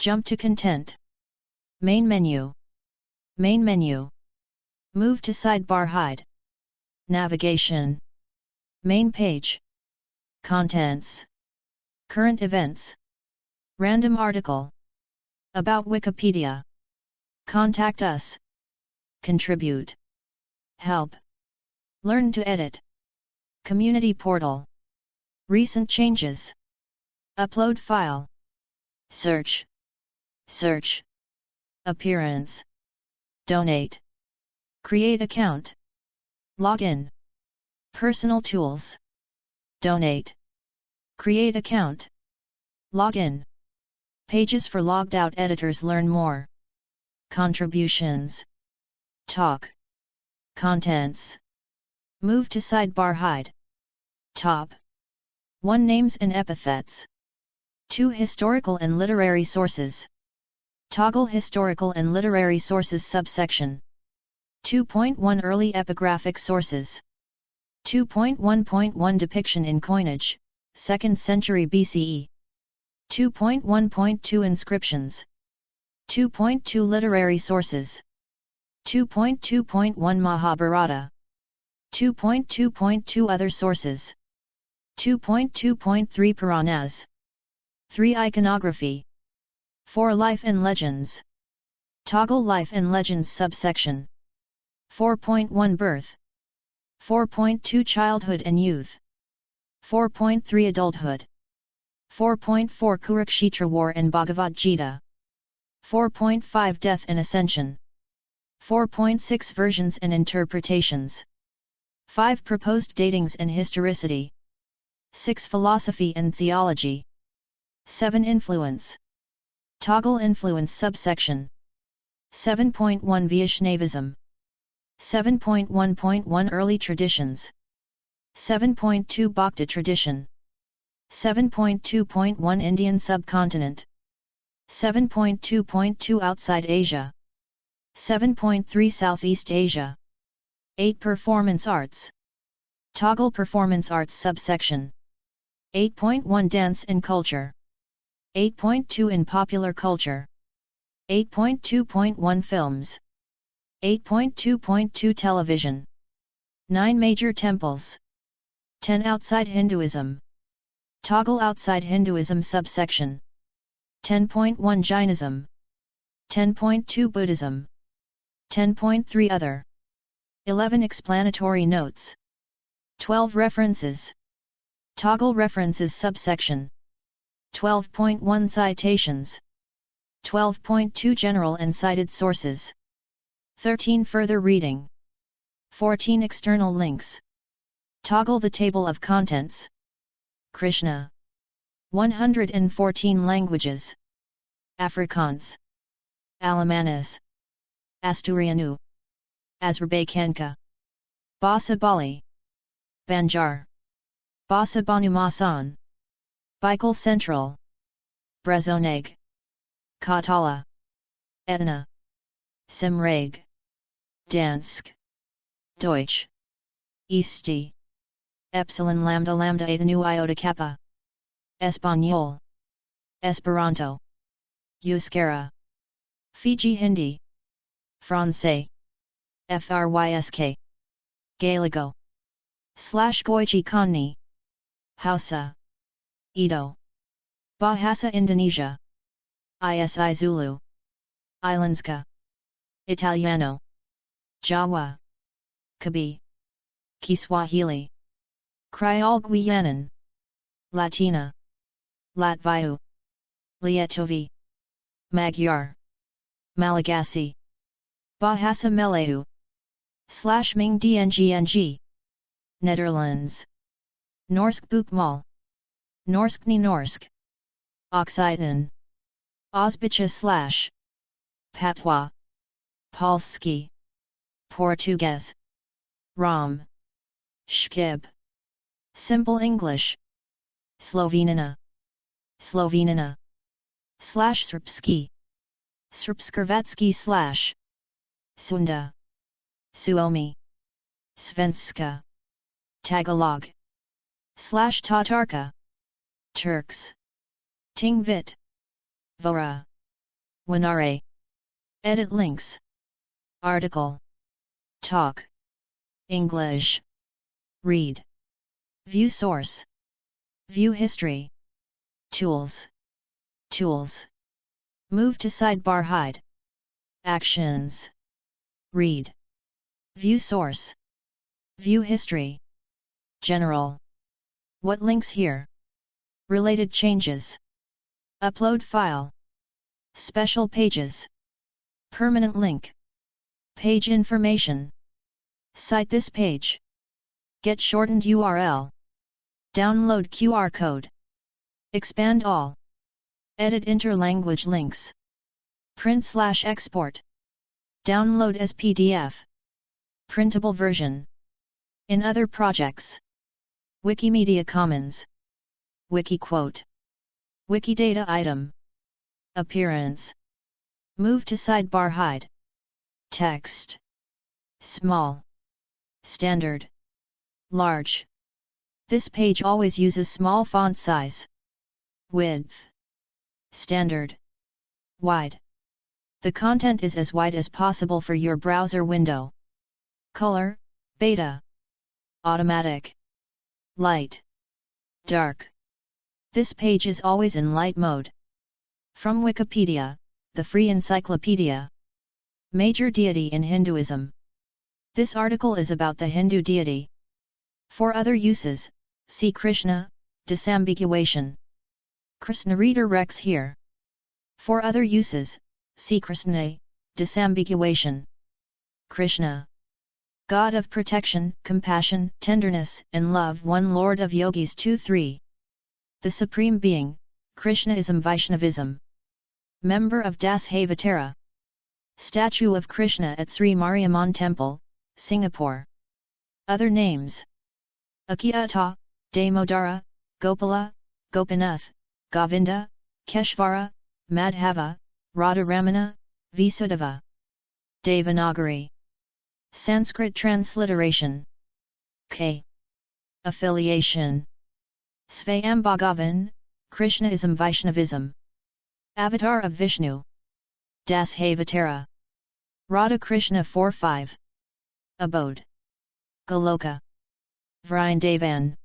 Jump to content. Main menu. Main menu. Move to sidebar hide. Navigation. Main page. Contents. Current events. Random article. About Wikipedia. Contact us. Contribute. Help. Learn to edit. Community portal. Recent changes. Upload file. Search. Search. Appearance. Donate. Create account. Login. Personal tools. Donate. Create account. Login. Pages for logged out editors. Learn more. Contributions. Talk. Contents. Move to sidebar hide. Top 1 Names and epithets. 2 Historical and literary sources. Toggle historical and literary sources subsection. 2.1 Early epigraphic sources. 2.1.1 Depiction in coinage, 2nd century BCE. 2.1.2 Inscriptions. 2.2 Literary sources. 2.2.1 Mahabharata. 2.2.2 Other sources. 2.2.3 Puranas. 3 Iconography. 4 Life and Legends. Toggle Life and Legends subsection. 4.1 Birth. 4.2 Childhood and Youth. 4.3 Adulthood. 4.4 Kurukshetra War and Bhagavad Gita. 4.5 Death and Ascension. 4.6 Versions and Interpretations. 5 Proposed Datings and Historicity. 6 Philosophy and Theology. 7 Influence. Toggle Influence subsection. 7.1 Vaishnavism. 7.1.1 Early Traditions. 7.2 Bhakti tradition. 7.2.1 Indian subcontinent. 7.2.2 Outside Asia. 7.3 Southeast Asia. 8 Performance arts. Toggle performance arts subsection. 8.1 Dance and culture. 8.2 In popular culture. 8.2.1 Films. 8.2.2 Television. 9 Major temples. 10 Outside Hinduism. Toggle outside Hinduism subsection. 10.1 Jainism. 10.2 Buddhism. 10.3 Other. 11 Explanatory notes. 12 References. Toggle references subsection. 12.1 Citations. 12.2 General and cited sources. 13 Further reading. 14 External links. Toggle the table of contents. Krishna. 114 languages. Afrikaans. Alamanis. Asturiano. Azerbaijkanka. Bahasa Bali. Banjar. Bahasa Banyumasan. Bicol Central. Brezoneg. Katala. Etna. Simreg. Dansk. Deutsch. Easti. Epsilon Lambda Lambda Eta Nu Iota Kappa. Espanol. Esperanto. Euskera. Fiji Hindi. Francais. Frysk. Galago. /Goichi Konni. Hausa. Edo. Bahasa Indonesia. Isi Zulu. Islandska. Italiano. Jawa. Kabi. Kiswahili. Creole Guianan. Latina. Latviu. Lietovi. Magyar. Malagasy. Bahasa Melayu. /Ming Dngng. Netherlands. Norsk Boekmal. Norskni Norsk. Occitan. Osbicha / Patois. Polski. Portuguese. Rom. Shkib. Simple English. Slovenina. Slovenina. /Srpski. Srpskrvatsky / Sunda. Suomi. Svenska. Tagalog. /Tatarka. Turks. Tingvit. Vora. Winare. Edit links. Article. Talk. English. Read. View source. View history. Tools. Tools. Move to sidebar hide. Actions. Read. View source. View history. General. What links here? Related changes. Upload file. Special pages. Permanent link. Page information. Cite this page. Get shortened URL. Download QR code. Expand all. Edit interlanguage links. Print/export. Download as PDF. Printable version. In other projects. Wikimedia Commons. Wikiquote. Wikidata item. Appearance. Move to sidebar hide. Text. Small. Standard. Large. This page always uses small font size. Width. Standard. Wide. The content is as wide as possible for your browser window. Color, beta. Automatic. Light. Dark. This page is always in light mode. From Wikipedia, the free encyclopedia. Major deity in Hinduism. This article is about the Hindu deity. For other uses, see Krishna, disambiguation. Krishna redirects here. For other uses, see Krishna, disambiguation. Krishna. God of protection, compassion, tenderness, and love, one Lord of Yogis 2-3. The Supreme Being, Krishnaism Vaishnavism. Member of Dashavatara. Statue of Krishna at Sri Mariamman Temple, Singapore. Other names. Akyata, Damodara, Gopala, Gopinath, Govinda, Keshvara, Madhava, Radharamana, Vasudeva. Devanagari. Sanskrit transliteration. K. Affiliation. Svayambhagavan, Krishnaism Vaishnavism. Avatar of Vishnu. Dashavatara. Radha Krishna 4-5. Abode. Goloka. Vrindavan.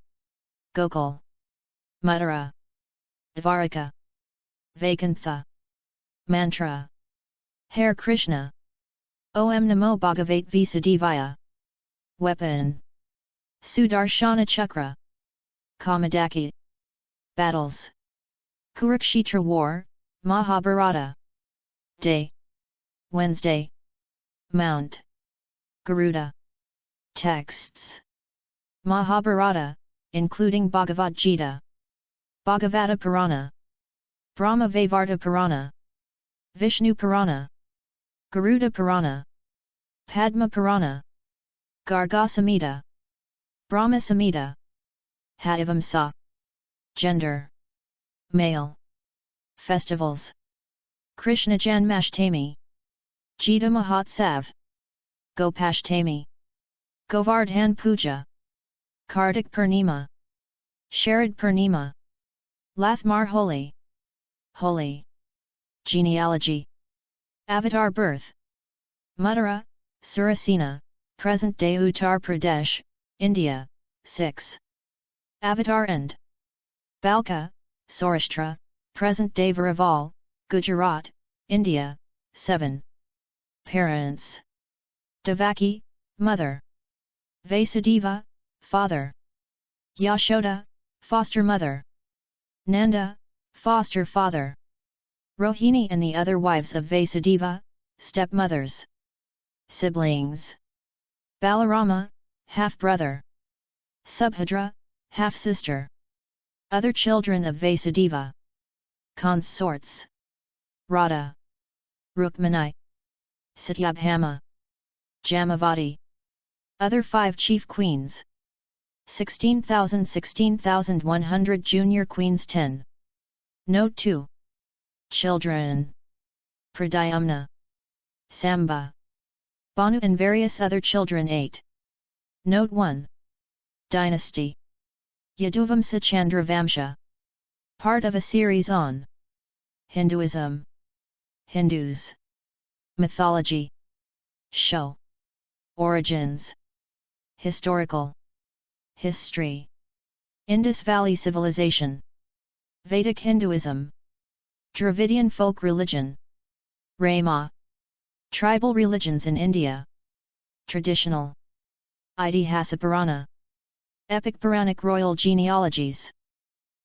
Gokul. Mathura. Dvaraka. Vaikuntha. Mantra. Hare Krishna. Om Namo Bhagavate Vasudevaya. Weapon. Sudarshana Chakra. Kamadaki. Battles. Kurukshetra War, Mahabharata. Day. Wednesday. Mount. Garuda. Texts. Mahabharata, including Bhagavad Gita. Bhagavata Purana. Brahma Vaivarta Purana. Vishnu Purana. Garuda Purana. Padma Purana. Garga Samhita. Brahma Samhita. Haivamsa. Gender. Male. Festivals. Krishna Janmashtami. Jita Mahotsav. Gopashtami. Govardhan Puja. Kartik Purnima. Sharad Purnima. Lathmar Holi. Holi. Genealogy. Avatar birth. Mathura, Surasena, present-day Uttar Pradesh, India, 6. Avatar end. Balka, Saurashtra, present-day Varaval, Gujarat, India, 7. Parents. Devaki, mother. Vasudeva, father. Yashoda, foster mother. Nanda, foster father. Rohini and the other wives of Vasudeva, stepmothers. Siblings. Balarama, half-brother. Subhadra, half-sister. Other children of Vasudeva. Consorts. Radha. Rukmani. Satyabhama. Jamavati. Other 5 chief queens. 16,100 junior queens 10. Note 2. Children. Pradyumna. Samba. Banu and various other children 8. Note 1. Dynasty. Yaduvamsa Chandravamsha. Part of a series on Hinduism. Hindus. Mythology. Show. Origins. Historical. History. Indus Valley Civilization. Vedic Hinduism. Dravidian folk religion. Rama. Tribal religions in India. Traditional. Itihasa Purana. Epic Puranic royal genealogies.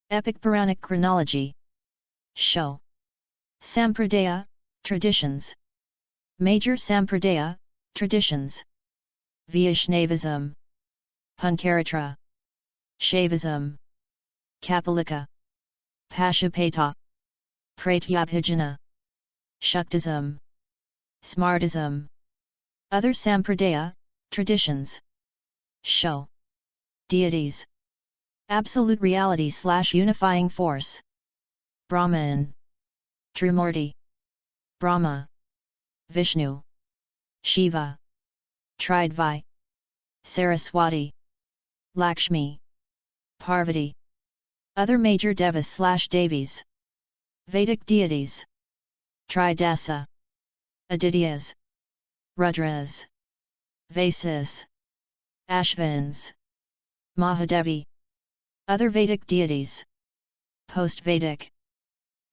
Epic Puranic chronology. Show. Sampradaya, traditions. Major Sampradaya, traditions. Vaishnavism. Punkaratra. Shaivism. Kapalika. Pashupata. Pratyabhijana. Shaktism. Smartism. Other Sampradaya, traditions. Show. Deities. Absolute reality/unifying force. Brahman. Trimurti. Brahma. Vishnu. Shiva. Tridvi. Saraswati. Lakshmi. Parvati. Other major devas/devis. Vedic deities. Tridasa. Adityas. Rudras. Vasas. Ashvins. Mahadevi. Other Vedic deities. Post-Vedic.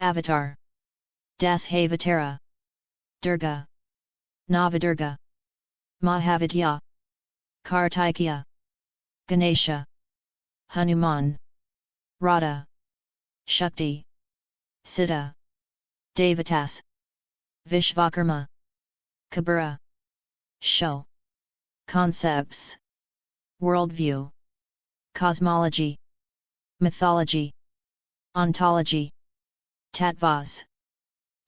Avatar. Dashavatara. Durga. Navadurga. Mahavidya. Kartikeya. Ganesha. Hanuman. Radha. Shakti. Siddha. Devatas. Vishvakarma. Kabura. Show. Concepts. Worldview. Cosmology. Mythology. Ontology. Tattvas.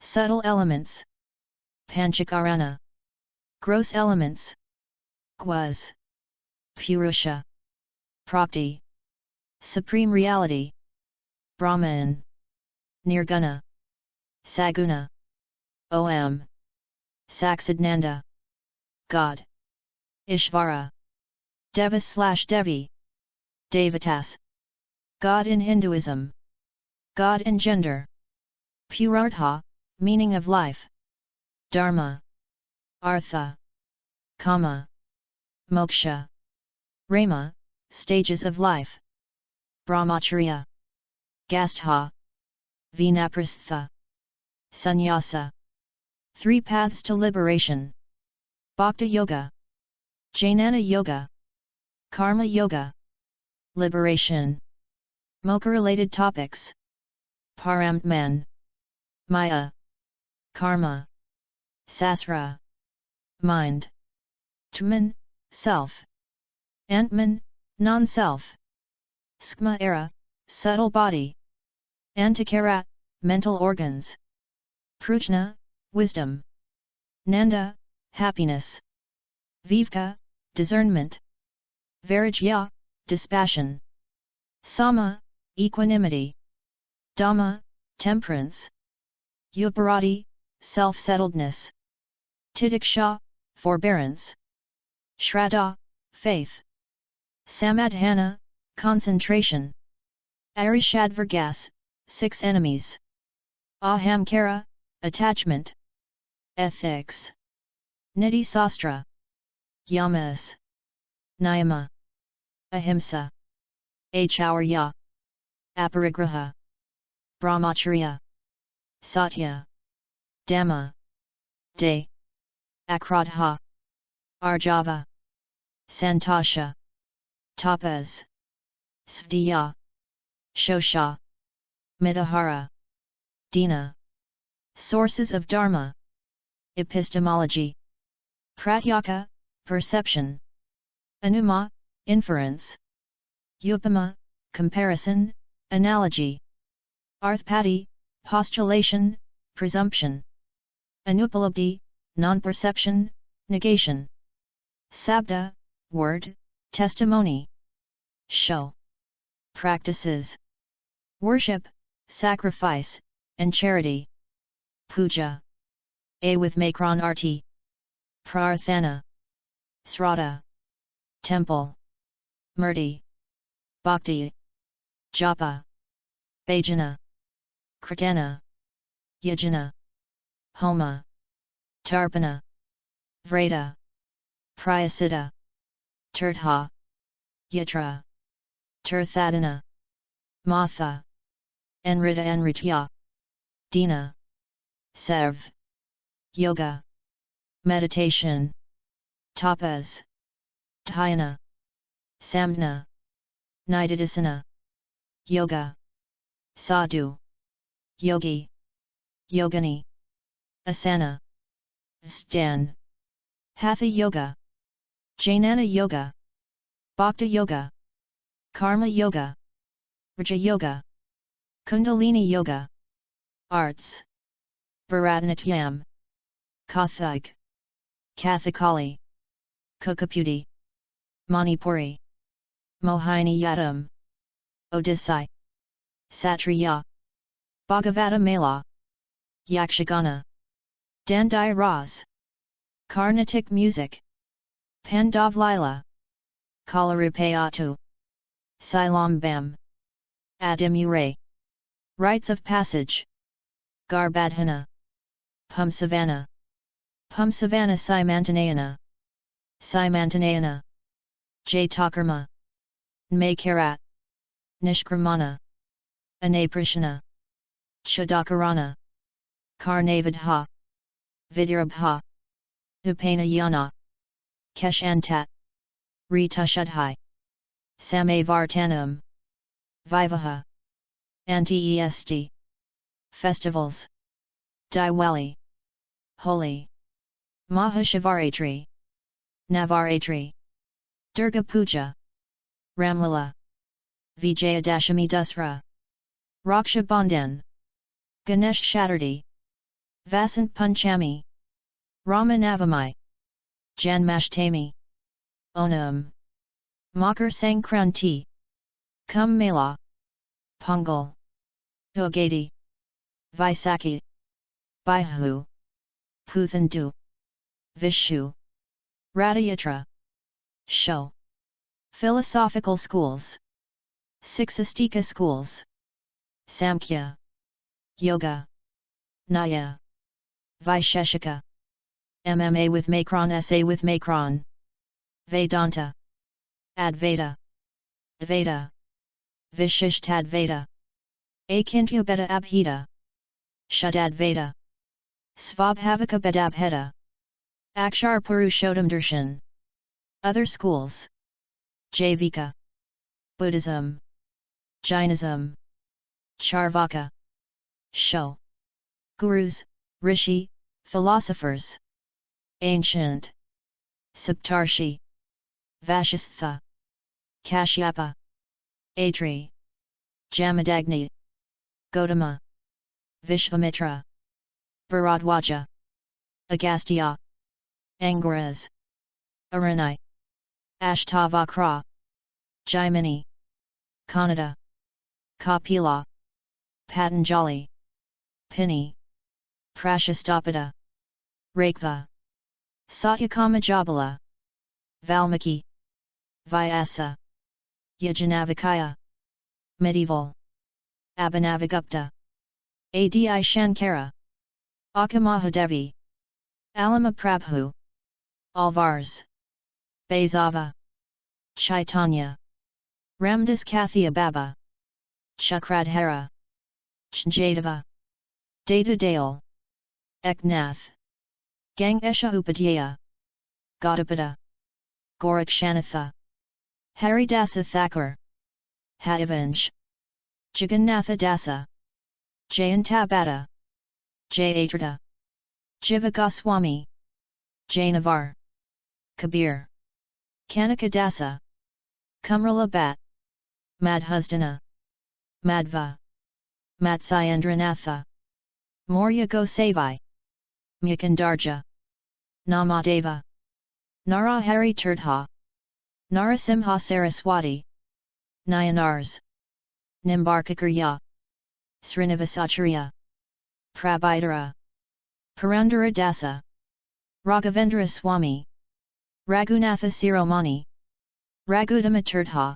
Subtle elements. Panchakarana. Gross elements. Guas. Purusha. Prakti. Supreme reality. Brahman. Nirguna. Saguna. Om. Saksatnanda. God. Ishvara. Devas/Devi. Devatas. God in Hinduism. God in gender. Purartha, meaning of life. Dharma. Artha. Kama. Moksha. Rama, stages of life. Brahmacharya. Gastha. Vinaprastha. Sannyasa. Three paths to liberation. Bhakti Yoga. Jnana Yoga. Karma Yoga. Liberation. Moksha-related topics. Paramtman. Maya. Karma. Sasra. Mind. Tman, self. Antman, non-self. Skma era, subtle body. Antikara, mental organs. Prajna, wisdom. Nanda, happiness. Vivka, discernment. Vairagya, dispassion. Sama, equanimity. Dhamma, temperance. Uparati, self-settledness. Tidiksha, forbearance. Shraddha, faith. Samadhana, concentration. Arishadvargas, 6 enemies. Ahamkara, attachment. Ethics. Niti Sastra. Yamas. Niyama. Ahimsa. Acharya. Aparigraha. Brahmacharya. Satya. Dhamma. Day. Akrodha. Arjava. Santosha. Tapas. Svdhya. Shosha. Mitahara. Dina. Sources of Dharma. Epistemology. Pratyeka, perception. Anuma, inference. Upama, comparison, analogy. Arthpati, postulation, presumption. Anupalabdhi, non-perception, negation. Sabda, word, testimony. Show. Practices. Worship, sacrifice, and charity. Puja. A with Makron Arti. Prarthana. Sraddha. Temple. Murti. Bhakti. Japa. Bhajana. Kirtana. Yajana. Homa, Tarpana, Vrata, Prayasita, Tirtha, Yatra, Tirthadana, Matha, Enrita Enritya, Dina, Serv, Yoga, Meditation, Tapas, Dhyana, Samdhana, Nididasana, Yoga, Sadhu, Yogi, Yogini, Asana, Stan, Hatha Yoga, Jnana Yoga, Bhakti Yoga, Karma Yoga, Raja Yoga, Kundalini Yoga, Arts, Bharatanatyam, Kathak, Kathakali, Kuchipudi, Manipuri, Mohiniyattam, Odissi, Satriya, Bhagavata Mela, Yakshagana, Dandai Ras, Carnatic music, Pandav Lila, Kalarupayatu, Silam Bam, Adimure, Rites of Passage, Garbadhana, Pumsavana, Pumsavana Simantanayana, Simantanayana, Jatakarma, Nmakarat, Nishkramana, Anaprishana, Chadakarana, Karnavadha, Vidyarabha, Upanayana, Keshantat, Ritushadhai, Samavartanam, Vivaha, Anti-est, Festivals, Diwali, Holi, Mahashivaratri, Navaratri, Durga Puja, Ramlila, Vijayadashami Dusra, Raksha Bandhan, Ganesh Chaturthi, Vasant Panchami, Rama Navami, Janmashtami, Onam, Makar Sankranti, Kumbh Mela, Pongal, Ugadi, Vaisakhi, Bihu, Puthandu, Vishu, Radhayatra, Show, Philosophical Schools, Siksastika Schools, Samkhya, Yoga, Nyaya, Vaisheshika, MMA with Macron, SA with Macron, Vedanta, Advaita, Dvaita, Vishishtadvaita, Akintyabheda Abhita, Shuddhadvaita, Svabhavika Bedabheda, Akshar Purushotam Darshan. Other schools: Jaivika, Buddhism, Jainism, Charvaka, Sho, Gurus, Rishi, philosophers, Ancient, Saptarshi, Vashistha, Kashyapa, Atri, Jamadagni, Gautama, Vishvamitra, Bharadwaja, Agastya, Angaras, Arunai, Ashtavakra, Jaimini, Kannada, Kapila, Patanjali, Pini, Prashastapada, Rakva, Satyakama Jabala, Valmiki, Vyasa, Yajnavikaya, Medieval, Abhinavagupta, Adi Shankara, Akamahadevi, Alama Prabhu, Alvars, Baisava, Chaitanya, Ramdas Kathia Baba, Chakradhara, Chnjadava, Data Dale, Eknath, Gangesha Upadhyaya, Gaudapada, Gorakshanatha, Haridasa Thakur, Haivansh, Jagannatha Dasa, Jayantabhata, Jayatrata, Jiva Goswami, Jainavar, Kabir, Kanakadasa, Kumrala Bhatt, Madhusdana, Madhva, Matsyendranatha, Maurya Gosavai, Mukundarja, Namadeva, Narahari Tirtha, Narasimha Saraswati, Nayanars, Nimbarkakarya, Srinivasacharya, Prabhidara, Purandara Dasa, Raghavendra Swami, Raghunatha Siromani, Raghutama Tirtha,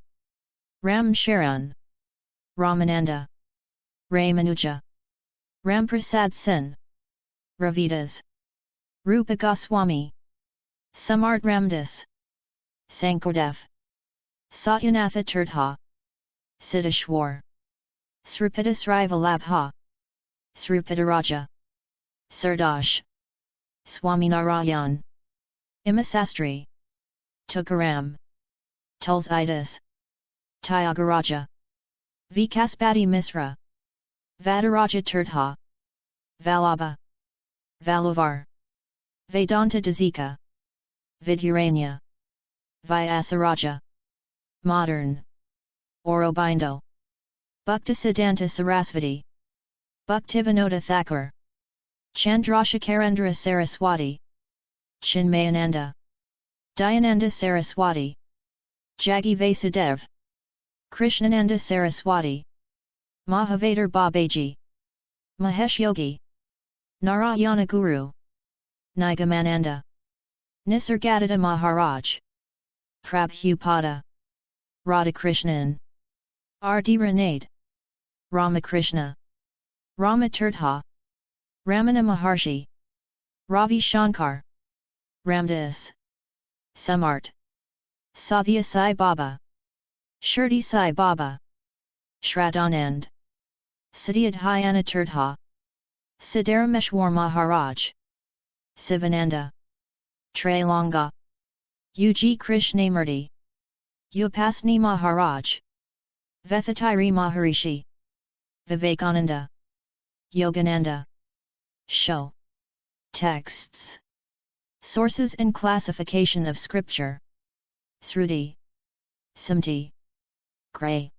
Ram Sharan, Ramananda, Ramanuja, Ramprasad Sen, Ravidas, Rupa Goswami, Samart Ramdas, Sankardev, Satyanatha Tirtha, Siddheshwar, Sripidas Rivalabha, Sripitaraja, Sardash, Swaminarayan, Imasastri, Tukaram, Tulsidas, Tyagaraja, Vikaspati Misra, Vadaraja Tirtha, Vallabha, Valavar, Vedanta Dazika, Vidyaranya, Vyasaraja, Modern, Aurobindo, Bhaktisiddhanta Sarasvati, Bhaktivinoda Thakur, Chandrashekarendra Saraswati, Chinmayananda, Dayananda Saraswati, Jagi Vasudev, Krishnananda Saraswati, Mahavadar Babaji, Mahesh Yogi, Narayana Guru, Nigamananda, Nisargadatta Maharaj, Prabhupada, Radhakrishnan, R.D. Renade, Ramakrishna, Ramatirtha, Ramana Maharshi, Ravi Shankar, Ramdas, Samart, Sathya Sai Baba, Shirdi Sai Baba, Shraddhanand, Siddhyadhyana Tirtha, Siddharameshwar Maharaj, Sivananda, Trailanga, U.G. Krishnamurti, Upasni Maharaj, Vethatiri Maharishi, Vivekananda, Yogananda. Show. Texts. Sources and classification of scripture. Sruti, Simti, Gray,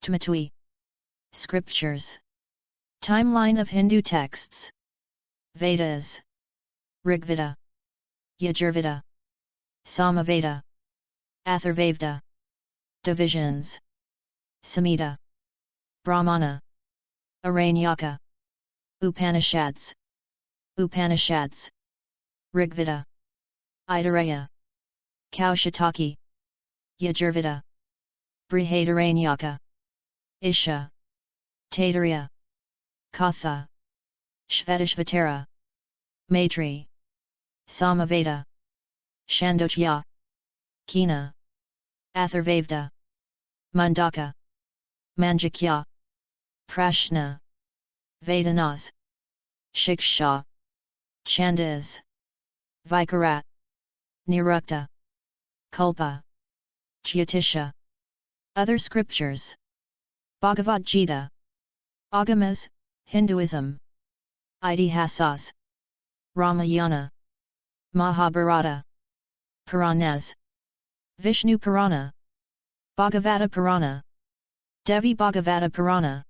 Tmatui. Scriptures. Timeline of Hindu texts. Vedas, Rigveda, Yajurveda, Samaveda, Atharvaveda. Divisions. Samhita, Brahmana, Aranyaka, Upanishads, Upanishads, Rigveda, Aitareya, Kaushitaki, Yajurveda, Brihadaranyaka, Isha, Taittiriya, Katha, Shvetashvatara, Maitri, Samaveda, Shandogya, Kina, Atharvaveda, Mundaka, Manjakya, Prashna, Vedanas, Shiksha, Chandas, Vikarat, Nirukta, Kalpa, Jyotisha. Other scriptures. Bhagavad Gita, Agamas, Hinduism, Itihasas, Ramayana, Mahabharata, Puranas, Vishnu Purana, Bhagavata Purana, Devi Bhagavata Purana,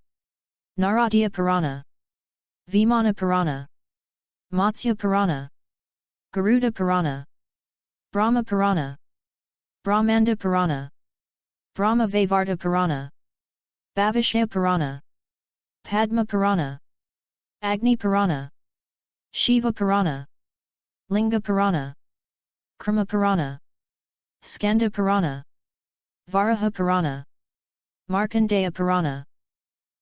Naradiya Purana, Vimana Purana, Matsya Purana, Garuda Purana, Brahma Purana, Brahmanda Purana, Brahma Vaivarta Purana, Bhavishya Purana, Padma Purana, Agni Purana, Shiva Purana, Linga Purana, Krama Purana, Skanda Purana, Varaha Purana, Markandeya Purana,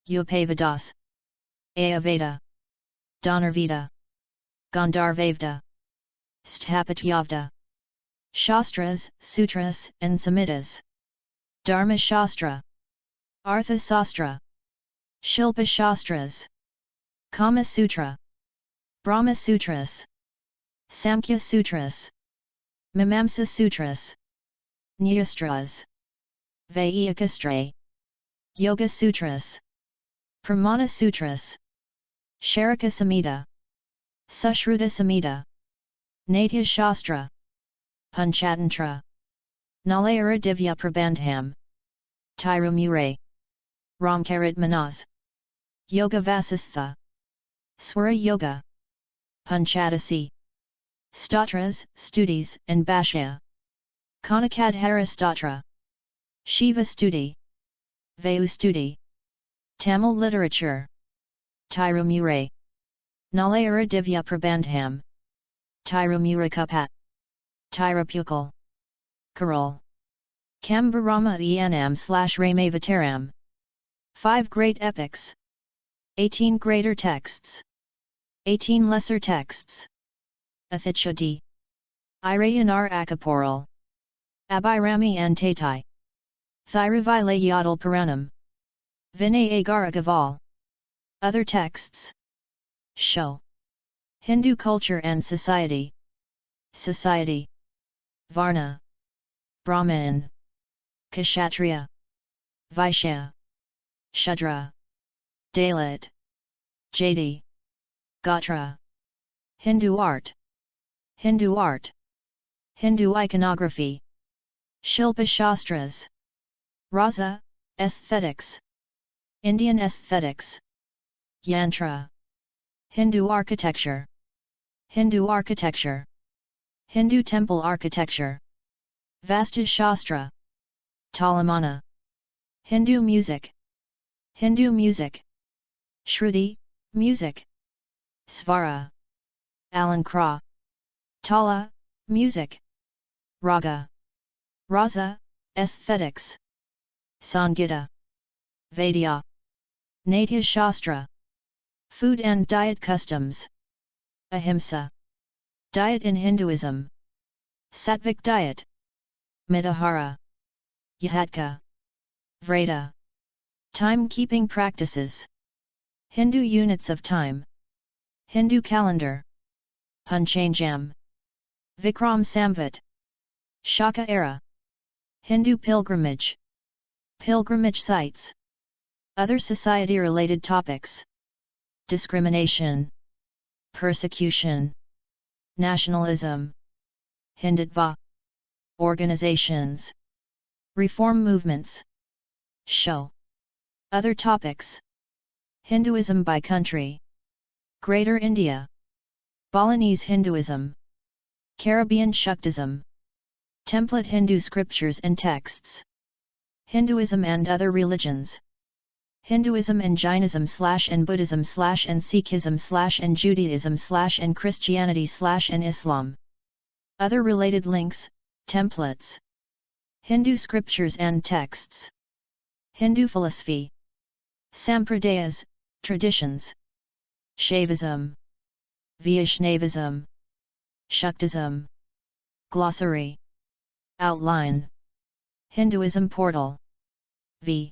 Upavadas, Ayurveda, Dhanurveda, Gandharvaveda, Sthapatyavada. Shastras, Sutras and Samhitas. Dharma Shastra, Artha Sastra, Shilpa Shastras, Kama Sutra, Brahma Sutras, Samkhya Sutras, Mimamsa Sutras, Nyastras, Vaiyakastra, Yoga Sutras, Pramana Sutras, Sharaka Samhita, Sushruta Samhita, Natya Shastra, Panchatantra, Nalayara Divya Prabandham, Tirumure, Ramkarat Manas, Yoga Vasistha, Swara Yoga, Panchadasi, Stotras, Stutis and Bhashya, Kanakadhara Stotra, Shiva Stuti, Vayu Stuti, Tamil Literature, Tirumure, Nalayara Divya Prabandham, Tirumura Kupat, Tirupukal, Karol, Kambarama Enam/Ramavataram. 5 Great Epics, 18 Greater Texts. 18 lesser texts. Athicudi. Irayanar Akaporal. Abhirami and Tatai. Thiruvai Yadal Puranam. Vinay Agaragaval. Other texts. Show. Hindu culture and society. Society. Varna. Brahmin. Kshatriya. Vaishya. Shudra. Dalit. Jadi. Gotra. Hindu art. Hindu art. Hindu iconography. Shilpa Shastras. Rasa, aesthetics. Indian aesthetics. Yantra. Hindu architecture. Hindu architecture. Hindu temple architecture. Vastu Shastra. Talamana. Hindu music. Hindu music. Shruti, music. Svara. Alankara. Tala, music. Raga. Rasa, aesthetics. Sangita. Vaidya. Natya Shastra. Food and diet customs. Ahimsa. Diet in Hinduism. Sattvic diet. Mitahara. Yahatka. Vrata. Time-keeping practices. Hindu units of time. Hindu calendar. Panchanjam. Vikram Samvat. Shaka era. Hindu pilgrimage. Pilgrimage sites. Other society-related topics. Discrimination. Persecution. Nationalism. Hindutva. Organizations. Reform movements. Show. Other topics. Hinduism by country. Greater India. Balinese Hinduism. Caribbean Shaktism. Template Hindu scriptures and texts. Hinduism and other religions. Hinduism and Jainism / Buddhism / Sikhism / Judaism / Christianity / Islam. Other related links, templates. Hindu scriptures and texts. Hindu philosophy. Sampradayas, traditions. Shaivism. Vaishnavism. Shaktism. Glossary. Outline. Hinduism portal. V.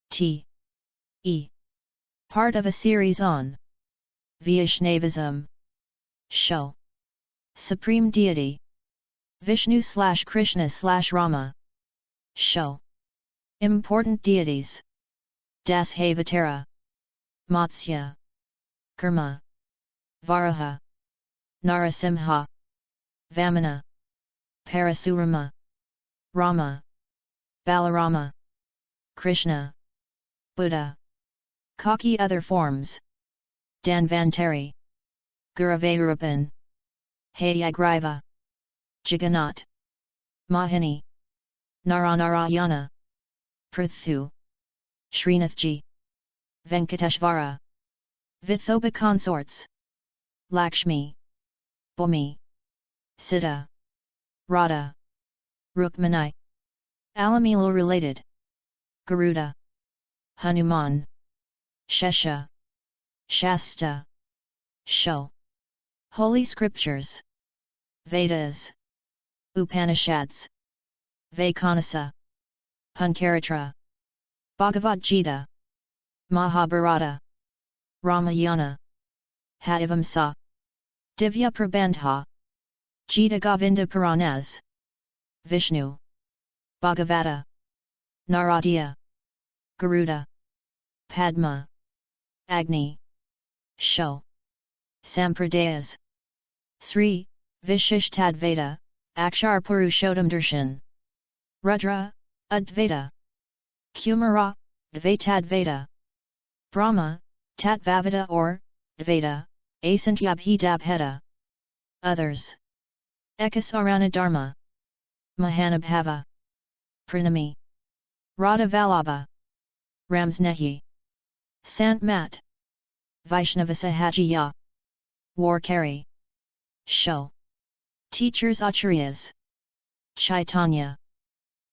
T. E. Part of a series on Vaishnavism. Show. Supreme deity. Vishnu / Krishna / Rama. Show. Important deities. Dashavatara. Matsya. Kurma. Varaha. Narasimha. Vamana. Parasurama. Rama. Balarama. Krishna. Buddha. Kaki other forms. Danvantari. Guruvayurappan. Hayagriva. Jagannath. Mahini. Naranarayana. Prithu. Srinathji. Venkateshvara. Vithoba consorts. Lakshmi. Bhumi. Sita. Radha. Rukmani. Alamilo related. Garuda. Hanuman. Shesha. Shasta. Show. Holy Scriptures. Vedas. Upanishads. Vaikanasa. Pancaratra. Bhagavad Gita. Mahabharata. Ramayana. Haivamsa. Divya Prabandha. Gita Govinda Puranas. Vishnu. Bhagavata. Naradiya. Garuda. Padma. Agni. Show. Sampradayas. Sri, Vishishtadvaita, Akshar Purushottam Darshan. Rudra, Advaita. Kumara, Dvaitadvaita. Brahma, Tatvavada or Dvaita, Asantyabhidabheda. Others. Ekasarana Dharma. Mahanabhava. Pranami. Radha Vallabha. Ramsnehi. Sant Mat. Vaishnavasahajiya. Warkari. Show. Teachers Acharyas. Chaitanya.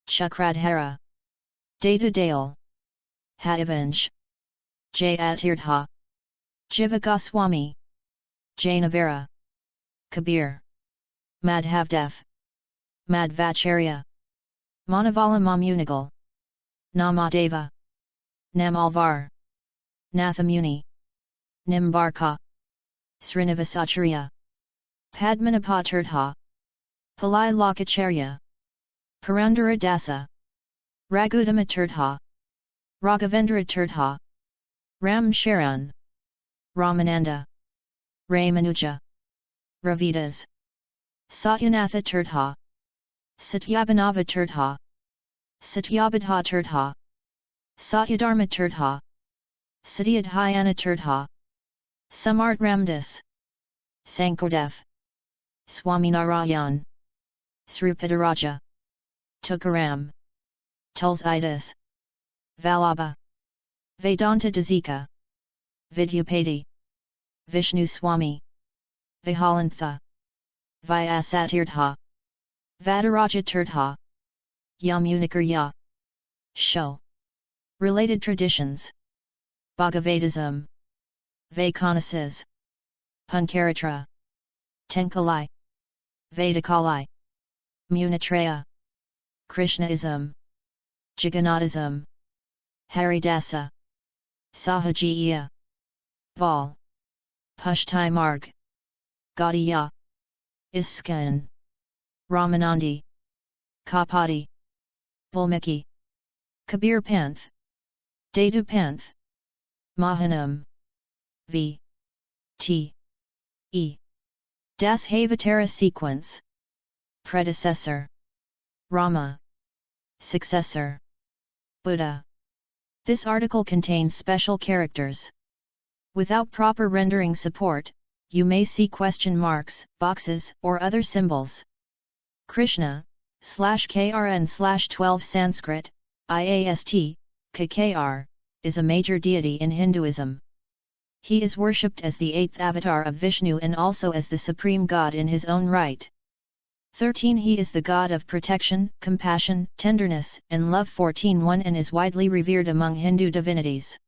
Chakradhara. Data Dale. Haivansh. Jayatirtha. Jiva Goswami. Jainavara, Kabir, Madhavdev, Madhvacharya, Manavala Mamunigal, Namadeva, Namalvar, Nathamuni, Nimbarka, Srinivasacharya, Padmanabha Tirtha, Palai Lokacharya, Purandara Dasa, Raghudama Tirtha, Raghavendra Tirtha, Ram Sharan, Ramananda, Ramanuja, Ravidas, Satyanatha Tirtha, Satyabhanava Tirtha, Satyabhadha Tirtha, Satyadharma Tirtha, Satyadhyana Tirtha, Samart Ramdas, Sankardev, Swaminarayan, Srupadaraja, Tukaram, Tulsidas, Vallabha, Vedanta Dazika, Vidyapati, Vishnu Swami, Vihalantha, Vyasatirtha, Vadaraja Tirtha, Yamunakarya. Show. Related traditions. Bhagavatism, Vaikanasas, Punkaratra, Tenkalai, Vedakalai, Munitraya, Krishnaism, Jagannathism, Haridasa, Sahajiya, Val, Pushtai Marg, Gaudiya, Iskan, Ramanandi, Kapadi, Valmiki, Kabir Panth, Dadu Panth, Mahanam, V. T. E. Dashavatara sequence. Predecessor. Rama. Successor. Buddha. This article contains special characters. Without proper rendering support, you may see question marks, boxes, or other symbols. Krishna, /KRN/12 Sanskrit, IAST, KKR, is a major deity in Hinduism. He is worshipped as the eighth avatar of Vishnu and also as the supreme god in his own right. 13. He is the god of protection, compassion, tenderness, and love. 14.1 and is widely revered among Hindu divinities.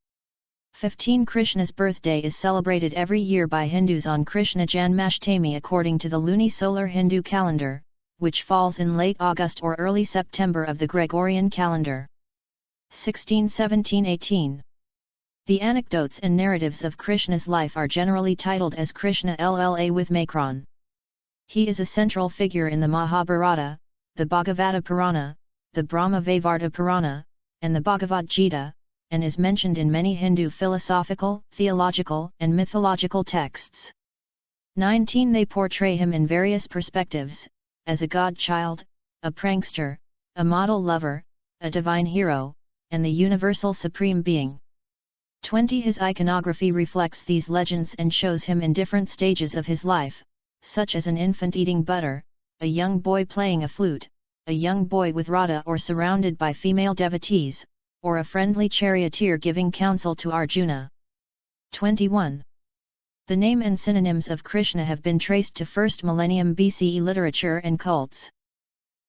15. Krishna's birthday is celebrated every year by Hindus on Krishna Janmashtami according to the lunisolar Hindu calendar, which falls in late August or early September of the Gregorian calendar. 16, 17, 18. The anecdotes and narratives of Krishna's life are generally titled as Krishna Lla with Macron. He is a central figure in the Mahabharata, the Bhagavata Purana, the Brahma Vaivarta Purana, and the Bhagavad Gita, and is mentioned in many Hindu philosophical, theological, and mythological texts. 19. They portray him in various perspectives, as a godchild, a prankster, a model lover, a divine hero, and the universal supreme being. 20. His iconography reflects these legends and shows him in different stages of his life, such as an infant eating butter, a young boy playing a flute, a young boy with Radha or surrounded by female devotees, or a friendly charioteer giving counsel to Arjuna. 21. The name and synonyms of Krishna have been traced to 1st millennium BCE literature and cults.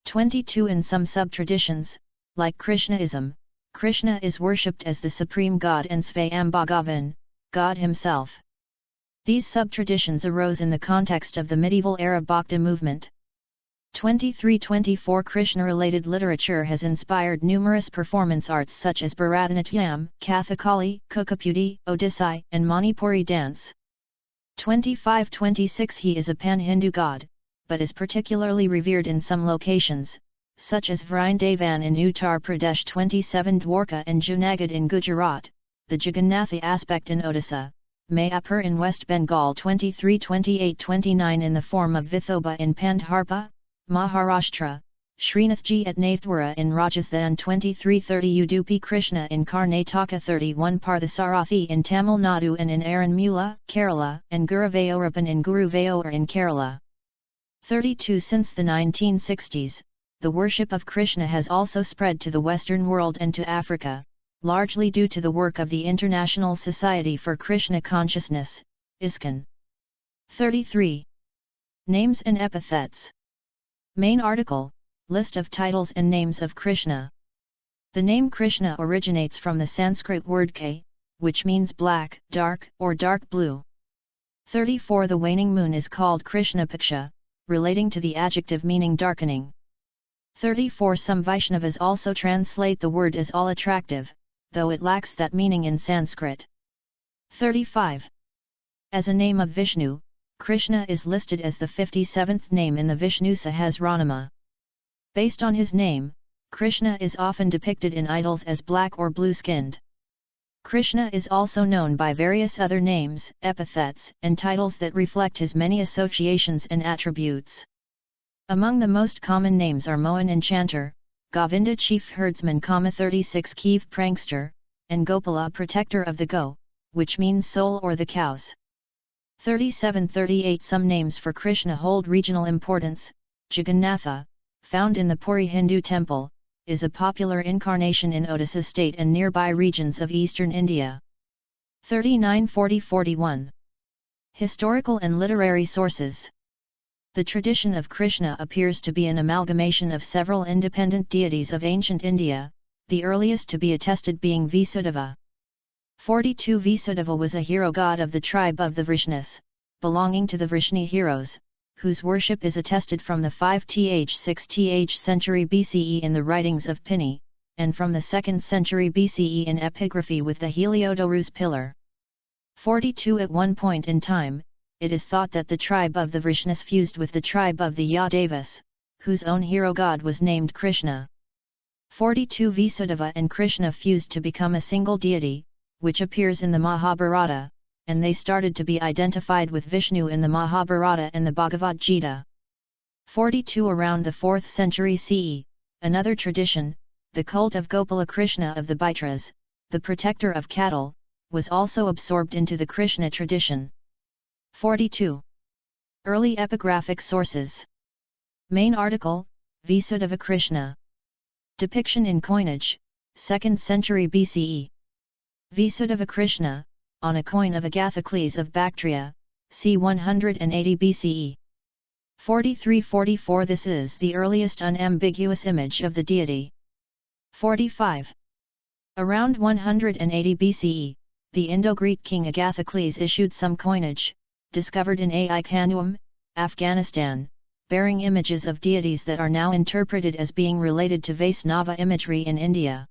22. In some sub-traditions, like Krishnaism, Krishna is worshipped as the supreme god and Svayambhagavan, God himself. These sub-traditions arose in the context of the medieval era Bhakti movement. 23-24 Krishna-related literature has inspired numerous performance arts such as Bharatanatyam, Kathakali, Kuchipudi, Odissi, and Manipuri dance. 25-26 He is a pan-Hindu god, but is particularly revered in some locations, such as Vrindavan in Uttar Pradesh, 27 Dwarka and Junagadh in Gujarat, the Jagannathi aspect in Odisha, Mayapur in West Bengal, 23-28-29 in the form of Vithoba in Pandharpa, Maharashtra, Srinathji at Nathwara in Rajasthan, 23-30 Udupi Krishna in Karnataka, 31 Parthasarathi in Tamil Nadu and in Aranmula, Kerala, and Guruvayorapan in Guruvayoor in Kerala. 32 Since the 1960s, the worship of Krishna has also spread to the Western world and to Africa, largely due to the work of the International Society for Krishna Consciousness, ISKCON. 33. Names and epithets. Main article, List of titles and names of Krishna. The name Krishna originates from the Sanskrit word K, which means black, dark, or dark blue. 34 The waning moon is called Krishna Paksha, relating to the adjective meaning darkening. 34 Some Vaishnavas also translate the word as all attractive, though it lacks that meaning in Sanskrit. 35. As a name of Vishnu, Krishna is listed as the 57th name in the Vishnu Sahasranama. Based on his name, Krishna is often depicted in idols as black or blue-skinned. Krishna is also known by various other names, epithets, and titles that reflect his many associations and attributes. Among the most common names are Mohan Enchanter, Govinda Chief Herdsman, 36 Keev Prankster, and Gopala Protector of the Go, which means soul or the cows. 37-38 Some names for Krishna hold regional importance. Jagannatha, found in the Puri Hindu temple, is a popular incarnation in Odisha state and nearby regions of eastern India. 39-40-41 Historical and literary sources. The tradition of Krishna appears to be an amalgamation of several independent deities of ancient India, the earliest to be attested being Vasudeva. 42 Vasudeva was a hero god of the tribe of the Vrishnis, belonging to the Vrishni heroes, whose worship is attested from the 5th-6th century BCE in the writings of Pliny, and from the 2nd century BCE in epigraphy with the Heliodorus pillar. 42 At one point in time, it is thought that the tribe of the Vrishnis fused with the tribe of the Yadavas, whose own hero god was named Krishna. 42 Vasudeva and Krishna fused to become a single deity, which appears in the Mahabharata, and they started to be identified with Vishnu in the Mahabharata and the Bhagavad Gita. 42 Around the 4th century CE, another tradition, the cult of Gopala Krishna of the Baitras, the protector of cattle, was also absorbed into the Krishna tradition. 42. Early epigraphic sources. Main article, Vasudeva Krishna. Depiction in coinage, 2nd century BCE. Vasudeva Krishna, on a coin of Agathocles of Bactria, c. 180 BCE. 43-44 This is the earliest unambiguous image of the deity. 45. Around 180 BCE, the Indo-Greek king Agathocles issued some coinage, discovered in Ai Khanum, Afghanistan, bearing images of deities that are now interpreted as being related to Vaisnava imagery in India.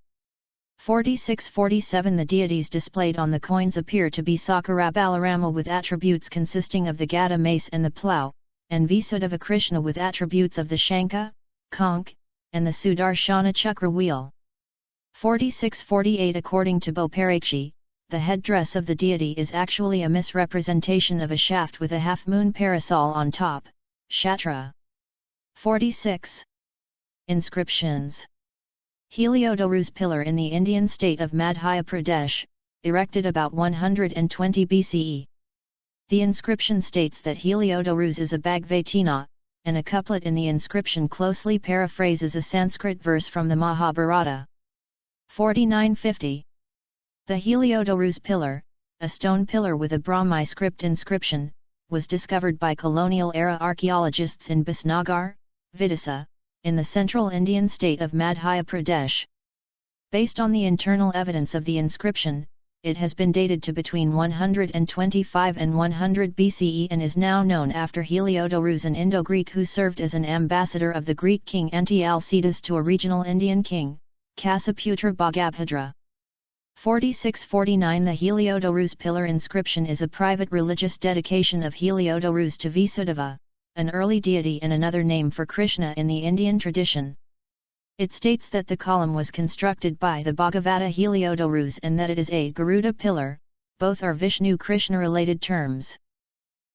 46-47 The deities displayed on the coins appear to be Sakara Balarama with attributes consisting of the Gada mace and the plough, and Vasudeva Krishna with attributes of the Shankha, Conch, and the Sudarshana Chakra wheel. 46-48 According to Boparakshi, the headdress of the deity is actually a misrepresentation of a shaft with a half-moon parasol on top, Shatra. 46. Inscriptions. Heliodorus pillar in the Indian state of Madhya Pradesh, erected about 120 BCE. The inscription states that Heliodorus is a Bhagavatina, and a couplet in the inscription closely paraphrases a Sanskrit verse from the Mahabharata. 49-50. The Heliodorus pillar, a stone pillar with a Brahmi script inscription, was discovered by colonial-era archaeologists in Bisnagar, Vidisha, in the central Indian state of Madhya Pradesh. Based on the internal evidence of the inscription, it has been dated to between 125 and 100 BCE and is now known after Heliodorus, an Indo-Greek who served as an ambassador of the Greek king Anti-Alcidas to a regional Indian king, Kasiputra Bhagabhadra. 46-49 The Heliodorus pillar inscription is a private religious dedication of Heliodorus to Vasudeva, an early deity and another name for Krishna in the Indian tradition. It states that the column was constructed by the Bhagavata Heliodorus and that it is a Garuda pillar, both are Vishnu-Krishna-related terms.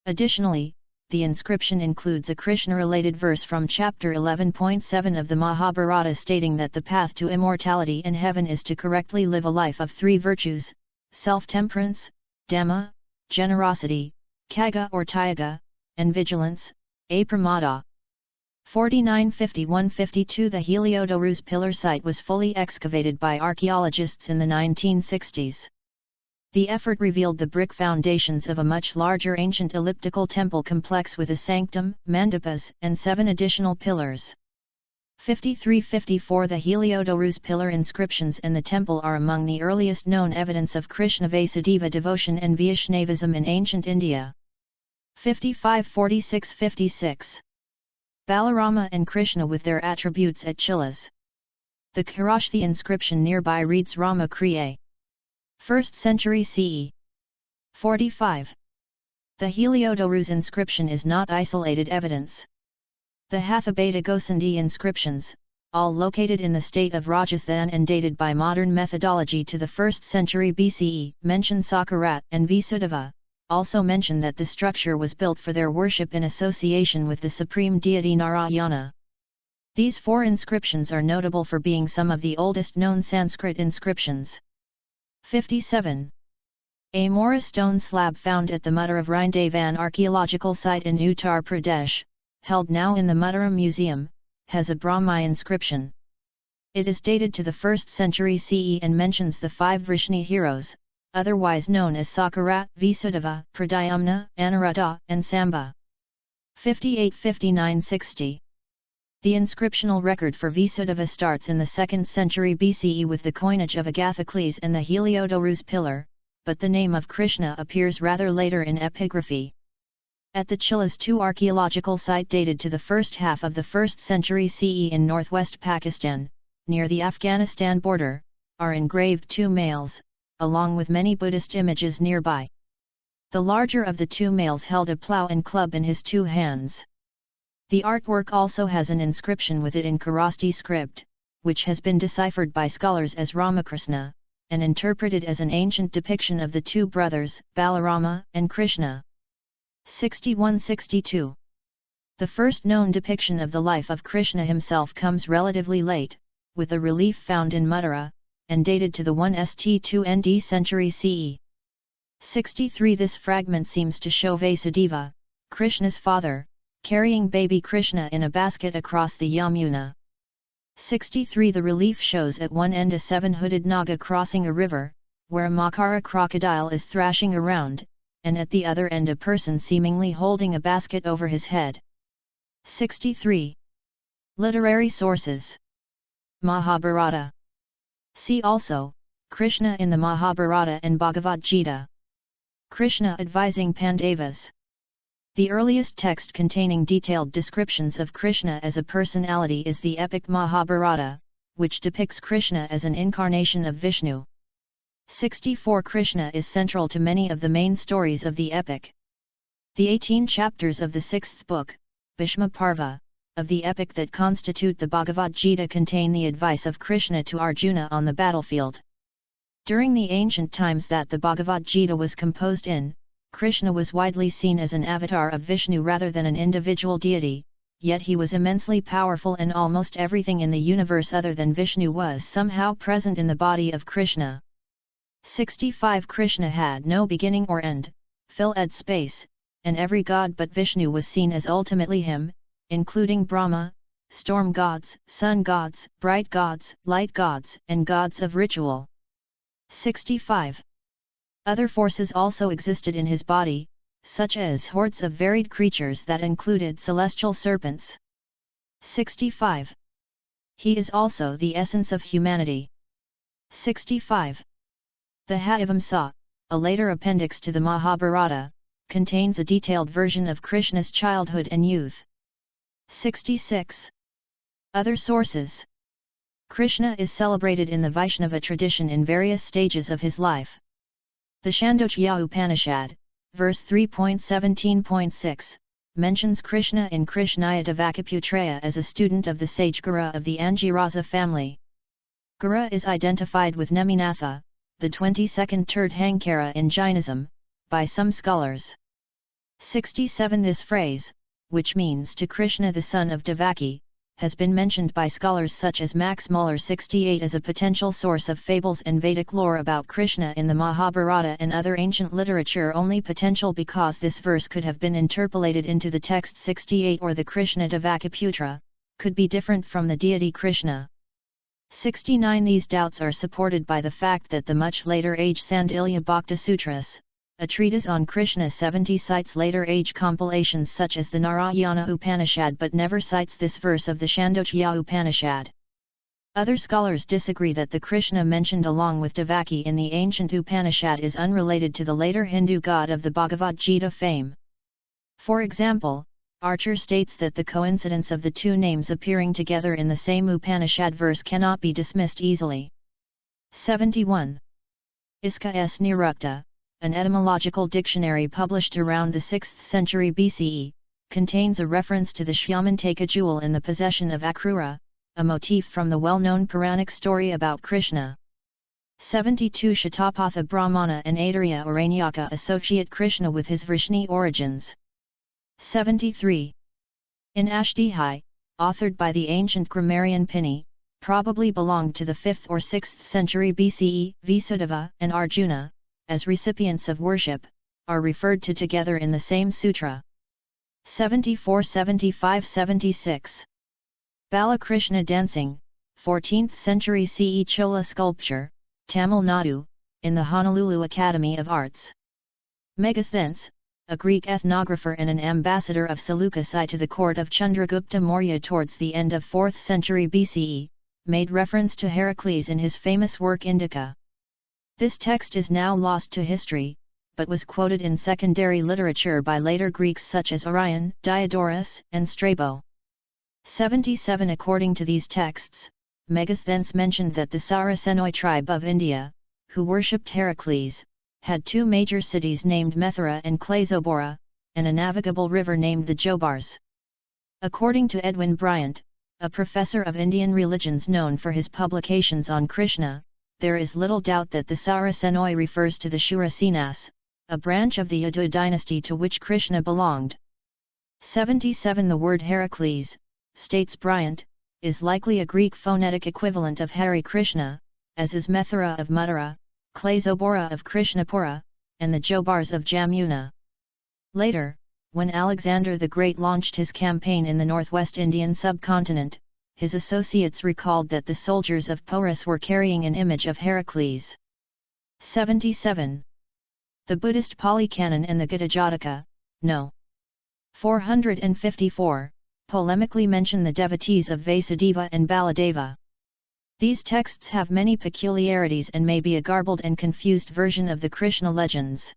Additionally, the inscription includes a Krishna-related verse from chapter 11.7 of the Mahabharata stating that the path to immortality and heaven is to correctly live a life of three virtues, self-temperance, dhamma, generosity, kagga or tyaga, and vigilance, apramada. 49-51-52 The Heliodorus pillar site was fully excavated by archaeologists in the 1960s. The effort revealed the brick foundations of a much larger ancient elliptical temple complex with a sanctum, mandapas, and 7 additional pillars. 53-54 The Heliodorus pillar inscriptions and the temple are among the earliest known evidence of Krishna Vasudeva devotion and Vaishnavism in ancient India. 55-46-56. Balarama and Krishna with their attributes at Chilas. The Kharashthi inscription nearby reads Rama Kriya. 1st century CE. 45. The Heliodorus inscription is not isolated evidence. The Hathabeta Gosandi inscriptions, all located in the state of Rajasthan and dated by modern methodology to the 1st century BCE, mention Sakarat and Vasudeva, also mention that the structure was built for their worship in association with the supreme deity Narayana. These 4 inscriptions are notable for being some of the oldest known Sanskrit inscriptions. 57. A Mora stone slab found at the Mathura Vrindavan archaeological site in Uttar Pradesh, held now in the Mathura Museum, has a Brahmi inscription. It is dated to the 1st century CE and mentions the 5 Vrishni heroes, otherwise known as Sakarat, Vasudeva, Pradyumna, Anuruddha, and Samba. 58-59-60. The inscriptional record for Vasudeva starts in the 2nd century BCE with the coinage of Agathocles and the Heliodorus pillar, but the name of Krishna appears rather later in epigraphy. At the Chilas II archaeological site dated to the first half of the 1st century CE in northwest Pakistan, near the Afghanistan border, are engraved 2 males, along with many Buddhist images nearby. The larger of the 2 males held a plough and club in his 2 hands. The artwork also has an inscription with it in Kharashthi script, which has been deciphered by scholars as Ramakrishna, and interpreted as an ancient depiction of the 2 brothers, Balarama and Krishna. 61-62. The first known depiction of the life of Krishna himself comes relatively late, with a relief found in Mathura, and dated to the 1st ND century CE. 63. This fragment seems to show Vasudeva, Krishna's father, carrying baby Krishna in a basket across the Yamuna. 63. The relief shows at one end a 7-hooded Naga crossing a river, where a Makara crocodile is thrashing around, and at the other end a person seemingly holding a basket over his head. 63. Literary sources. Mahabharata. See also, Krishna in the Mahabharata and Bhagavad Gita. Krishna advising Pandavas. The earliest text containing detailed descriptions of Krishna as a personality is the epic Mahabharata, which depicts Krishna as an incarnation of Vishnu. 64. Krishna is central to many of the main stories of the epic. The 18 chapters of the 6th book, Bhishma Parva, of the epic that constitute the Bhagavad Gita contain the advice of Krishna to Arjuna on the battlefield. During the ancient times that the Bhagavad Gita was composed in, Krishna was widely seen as an avatar of Vishnu rather than an individual deity, yet he was immensely powerful and almost everything in the universe other than Vishnu was somehow present in the body of Krishna. 65. Krishna had no beginning or end, fill-ed space, and every god but Vishnu was seen as ultimately him, including Brahma, storm gods, sun gods, bright gods, light gods, and gods of ritual. 65. Other forces also existed in his body, such as hordes of varied creatures that included celestial serpents. 65. He is also the essence of humanity. 65. The Harivamsa, a later appendix to the Mahabharata, contains a detailed version of Krishna's childhood and youth. 66. Other sources. Krishna is celebrated in the Vaishnava tradition in various stages of his life. The Chandogya Upanishad, verse 3.17.6, mentions Krishna in Krishnaya Devakaputraya as a student of the sage Gura of the Angirasa family. Gura is identified with Neminatha, the 22nd Tirthankara in Jainism, by some scholars. 67. This phrase, which means to Krishna the son of Devaki, has been mentioned by scholars such as Max Muller 68 as a potential source of fables and Vedic lore about Krishna in the Mahabharata and other ancient literature, only potential because this verse could have been interpolated into the text 68 or the Krishna Devakaputra, could be different from the deity Krishna. 69. These doubts are supported by the fact that the much later age Sandilya Bhakti Sutras, a treatise on Krishna 70 cites later age compilations such as the Narayana Upanishad but never cites this verse of the Chandogya Upanishad. Other scholars disagree that the Krishna mentioned along with Devaki in the ancient Upanishad is unrelated to the later Hindu god of the Bhagavad Gita fame. For example, Archer states that the coincidence of the two names appearing together in the same Upanishad verse cannot be dismissed easily. 71. Iska S. Nirukta, an etymological dictionary published around the 6th century BCE, contains a reference to the Shyamantaka jewel in the possession of Akrura, a motif from the well-known Puranic story about Krishna. 72. Shatapatha Brahmana and Aitareya Aranyaka associate Krishna with his Vrishni origins. 73. In Ashtihai, authored by the ancient grammarian Pliny, probably belonged to the 5th or 6th century BCE, Vasudeva and Arjuna, as recipients of worship, are referred to together in the same sutra. 74. 75. 76. Balakrishna dancing, 14th century CE Chola sculpture, Tamil Nadu, in the Honolulu Academy of Arts. Megasthens, a Greek ethnographer and an ambassador of Seleucus I to the court of Chandragupta Maurya towards the end of 4th century BCE, made reference to Heracles in his famous work Indica. This text is now lost to history, but was quoted in secondary literature by later Greeks such as Orion, Diodorus, and Strabo. 77. According to these texts, Megasthens mentioned that the Sarasenoi tribe of India, who worshipped Heracles, had two major cities named Methura and Clazobora, and a navigable river named the Jobars. According to Edwin Bryant, a professor of Indian religions known for his publications on Krishna, there is little doubt that the Sarasenoi refers to the Shurasenas, a branch of the Yadu dynasty to which Krishna belonged. 77. The word Heracles, states Bryant, is likely a Greek phonetic equivalent of Hare Krishna, as is Methura of Mathura, Clazobora of Krishnapura, and the Jobars of Jamuna. Later, when Alexander the Great launched his campaign in the northwest Indian subcontinent, his associates recalled that the soldiers of Porus were carrying an image of Heracles. 77. The Buddhist Pali Canon and the Gita-jataka, no. 454, polemically mention the devotees of Vasudeva and Baladeva. These texts have many peculiarities and may be a garbled and confused version of the Krishna legends.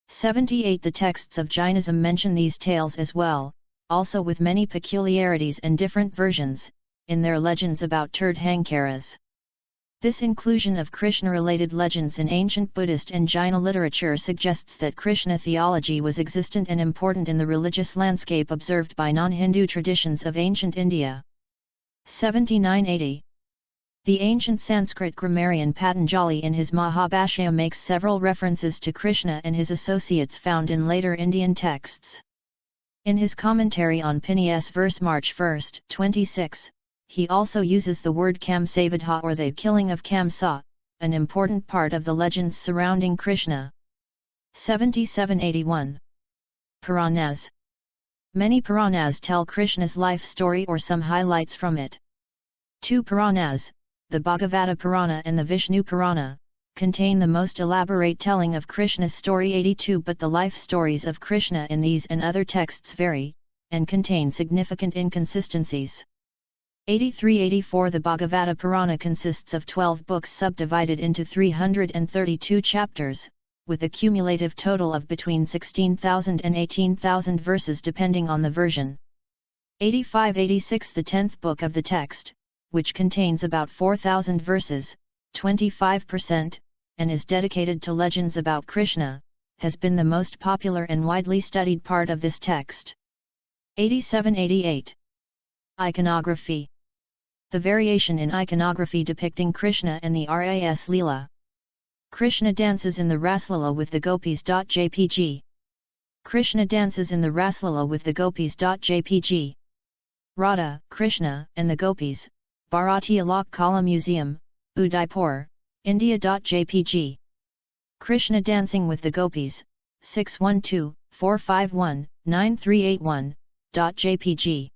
78. The texts of Jainism mention these tales as well, also with many peculiarities and different versions, in their legends about Tirthankaras. This inclusion of Krishna-related legends in ancient Buddhist and Jaina literature suggests that Krishna theology was existent and important in the religious landscape observed by non-Hindu traditions of ancient India. 79-80. The ancient Sanskrit grammarian Patanjali in his Mahabhashya makes several references to Krishna and his associates found in later Indian texts. In his commentary on Pliny's verse March 1, 26, he also uses the word Kamsavadha or the killing of Kamsa, an important part of the legends surrounding Krishna. 77-81. Puranas. Many Puranas tell Krishna's life story or some highlights from it. Two Puranas, the Bhagavata Purana and the Vishnu Purana, contain the most elaborate telling of Krishna's story. 82. But the life stories of Krishna in these and other texts vary, and contain significant inconsistencies. 83-84. The Bhagavata Purana consists of 12 books subdivided into 332 chapters, with a cumulative total of between 16,000 and 18,000 verses depending on the version. 85-86. The 10th book of the text, which contains about 4,000 verses, 25%, and is dedicated to legends about Krishna, has been the most popular and widely studied part of this text. 87-88. Iconography. The variation in iconography depicting Krishna and the Ras Leela. Krishna dances in the Raslila with the Gopis.jpg. Krishna dances in the Raslila with the Gopis.jpg. Radha, Krishna, and the Gopis, Bharatiya Lok Kala Museum, Udaipur, India.jpg. Krishna dancing with the Gopis, 612-451-9381.jpg.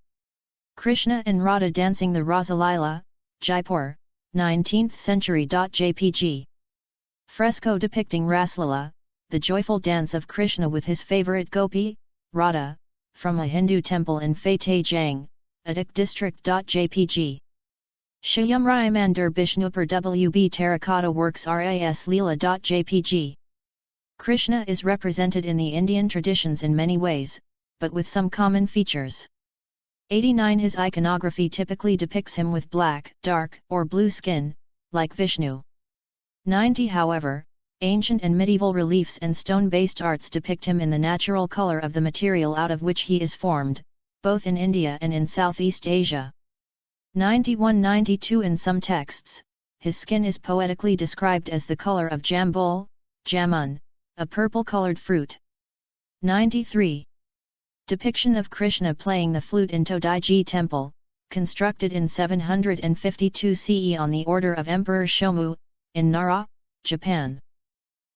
Krishna and Radha dancing the Rasalila, Jaipur, 19th century.jpg. Fresco depicting Raslila, the joyful dance of Krishna with his favorite Gopi, Radha, from a Hindu temple in Fateh Jang, Adak district.jpg. Shyamraya Mandir Bishnupur WB Terracotta Works Ras Leela.jpg. Krishna is represented in the Indian traditions in many ways, but with some common features. 89. His iconography typically depicts him with black, dark, or blue skin, like Vishnu. 90. However, ancient and medieval reliefs and stone-based arts depict him in the natural color of the material out of which he is formed, both in India and in Southeast Asia. 91-92. In some texts, his skin is poetically described as the color of jambul, jamun, a purple-colored fruit. 93. Depiction of Krishna playing the flute in Todai-ji Temple, constructed in 752 CE on the order of Emperor Shomu, in Nara, Japan.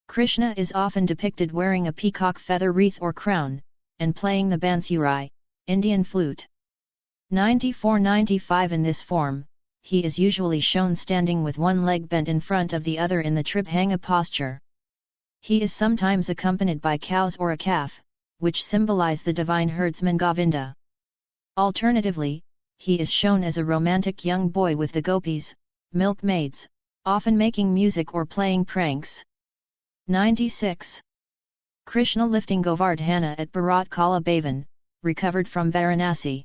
Krishna is often depicted wearing a peacock feather wreath or crown, and playing the bansuri, Indian flute. 94-95. In this form, he is usually shown standing with one leg bent in front of the other in the Tribhanga posture. He is sometimes accompanied by cows or a calf, which symbolize the divine herdsman Govinda. Alternatively, he is shown as a romantic young boy with the gopis, milkmaids, often making music or playing pranks. 96. Krishna lifting Govardhana at Bharat Kala Bhavan, recovered from Varanasi.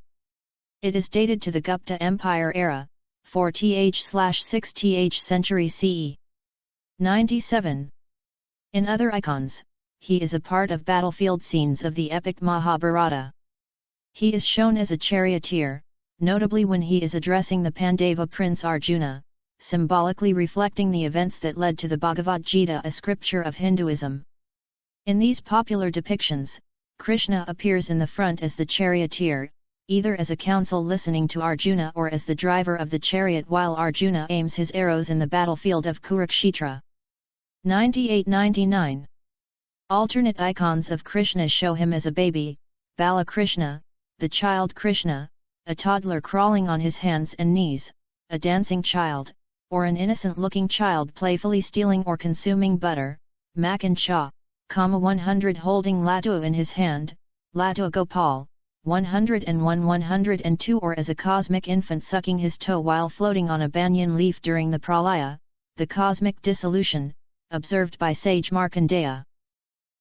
It is dated to the Gupta Empire era, 4th/6th century CE. 97. In other icons, he is a part of battlefield scenes of the epic Mahabharata. He is shown as a charioteer, notably when he is addressing the Pandava prince Arjuna, symbolically reflecting the events that led to the Bhagavad Gita, a scripture of Hinduism. In these popular depictions, Krishna appears in the front as the charioteer, either as a counsel listening to Arjuna or as the driver of the chariot while Arjuna aims his arrows in the battlefield of Kurukshetra. 98-99. Alternate icons of Krishna show him as a baby, Bala Krishna, the child Krishna, a toddler crawling on his hands and knees, a dancing child, or an innocent-looking child playfully stealing or consuming butter, Makan Cha, 100 holding Latu in his hand, Latu Gopal, 101-102, or as a cosmic infant sucking his toe while floating on a banyan leaf during the pralaya, the cosmic dissolution, observed by sage Markandeya.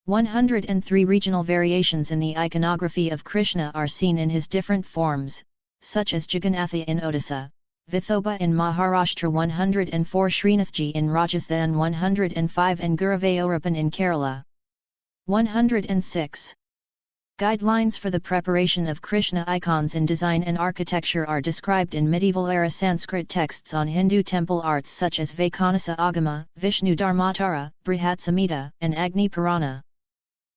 103 regional variations in the iconography of Krishna are seen in his different forms, such as Jagannatha in Odisha, Vithoba in Maharashtra, 104 Srinathji in Rajasthan, 105 and Guruvayurappan in Kerala. 106. Guidelines for the preparation of Krishna icons in design and architecture are described in medieval-era Sanskrit texts on Hindu temple arts such as Vaikhanasa Agama, Vishnu Dharmatara, Brihat Samhita, and Agni Purana.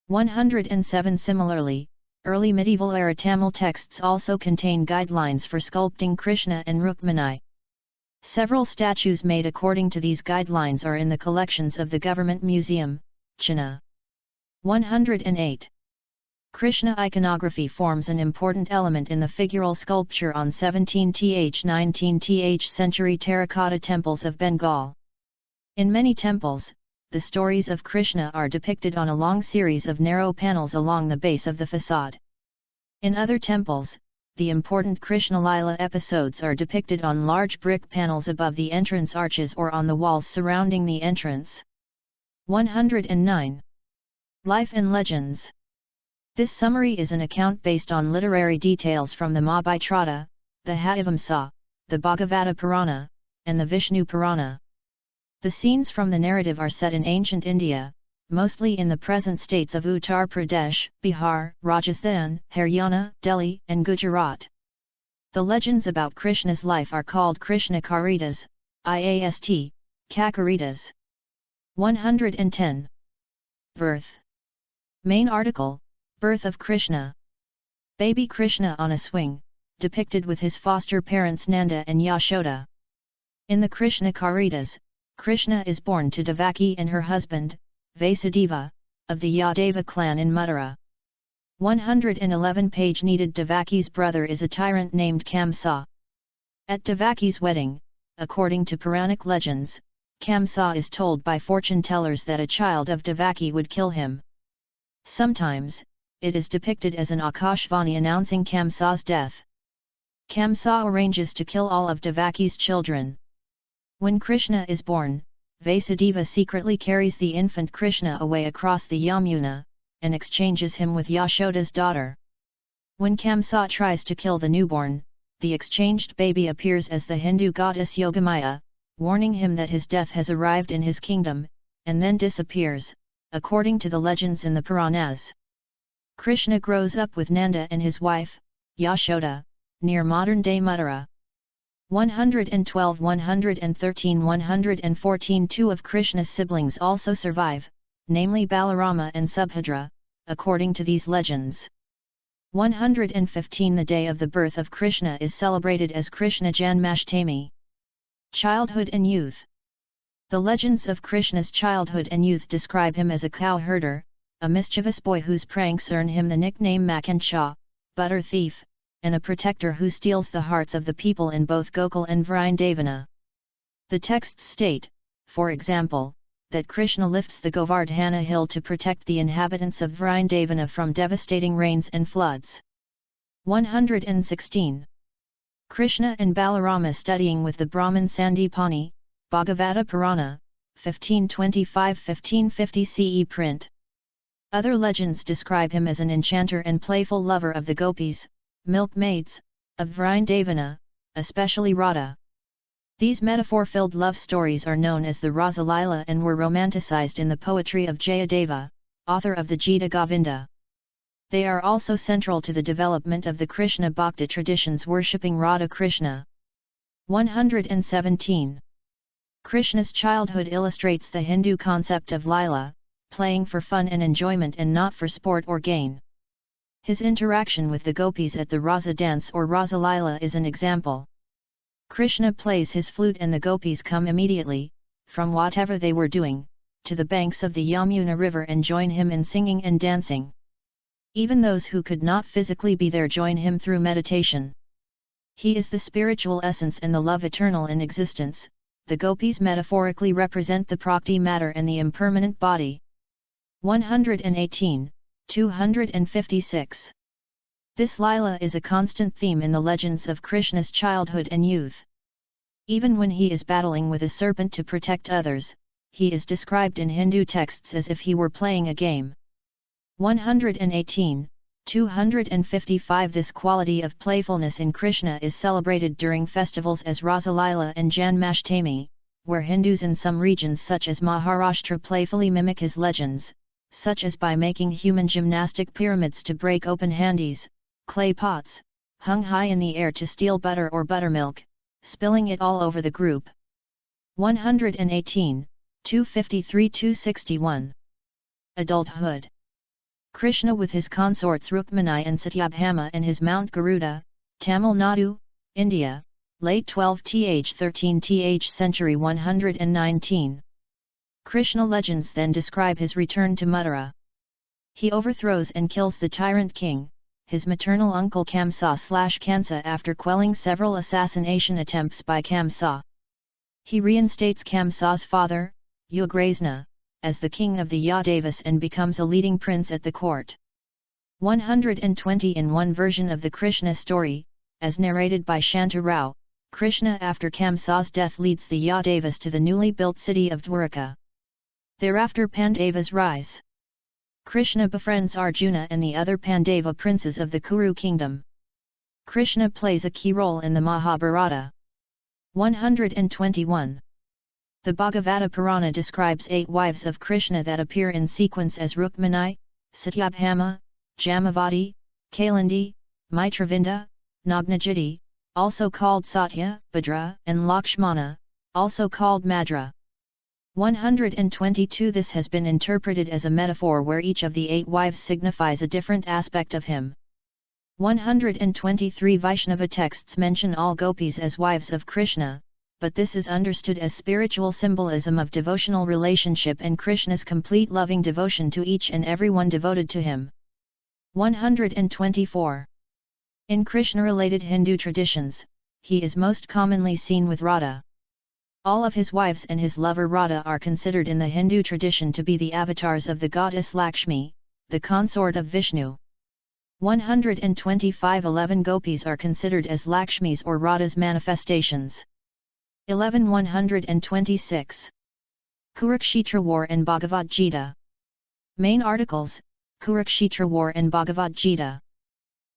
107. Similarly, early medieval-era Tamil texts also contain guidelines for sculpting Krishna and Rukmini. Several statues made according to these guidelines are in the collections of the Government Museum, Chennai. 108. Krishna iconography forms an important element in the figural sculpture on 17th-19th century terracotta temples of Bengal. In many temples, the stories of Krishna are depicted on a long series of narrow panels along the base of the facade. In other temples, the important Krishna Lila episodes are depicted on large brick panels above the entrance arches or on the walls surrounding the entrance. 109. Life and Legends. This summary is an account based on literary details from the Mahabharata, the Harivamsa, the Bhagavata Purana, and the Vishnu Purana. The scenes from the narrative are set in ancient India, mostly in the present states of Uttar Pradesh, Bihar, Rajasthan, Haryana, Delhi, and Gujarat. The legends about Krishna's life are called Krishna Karitas, IAST, Kakaritas. 110. Birth. Main article, Birth of Krishna. Baby Krishna on a swing, depicted with his foster parents Nanda and Yashoda. In the Krishna Karitas, Krishna is born to Devaki and her husband, Vasudeva, of the Yadava clan in Mathura. 111 page needed. Devaki's brother is a tyrant named Kamsa. At Devaki's wedding, according to Puranic legends, Kamsa is told by fortune tellers that a child of Devaki would kill him. Sometimes, it is depicted as an Akashvani announcing Kamsa's death. Kamsa arranges to kill all of Devaki's children. When Krishna is born, Vasudeva secretly carries the infant Krishna away across the Yamuna, and exchanges him with Yashoda's daughter. When Kamsa tries to kill the newborn, the exchanged baby appears as the Hindu goddess Yogamaya, warning him that his death has arrived in his kingdom, and then disappears, according to the legends in the Puranas. Krishna grows up with Nanda and his wife, Yashoda, near modern-day Mathura. 112, 113, 114. Two of Krishna's siblings also survive, namely Balarama and Subhadra, according to these legends. 115. The day of the birth of Krishna is celebrated as Krishna Janmashtami. Childhood and youth. The legends of Krishna's childhood and youth describe him as a cow-herder, a mischievous boy whose pranks earn him the nickname Makancha, butter thief, and a protector who steals the hearts of the people in both Gokul and Vrindavana. The texts state, for example, that Krishna lifts the Govardhana hill to protect the inhabitants of Vrindavana from devastating rains and floods. 116. Krishna and Balarama studying with the Brahmin Sandipani, Bhagavata Purana, 1525-1550 CE print. Other legends describe him as an enchanter and playful lover of the gopis, milkmaids, of Vrindavana, especially Radha. These metaphor-filled love stories are known as the Rasalila and were romanticized in the poetry of Jayadeva, author of the Gita Govinda. They are also central to the development of the Krishna Bhakti traditions worshipping Radha Krishna. 117. Krishna's childhood illustrates the Hindu concept of Lila, playing for fun and enjoyment and not for sport or gain. His interaction with the gopis at the Rasa dance or Rasa Lila is an example. Krishna plays his flute and the gopis come immediately, from whatever they were doing, to the banks of the Yamuna river and join him in singing and dancing. Even those who could not physically be there join him through meditation. He is the spiritual essence and the love eternal in existence. The gopis metaphorically represent the prakti matter and the impermanent body. 118, 256. This Lila is a constant theme in the legends of Krishna's childhood and youth. Even when he is battling with a serpent to protect others, he is described in Hindu texts as if he were playing a game. 118, 255. This quality of playfulness in Krishna is celebrated during festivals as Rasalila and Janmashtami, where Hindus in some regions such as Maharashtra playfully mimic his legends, such as by making human gymnastic pyramids to break open handis, clay pots, hung high in the air to steal butter or buttermilk, spilling it all over the group. 118, 253-261. Adulthood. Krishna with his consorts Rukmini and Satyabhama and his Mount Garuda, Tamil Nadu, India, late 12th 13th century. 119. Krishna legends then describe his return to Mathura. He overthrows and kills the tyrant king, his maternal uncle Kamsa/Kansa after quelling several assassination attempts by Kamsa. He reinstates Kamsa's father, Ugrasena, as the king of the Yadavas and becomes a leading prince at the court. 120. In one version of the Krishna story, as narrated by Shanta Rao, Krishna after Kamsa's death leads the Yadavas to the newly built city of Dwaraka. Thereafter Pandavas rise. Krishna befriends Arjuna and the other Pandava princes of the Kuru kingdom. Krishna plays a key role in the Mahabharata. 121. The Bhagavata Purana describes 8 wives of Krishna that appear in sequence as Rukmini, Satyabhama, Jamavati, Kalindi, Mitravinda, Nagnajiti, also called Satya, Bhadra, and Lakshmana, also called Madra. 122. This has been interpreted as a metaphor where each of the 8 wives signifies a different aspect of him. 123. Vaishnava texts mention all gopis as wives of Krishna, but this is understood as spiritual symbolism of devotional relationship and Krishna's complete loving devotion to each and everyone devoted to him. 124. In Krishna-related Hindu traditions, he is most commonly seen with Radha. All of his wives and his lover Radha are considered in the Hindu tradition to be the avatars of the goddess Lakshmi, the consort of Vishnu. 125. 11 gopis are considered as Lakshmi's or Radha's manifestations. 11. 126. Kurukshetra War and Bhagavad Gita. Main articles, Kurukshetra War and Bhagavad Gita.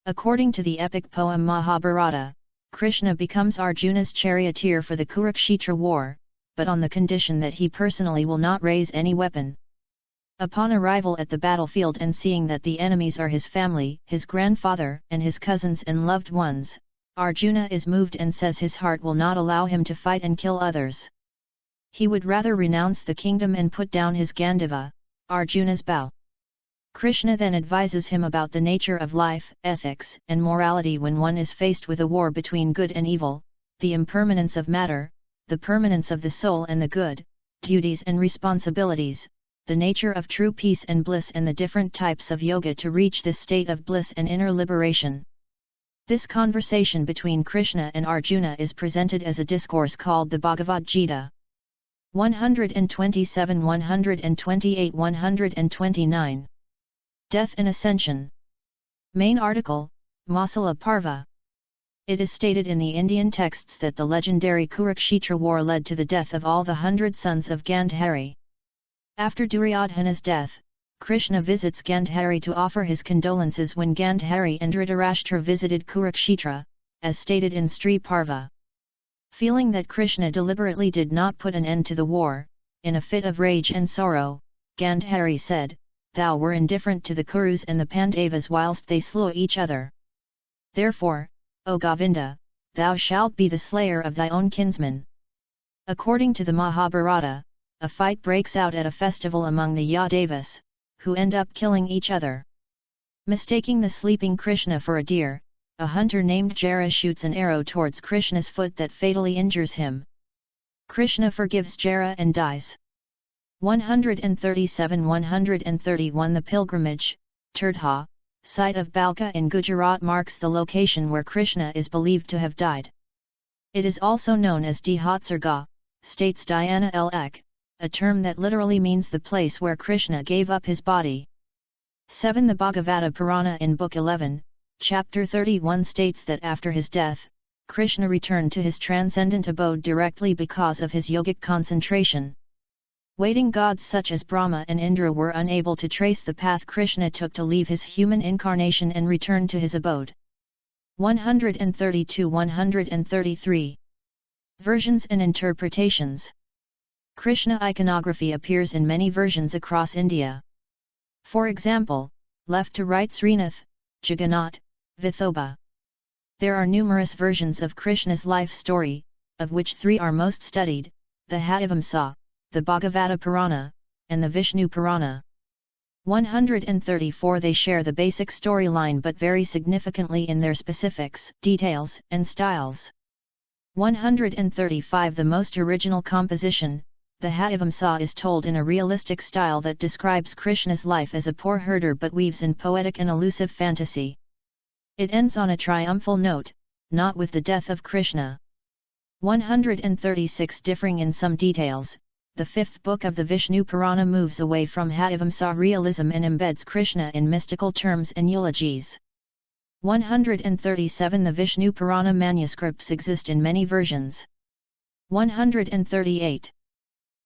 According to the epic poem Mahabharata, Krishna becomes Arjuna's charioteer for the Kurukshetra war, but on the condition that he personally will not raise any weapon. Upon arrival at the battlefield and seeing that the enemies are his family, his grandfather, and his cousins and loved ones, Arjuna is moved and says his heart will not allow him to fight and kill others. He would rather renounce the kingdom and put down his Gandiva, Arjuna's bow. Krishna then advises him about the nature of life, ethics, and morality when one is faced with a war between good and evil, the impermanence of matter, the permanence of the soul and the good, duties and responsibilities, the nature of true peace and bliss and the different types of yoga to reach this state of bliss and inner liberation. This conversation between Krishna and Arjuna is presented as a discourse called the Bhagavad Gita. 127, 128, 129. Death and Ascension. Main article, Masala Parva. It is stated in the Indian texts that the legendary Kurukshetra war led to the death of all the 100 sons of Gandhari. After Duryodhana's death, Krishna visits Gandhari to offer his condolences when Gandhari and Dhritarashtra visited Kurukshetra, as stated in Sri Parva. Feeling that Krishna deliberately did not put an end to the war, in a fit of rage and sorrow, Gandhari said, "Thou were indifferent to the Kurus and the Pandavas whilst they slew each other. Therefore, O Govinda, thou shalt be the slayer of thy own kinsmen." According to the Mahabharata, a fight breaks out at a festival among the Yadavas, who end up killing each other. Mistaking the sleeping Krishna for a deer, a hunter named Jara shoots an arrow towards Krishna's foot that fatally injures him. Krishna forgives Jara and dies. 137–131 The pilgrimage, Tirtha, site of Balka in Gujarat marks the location where Krishna is believed to have died. It is also known as Dehotsarga, states Diana L. Ek, a term that literally means the place where Krishna gave up his body. 7. The Bhagavata Purana in Book 11, Chapter 31 states that after his death, Krishna returned to his transcendent abode directly because of his yogic concentration. Waiting gods such as Brahma and Indra were unable to trace the path Krishna took to leave his human incarnation and return to his abode. 132–133. Versions and interpretations. Krishna iconography appears in many versions across India. For example, left to right Srinath, Jagannath, Vithoba. There are numerous versions of Krishna's life story, of which 3 are most studied, the Harivamsa, the Bhagavata Purana, and the Vishnu Purana. 134 They share the basic storyline but vary significantly in their specifics, details, and styles. 135 The most original composition, the Harivamsa, is told in a realistic style that describes Krishna's life as a poor herder but weaves in poetic and elusive fantasy. It ends on a triumphal note, not with the death of Krishna. 136 Differing in some details, the 5th book of the Vishnu Purana moves away from Harivamsa realism and embeds Krishna in mystical terms and eulogies. 137 The Vishnu Purana manuscripts exist in many versions. 138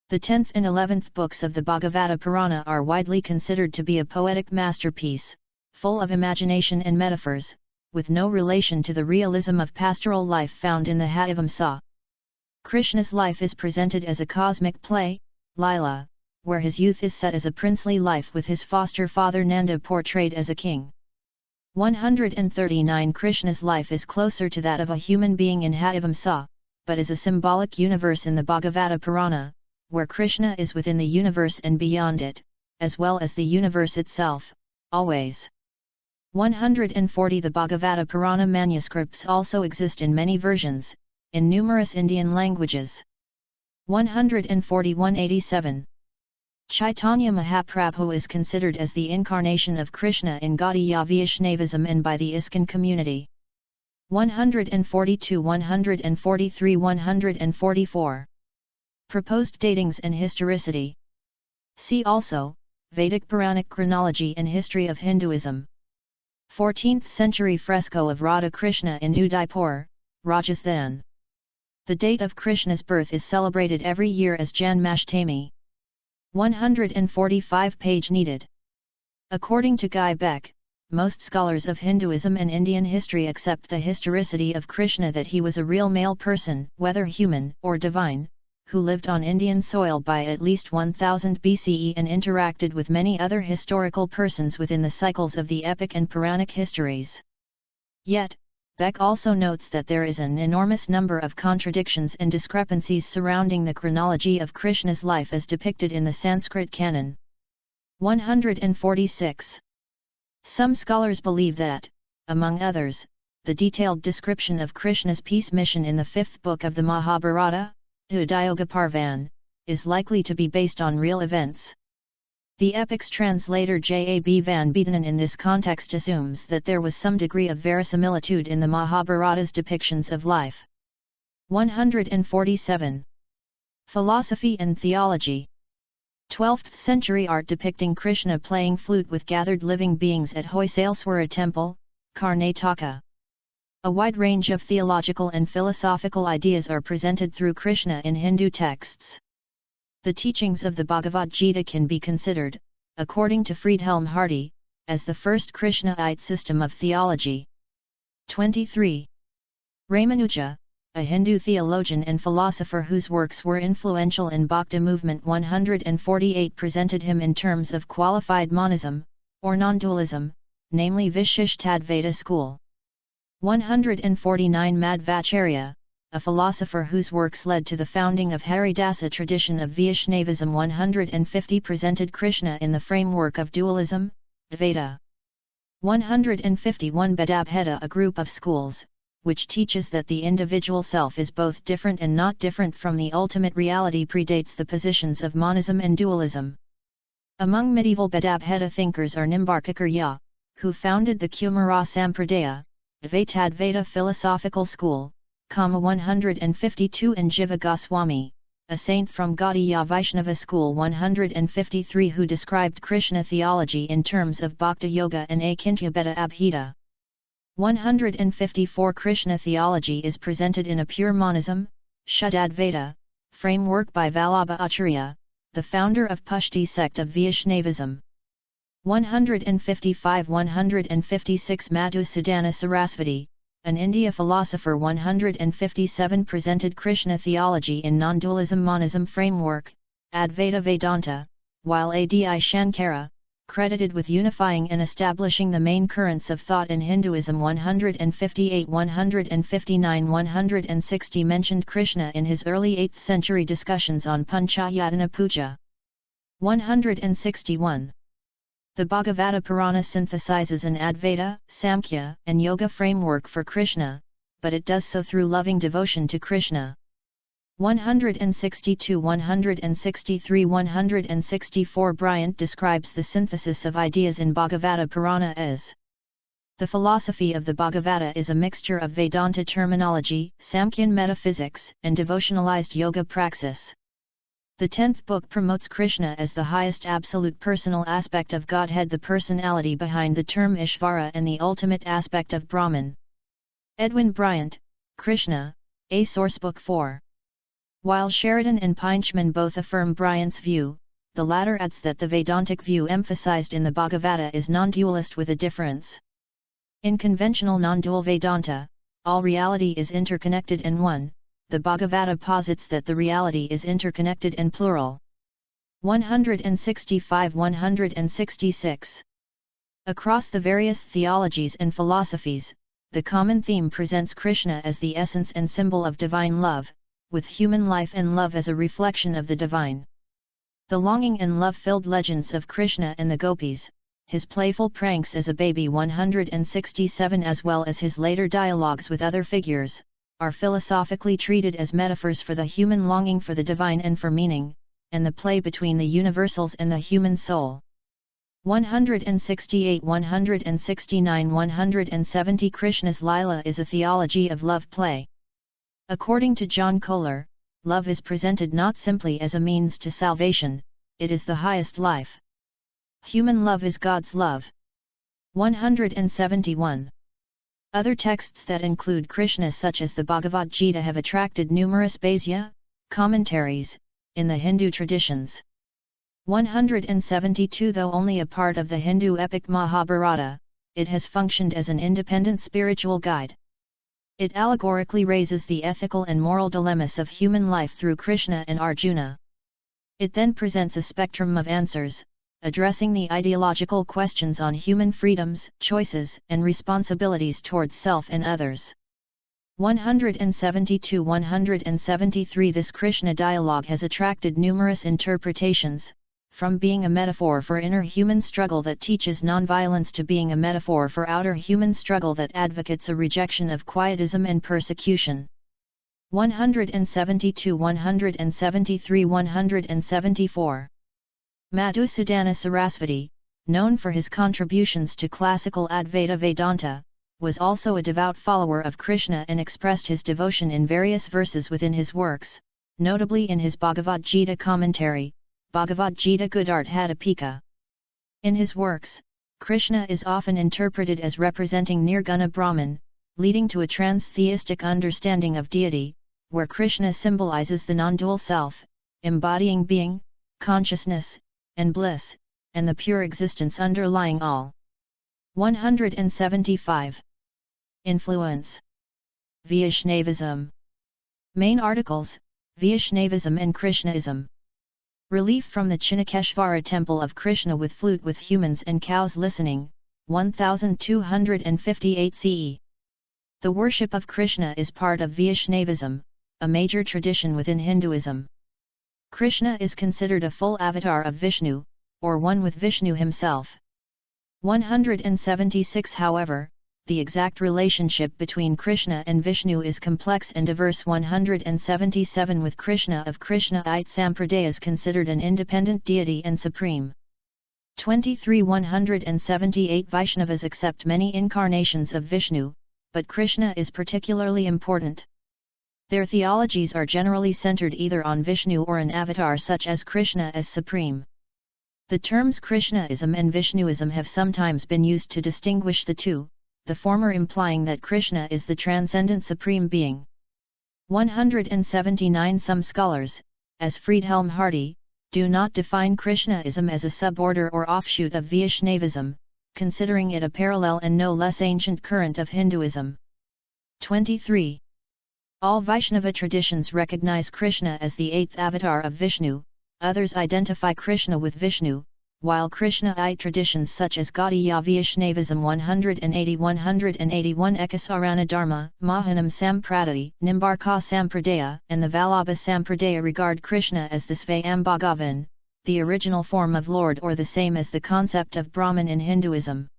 The 10th and 11th books of the Bhagavata Purana are widely considered to be a poetic masterpiece, full of imagination and metaphors, with no relation to the realism of pastoral life found in the Harivamsa. Krishna's life is presented as a cosmic play, Lila, where his youth is set as a princely life with his foster father Nanda portrayed as a king. 139 Krishna's life is closer to that of a human being in Harivamsa, but is a symbolic universe in the Bhagavata Purana, where Krishna is within the universe and beyond it, as well as the universe itself, always. 140 The Bhagavata Purana manuscripts also exist in many versions, in numerous Indian languages. 141–87 Chaitanya Mahaprabhu is considered as the incarnation of Krishna in Gaudiya Vaishnavism and by the ISKCON community. 142, 143, 144. Proposed datings and historicity. See also, Vedic Puranic chronology and history of Hinduism. 14th century fresco of Radha Krishna in Udaipur, Rajasthan. The date of Krishna's birth is celebrated every year as Janmashtami. 145 page needed. According to Guy Beck, most scholars of Hinduism and Indian history accept the historicity of Krishna, that he was a real male person, whether human or divine, who lived on Indian soil by at least 1000 BCE and interacted with many other historical persons within the cycles of the epic and Puranic histories. Yet, Beck also notes that there is an enormous number of contradictions and discrepancies surrounding the chronology of Krishna's life as depicted in the Sanskrit canon. 146. Some scholars believe that, among others, the detailed description of Krishna's peace mission in the fifth book of the Mahabharata, Udayogaparvan, is likely to be based on real events. The epic's translator J.A.B. van Beetenen in this context assumes that there was some degree of verisimilitude in the Mahabharata's depictions of life. 147. Philosophy and Theology. 12th century art depicting Krishna playing flute with gathered living beings at Hoysaleswara Temple, Karnataka. A wide range of theological and philosophical ideas are presented through Krishna in Hindu texts. The teachings of the Bhagavad Gita can be considered, according to Friedhelm Hardy, as the first Krishnaite system of theology. 23. Ramanuja, a Hindu theologian and philosopher whose works were influential in Bhakti movement 148, presented him in terms of qualified monism, or non-dualism, namely Vishishtadvaita school. 149. Madhvacharya, a philosopher whose works led to the founding of Haridasa tradition of Vaishnavism 150, presented Krishna in the framework of dualism, Dvaita. 151. Bhedabheda, a group of schools, which teaches that the individual self is both different and not different from the ultimate reality, predates the positions of monism and dualism. Among medieval Bhedabheda thinkers are Nimbarkarya, who founded the Kumara Sampradaya, Dvaitadvaita philosophical school, 152, and Jiva Goswami, a saint from Gaudiya Vaishnava school 153, who described Krishna theology in terms of Bhakti Yoga and Akintya Abhida. 154. Krishna theology is presented in a pure monism, Shuddhadvaita, framework by Vallabha Acharya, the founder of Pushti sect of Vaishnavism. 155. 156. Madhusudana Sarasvati, an India philosopher 157, presented Krishna theology in non-dualism monism framework, Advaita Vedanta, while Adi Shankara, credited with unifying and establishing the main currents of thought in Hinduism 158. 159. 160 mentioned Krishna in his early 8th century discussions on Panchayatana Puja. 161. The Bhagavata Purana synthesizes an Advaita, Samkhya, and Yoga framework for Krishna, but it does so through loving devotion to Krishna. 162. 163. 164. Bryant describes the synthesis of ideas in Bhagavata Purana as: the philosophy of the Bhagavata is a mixture of Vedanta terminology, Samkhyan metaphysics, and devotionalized yoga praxis. The 10th book promotes Krishna as the highest absolute personal aspect of Godhead, the personality behind the term Ishvara, and the ultimate aspect of Brahman. Edwin Bryant, Krishna, A Sourcebook 4. While Sheridan and Peinchman both affirm Bryant's view, the latter adds that the Vedantic view emphasized in the Bhagavata is non-dualist with a difference. In conventional non-dual Vedanta, all reality is interconnected and one. The Bhagavata posits that the reality is interconnected and plural. 165. 166. Across the various theologies and philosophies, the common theme presents Krishna as the essence and symbol of divine love, with human life and love as a reflection of the divine. The longing and love-filled legends of Krishna and the gopis, his playful pranks as a baby 167, as well as his later dialogues with other figures, are philosophically treated as metaphors for the human longing for the divine and for meaning, and the play between the universals and the human soul. 168. 169. 170. Krishna's Lila is a theology of love play. According to John Kohler, love is presented not simply as a means to salvation, it is the highest life. Human love is God's love. 171. Other texts that include Krishna, such as the Bhagavad Gita, have attracted numerous bhāsya, commentaries, in the Hindu traditions. 172. Though only a part of the Hindu epic Mahabharata, it has functioned as an independent spiritual guide. It allegorically raises the ethical and moral dilemmas of human life through Krishna and Arjuna. It then presents a spectrum of answers, addressing the ideological questions on human freedoms, choices, and responsibilities towards self and others. 172–173 This Krishna dialogue has attracted numerous interpretations, from being a metaphor for inner human struggle that teaches nonviolence to being a metaphor for outer human struggle that advocates a rejection of quietism and persecution. 172–173–174 Madhusudana Sarasvati, known for his contributions to classical Advaita Vedanta, was also a devout follower of Krishna and expressed his devotion in various verses within his works, notably in his Bhagavad Gita commentary, Bhagavad Gita Gudarthadipika. In his works, Krishna is often interpreted as representing Nirguna Brahman, leading to a trans-theistic understanding of deity, where Krishna symbolizes the non-dual self, embodying being, consciousness, and bliss, and the pure existence underlying all. 175. Influence. Vaishnavism. Main articles: Vaishnavism and Krishnaism. Relief from the Chinnakeshvara temple of Krishna with flute with humans and cows listening, 1258 CE. The worship of Krishna is part of Vaishnavism, a major tradition within Hinduism. Krishna is considered a full avatar of Vishnu, or one with Vishnu himself. 176 However, the exact relationship between Krishna and Vishnu is complex and diverse. 177 With Krishna of Krishnaite Sampradaya is considered an independent deity and supreme. 23 178 Vaishnavas accept many incarnations of Vishnu, but Krishna is particularly important. Their theologies are generally centered either on Vishnu or an avatar such as Krishna as supreme. The terms Krishnaism and Vishnuism have sometimes been used to distinguish the two, the former implying that Krishna is the transcendent supreme being. 179 Some scholars, as Friedhelm Hardy, do not define Krishnaism as a suborder or offshoot of Vaishnavism, considering it a parallel and no less ancient current of Hinduism. 23. All Vaishnava traditions recognize Krishna as the eighth avatar of Vishnu, others identify Krishna with Vishnu, while Krishnaite traditions such as Gaudiya Vaishnavism 180–181 Ekasarana Dharma, Mahanam Sampradaya, Nimbarka Sampradaya, and the Vallabha Sampradaya regard Krishna as the Svayambhagavan, the original form of Lord, or the same as the concept of Brahman in Hinduism.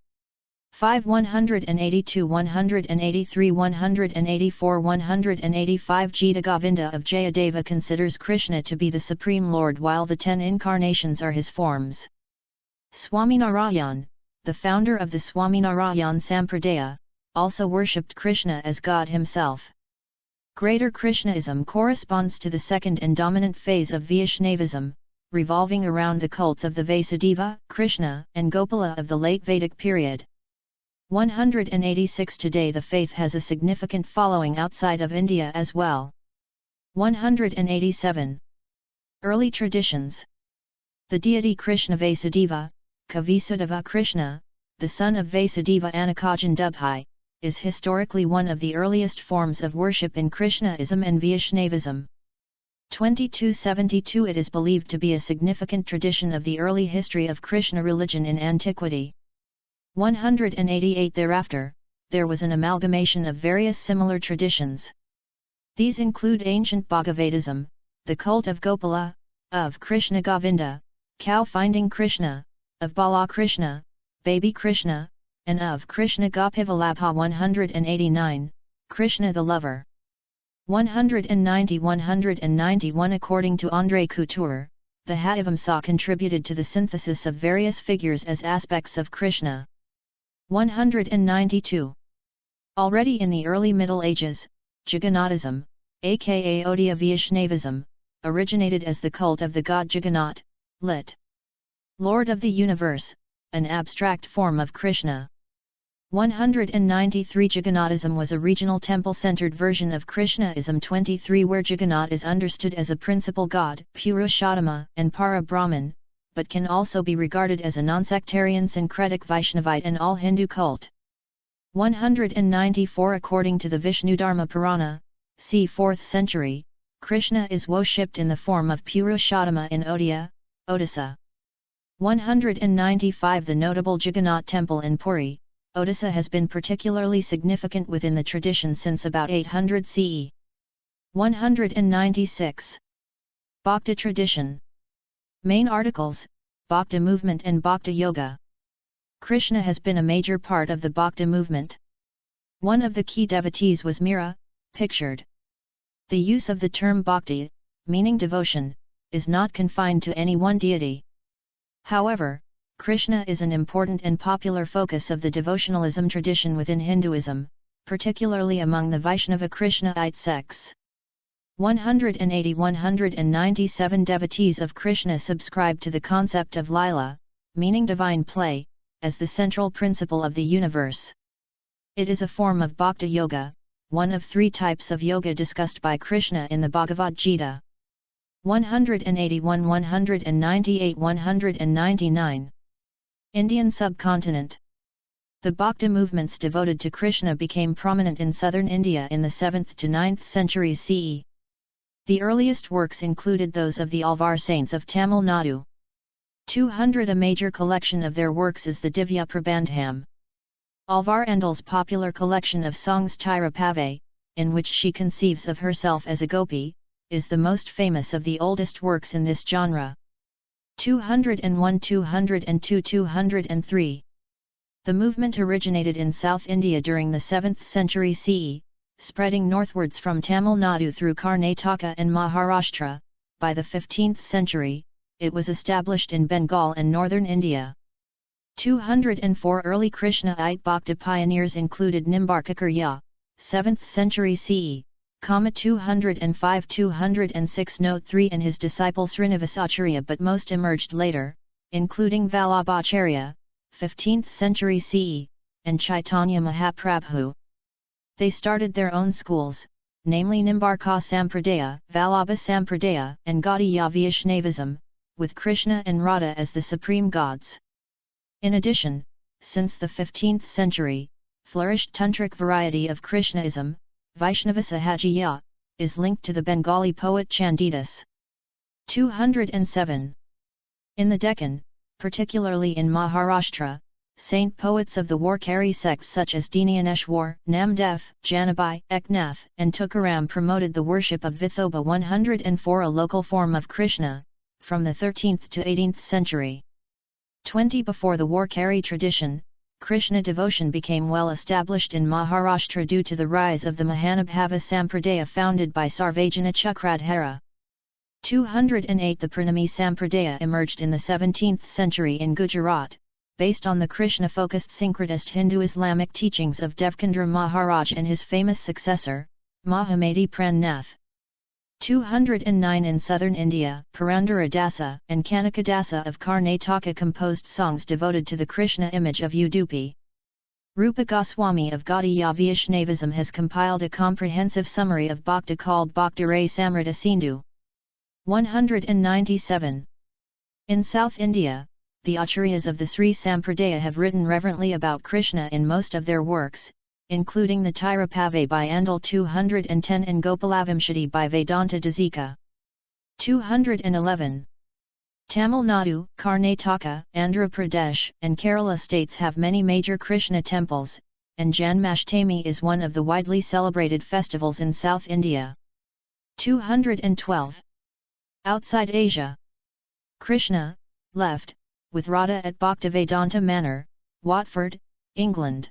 5 182 183 184 185 Jita Govinda of Jayadeva considers Krishna to be the Supreme Lord while the 10 incarnations are his forms. Swaminarayan, the founder of the Swaminarayan Sampradaya, also worshipped Krishna as God himself. Greater Krishnaism corresponds to the second and dominant phase of Vaishnavism, revolving around the cults of the Vasudeva, Krishna, and Gopala of the late Vedic period. 186 Today the faith has a significant following outside of India as well. 187. Early traditions. The deity Krishna Vasudeva, Kavisudeva Krishna, the son of Vasudeva Anakajan Dubhai, is historically one of the earliest forms of worship in Krishnaism and Vaishnavism. 2272 It is believed to be a significant tradition of the early history of Krishna religion in antiquity. 188 Thereafter, there was an amalgamation of various similar traditions. These include ancient Bhagavatism, the cult of Gopala, of Krishna Govinda, cow-finding Krishna, of Bala Krishna, baby Krishna, and of Krishna Gopivalabha. 189, Krishna the Lover. 190–191 According to André Couture, the Hattivamsa contributed to the synthesis of various figures as aspects of Krishna. 192. Already in the early Middle Ages, Jagannathism, aka Odia Vaishnavism, originated as the cult of the god Jagannath, lit. Lord of the Universe, an abstract form of Krishna. 193 Jagannathism was a regional temple-centered version of Krishnaism. 23 Where Jagannath is understood as a principal god, Purushottama, and Para Brahman, but can also be regarded as a non-sectarian syncretic Vaishnavite and all-Hindu cult. 194 According to the Vishnudharma Purana, c. 4th century, Krishna is worshipped in the form of Purushottama in Odia, Odisha. 195 The notable Jagannath temple in Puri, Odisha has been particularly significant within the tradition since about 800 CE. 196. Bhakti tradition. Main articles, Bhakti movement and Bhakti yoga. Krishna has been a major part of the Bhakti movement. One of the key devotees was Mira, pictured. The use of the term bhakti, meaning devotion, is not confined to any one deity. However, Krishna is an important and popular focus of the devotionalism tradition within Hinduism, particularly among the Vaishnava Krishnaite sects. 197 devotees of Krishna subscribe to the concept of Lila, meaning divine play, as the central principle of the universe. It is a form of Bhakti yoga, one of three types of yoga discussed by Krishna in the Bhagavad Gita. 181 198 199. Indian subcontinent. The Bhakti movements devoted to Krishna became prominent in southern India in the 7th to 9th centuries CE. The earliest works included those of the Alvar saints of Tamil Nadu. 200 A major collection of their works is the Divya Prabandham. Alvar Endal's popular collection of songs Tirupavai, in which she conceives of herself as a gopi, is the most famous of the oldest works in this genre. 201 202 203. The movement originated in South India during the 7th century CE, spreading northwards from Tamil Nadu through Karnataka and Maharashtra. By the 15th century, it was established in Bengal and northern India. 204 Early Krishnaite Bhakti pioneers included Nimbarkarya, 7th century CE, 205 206 Note 3 and his disciple Srinivasacharya, but most emerged later, including Vallabhacharya, 15th century CE, and Chaitanya Mahaprabhu. They started their own schools, namely Nimbarka Sampradaya, Vallabha Sampradaya, and Gaudiya Vaishnavism, with Krishna and Radha as the supreme gods. In addition, since the 15th century, flourished tantric variety of Krishnaism, Vaishnava Sahajiya, is linked to the Bengali poet Chandidas. 207. In the Deccan, particularly in Maharashtra, saint poets of the Warkari sects such as Dinyaneshwar, Namdev, Janabai, Eknath, and Tukaram promoted the worship of Vithoba. 104 A local form of Krishna, from the 13th to 18th century. 20 Before the Warkari tradition, Krishna devotion became well established in Maharashtra due to the rise of the Mahanabhava Sampradaya founded by Sarvajana Chakradhara. 208 The Pranami Sampradaya emerged in the 17th century in Gujarat, based on the Krishna-focused syncretist Hindu-Islamic teachings of Devkendra Maharaj and his famous successor, Mahamedi Prannath. 209 In southern India, Purandara Dasa and Kanaka Dasa of Karnataka composed songs devoted to the Krishna image of Udupi. Rupa Goswami of Gaudiya Vaishnavism has compiled a comprehensive summary of Bhakti called Bhakti Ray Samrita Sindhu. 197. In South India, the Acharyas of the Sri Sampradaya have written reverently about Krishna in most of their works, including the Tirupavai by Andal 210 and Gopalavamshati by Vedanta Dazika. 211. Tamil Nadu, Karnataka, Andhra Pradesh, and Kerala states have many major Krishna temples, and Janmashtami is one of the widely celebrated festivals in South India. 212. Outside Asia. Krishna, left, with Radha at Bhaktivedanta Manor, Watford, England.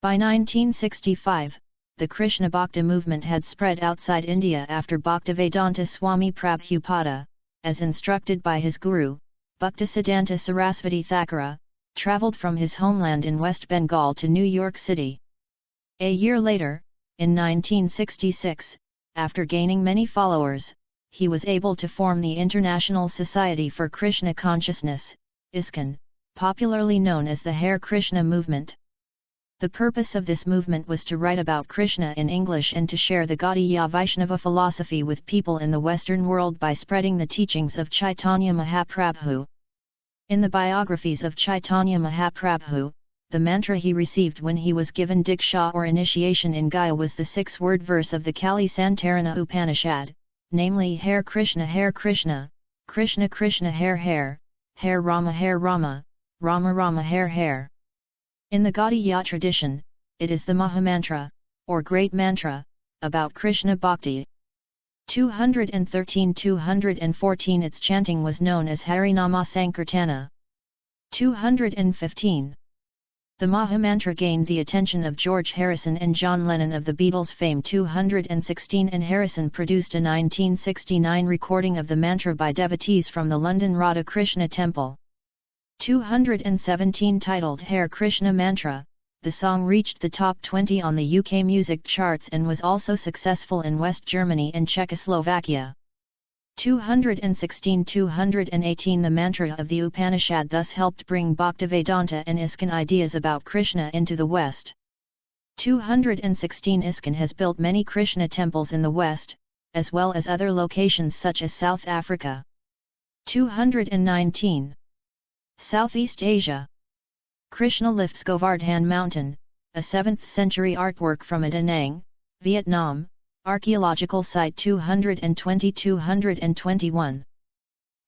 By 1965, the Krishna Bhakti movement had spread outside India after Bhaktivedanta Swami Prabhupada, as instructed by his guru, Bhaktisiddhanta Sarasvati Thakura, travelled from his homeland in West Bengal to New York City. A year later, in 1966, after gaining many followers, he was able to form the International Society for Krishna Consciousness, ISKCON, popularly known as the Hare Krishna movement. The purpose of this movement was to write about Krishna in English and to share the Gaudiya Vaishnava philosophy with people in the Western world by spreading the teachings of Chaitanya Mahaprabhu. In the biographies of Chaitanya Mahaprabhu, the mantra he received when he was given Diksha or initiation in Gaya was the 6-word verse of the Kali Santarana Upanishad, namely Hare Krishna, Krishna Krishna, Hare Rama, Rama Rama, Hare. In the Gaudiya tradition, it is the Mahamantra, or Great Mantra, about Krishna Bhakti. 213-214 Its chanting was known as Harinama Sankirtana. 215. The Mahamantra gained the attention of George Harrison and John Lennon of the Beatles fame. 216 and Harrison produced a 1969 recording of the mantra by devotees from the London Radha Krishna Temple. 217 titled Hare Krishna Mantra, the song reached the top 20 on the UK music charts and was also successful in West Germany and Czechoslovakia. 216-218 The mantra of the Upanishad thus helped bring Bhaktivedanta and ISKCON ideas about Krishna into the West. 216 ISKCON has built many Krishna temples in the West, as well as other locations such as South Africa. 219. Southeast Asia. Krishna lifts Govardhan Mountain, a 7th century artwork from Da Nang, Vietnam. Archaeological Site 220-221.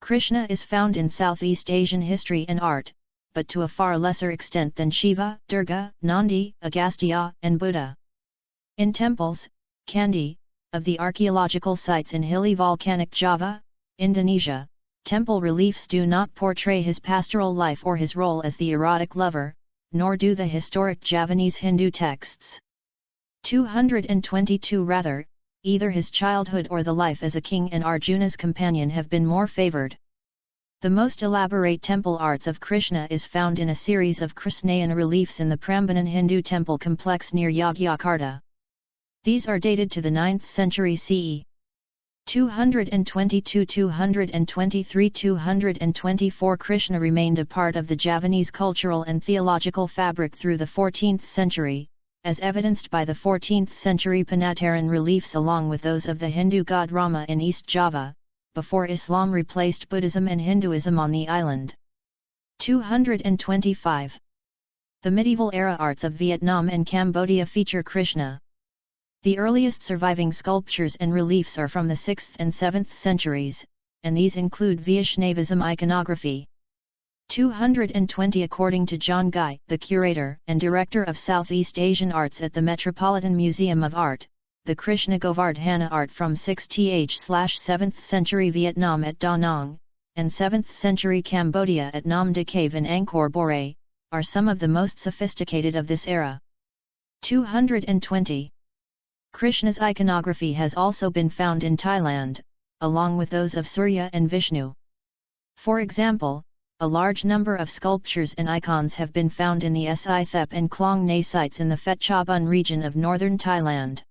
Krishna is found in Southeast Asian history and art, but to a far lesser extent than Shiva, Durga, Nandi, Agastya, and Buddha. In temples, Kandy, of the archaeological sites in hilly volcanic Java, Indonesia, temple reliefs do not portray his pastoral life or his role as the erotic lover, nor do the historic Javanese Hindu texts. 222 Rather, either his childhood or the life as a king and Arjuna's companion have been more favored. The most elaborate temple arts of Krishna is found in a series of Krishnayan reliefs in the Prambanan Hindu temple complex near Yogyakarta. These are dated to the 9th century CE. 222-223-224 Krishna remained a part of the Javanese cultural and theological fabric through the 14th century, as evidenced by the 14th century Penataran reliefs along with those of the Hindu god Rama in East Java, before Islam replaced Buddhism and Hinduism on the island. 225. The medieval era arts of Vietnam and Cambodia feature Krishna. The earliest surviving sculptures and reliefs are from the 6th and 7th centuries, and these include Vaishnavism iconography. 220 According to John Guy, the curator and director of Southeast Asian Arts at the Metropolitan Museum of Art, the Krishna Govardhana art from 6th–7th century Vietnam at Da Nang, and 7th century Cambodia at Nam De Cave in Angkor Bore, are some of the most sophisticated of this era. 220. Krishna's iconography has also been found in Thailand, along with those of Surya and Vishnu. For example, a large number of sculptures and icons have been found in the Si Thep and Klong Ne sites in the Phet Chabun region of northern Thailand.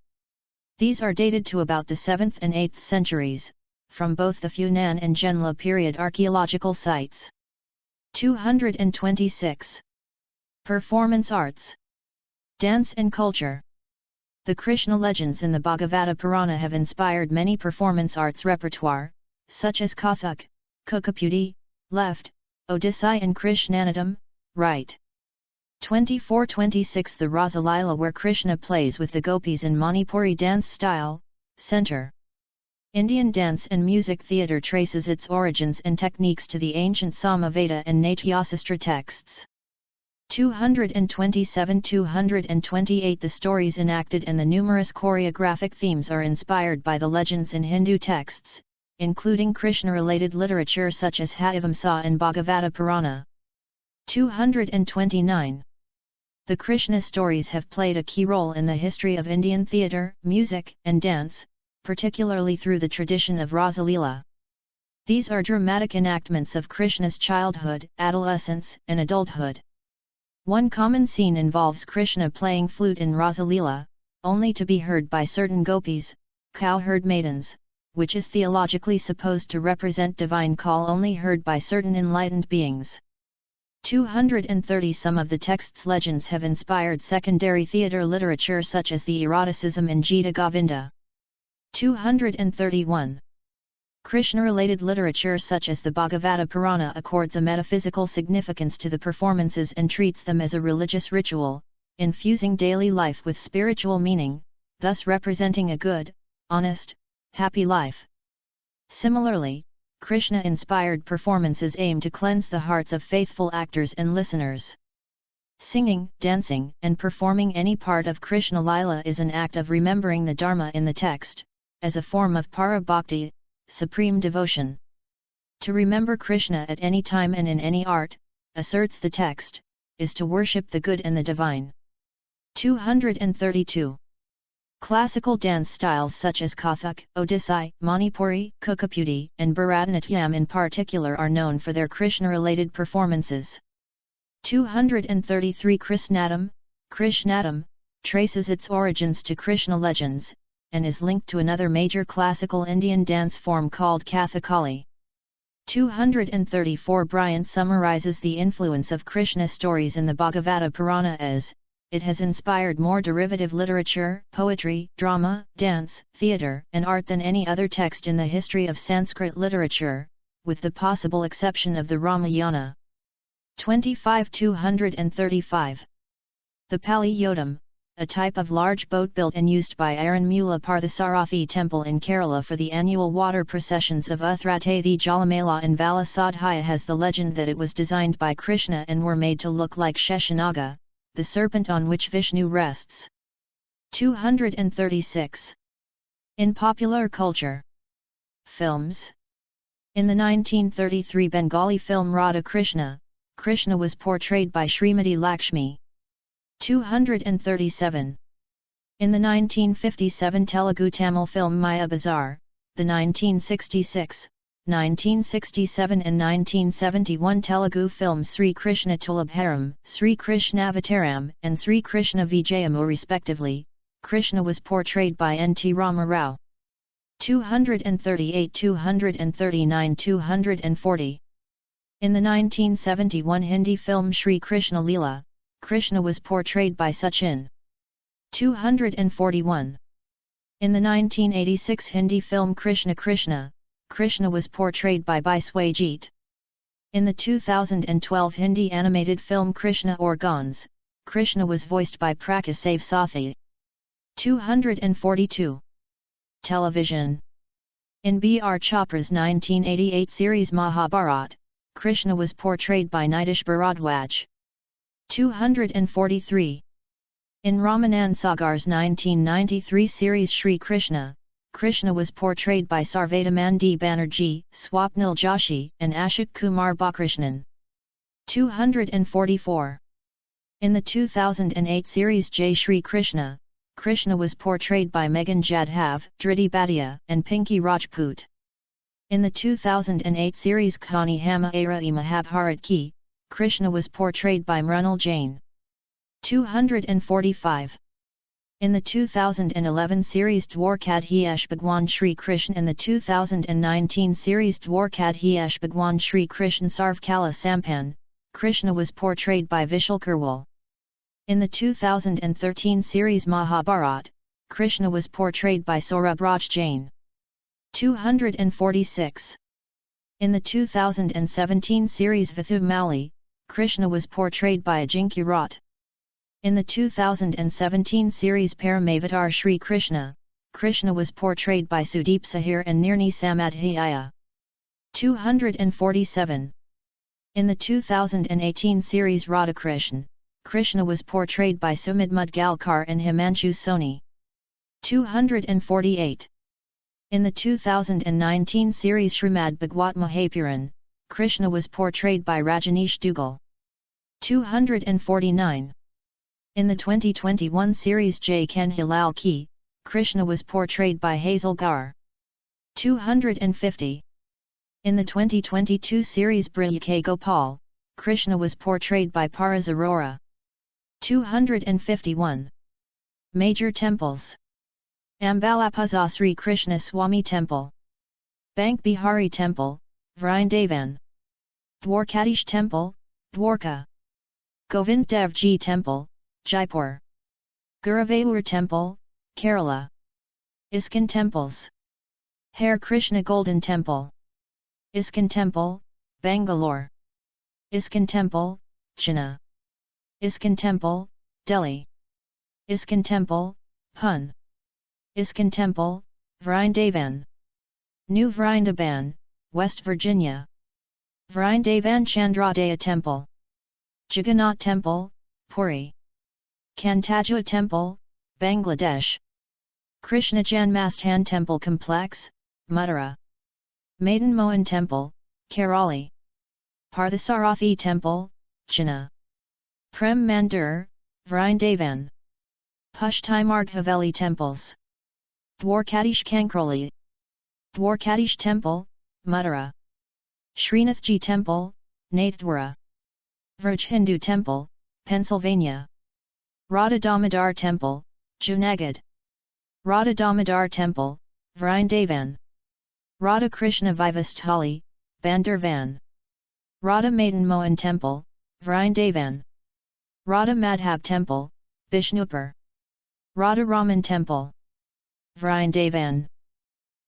These are dated to about the 7th and 8th centuries, from both the Funan and Genla period archaeological sites. 226. Performance arts. Dance and culture. The Krishna legends in the Bhagavata Purana have inspired many performance arts repertoire, such as Kathak, Kuchipudi, Left, Odissi and Krishnanatam, right. 24-26 The Rasa Lila where Krishna plays with the gopis in Manipuri dance style, center. Indian dance and music theatre traces its origins and techniques to the ancient Samaveda and Natyasastra texts. 227-228 The stories enacted and the numerous choreographic themes are inspired by the legends in Hindu texts, including Krishna-related literature such as Harivamsa and Bhagavata Purana. 229. The Krishna stories have played a key role in the history of Indian theatre, music, and dance, particularly through the tradition of Rasa Leela. These are dramatic enactments of Krishna's childhood, adolescence, and adulthood. One common scene involves Krishna playing flute in Rasa Leela, only to be heard by certain gopis, cowherd maidens, which is theologically supposed to represent divine call only heard by certain enlightened beings. 230 Some of the text's legends have inspired secondary theatre literature such as the eroticism in Gita Govinda. 231. Krishna-related literature such as the Bhagavata Purana accords a metaphysical significance to the performances and treats them as a religious ritual, infusing daily life with spiritual meaning, thus representing a good, honest, happy life. Similarly, Krishna-inspired performances aim to cleanse the hearts of faithful actors and listeners. Singing, dancing, and performing any part of Krishna Lila is an act of remembering the Dharma in the text, as a form of para bhakti, supreme devotion. To remember Krishna at any time and in any art, asserts the text, is to worship the good and the divine. 232. Classical dance styles such as Kathak, Odissi, Manipuri, Kuchipudi, and Bharatanatyam in particular are known for their Krishna-related performances. 233. Krishnattam traces its origins to Krishna legends, and is linked to another major classical Indian dance form called Kathakali. 234. Bryant summarizes the influence of Krishna stories in the Bhagavata Purana as, it has inspired more derivative literature, poetry, drama, dance, theatre, and art than any other text in the history of Sanskrit literature, with the possible exception of the Ramayana. 25. 235. The Pali Yodam, a type of large boat built and used by Aranmula Parthasarathi temple in Kerala for the annual water processions of Uthrathathi Jalamela in Valasadhaya, has the legend that it was designed by Krishna and were made to look like Sheshanaga, the serpent on which Vishnu rests. 236. In popular culture. Films. In the 1933 Bengali film Radha Krishna, Krishna was portrayed by Srimati Lakshmi. 237. In the 1957 Telugu Tamil film Maya Bazar, the 1966, 1967 and 1971 Telugu films Sri Krishna Tulabharam, Sri Krishnavataram, and Sri Krishna Vijayamu respectively, Krishna was portrayed by N.T. Rama Rao. 238. 239. 240. In the 1971 Hindi film Shri Krishna Leela, Krishna was portrayed by Sachin. 241. In the 1986 Hindi film Krishna Krishna, Krishna was portrayed by Biswajit. In the 2012 Hindi animated film Krishna or Gans, Krishna was voiced by Prakash Sathi. 242. Television. In B.R. Chopra's 1988 series Mahabharat, Krishna was portrayed by Nitish Bharadwaj. 243. In Ramanand Sagar's 1993 series Shri Krishna, Krishna was portrayed by Sarvadaman D. Banerjee, Swapnil Joshi, and Ashok Kumar Balakrishnan. 244. In the 2008 series Jai Shri Krishna, Krishna was portrayed by Megan Jadhav, Dhriti Bhatia, and Pinky Rajput. In the 2008 series Khani Hama Era e Mahabharat Ki, Krishna was portrayed by Mrunal Jain. 245. In the 2011 series Dwarkadhiyash Bhagwan Shri Krishna and the 2019 series Dwarkadhiyash Bhagwan Shri Krishna Sarvkala Sampan, Krishna was portrayed by Vishal Kurwal. In the 2013 series Mahabharat, Krishna was portrayed by Saurabh Raj Jain. 246. In the 2017 series Vithu Mali, Krishna was portrayed by Ajinkya Rot. In the 2017 series Paramavatar Shri Krishna, Krishna was portrayed by Sudeep Sahir and Nirni Samadhyaya. 247. In the 2018 series Radhakrishna, Krishna was portrayed by Sumit Mudgalkar and Himanshu Soni. 248. In the 2019 series Srimad Bhagwat Mahapuran, Krishna was portrayed by Rajneesh Dugal. 249. In the 2021 series Jai Kanhilal Ki, Krishna was portrayed by Hazel Gar. 250. In the 2022 series Brillake Gopal, Krishna was portrayed by Paras Arora. 251. Major temples. Ambalapuzha Sri Krishna Swami Temple, Bank Bihari Temple, Vrindavan, Dwarkadish Temple, Dwarka, Govind Devji Temple, Jaipur, Guruvayur Temple, Kerala. ISKCON temples. Hare Krishna Golden Temple. ISKCON Temple, Bangalore. ISKCON Temple, Chennai. ISKCON Temple, Delhi. ISKCON Temple, Pune. ISKCON Temple, Vrindavan. New Vrindavan, West Virginia. Vrindavan Chandrodaya Temple. Jagannath Temple, Puri. Kantajua Temple, Bangladesh. Krishna Janmasthan Temple Complex, Mathura. Madan Mohan Temple, Kerala. Parthasarathi Temple, Chennai. Prem Mandir, Vrindavan. Pushti Marg Haveli Temples. Dwarkadish Kankroli. Dwarkadish Temple, Mathura. Srinathji Temple, Nathdwara. Vraj Hindu Temple, Pennsylvania. Radha Damodar Temple, Junagadh. Radha Damodar Temple, Vrindavan. Radha Krishna Vivasthali, Bandarvan. Radha Madan Mohan Temple, Vrindavan. Radha Madhab Temple, Bishnupur. Radha Raman Temple, Vrindavan.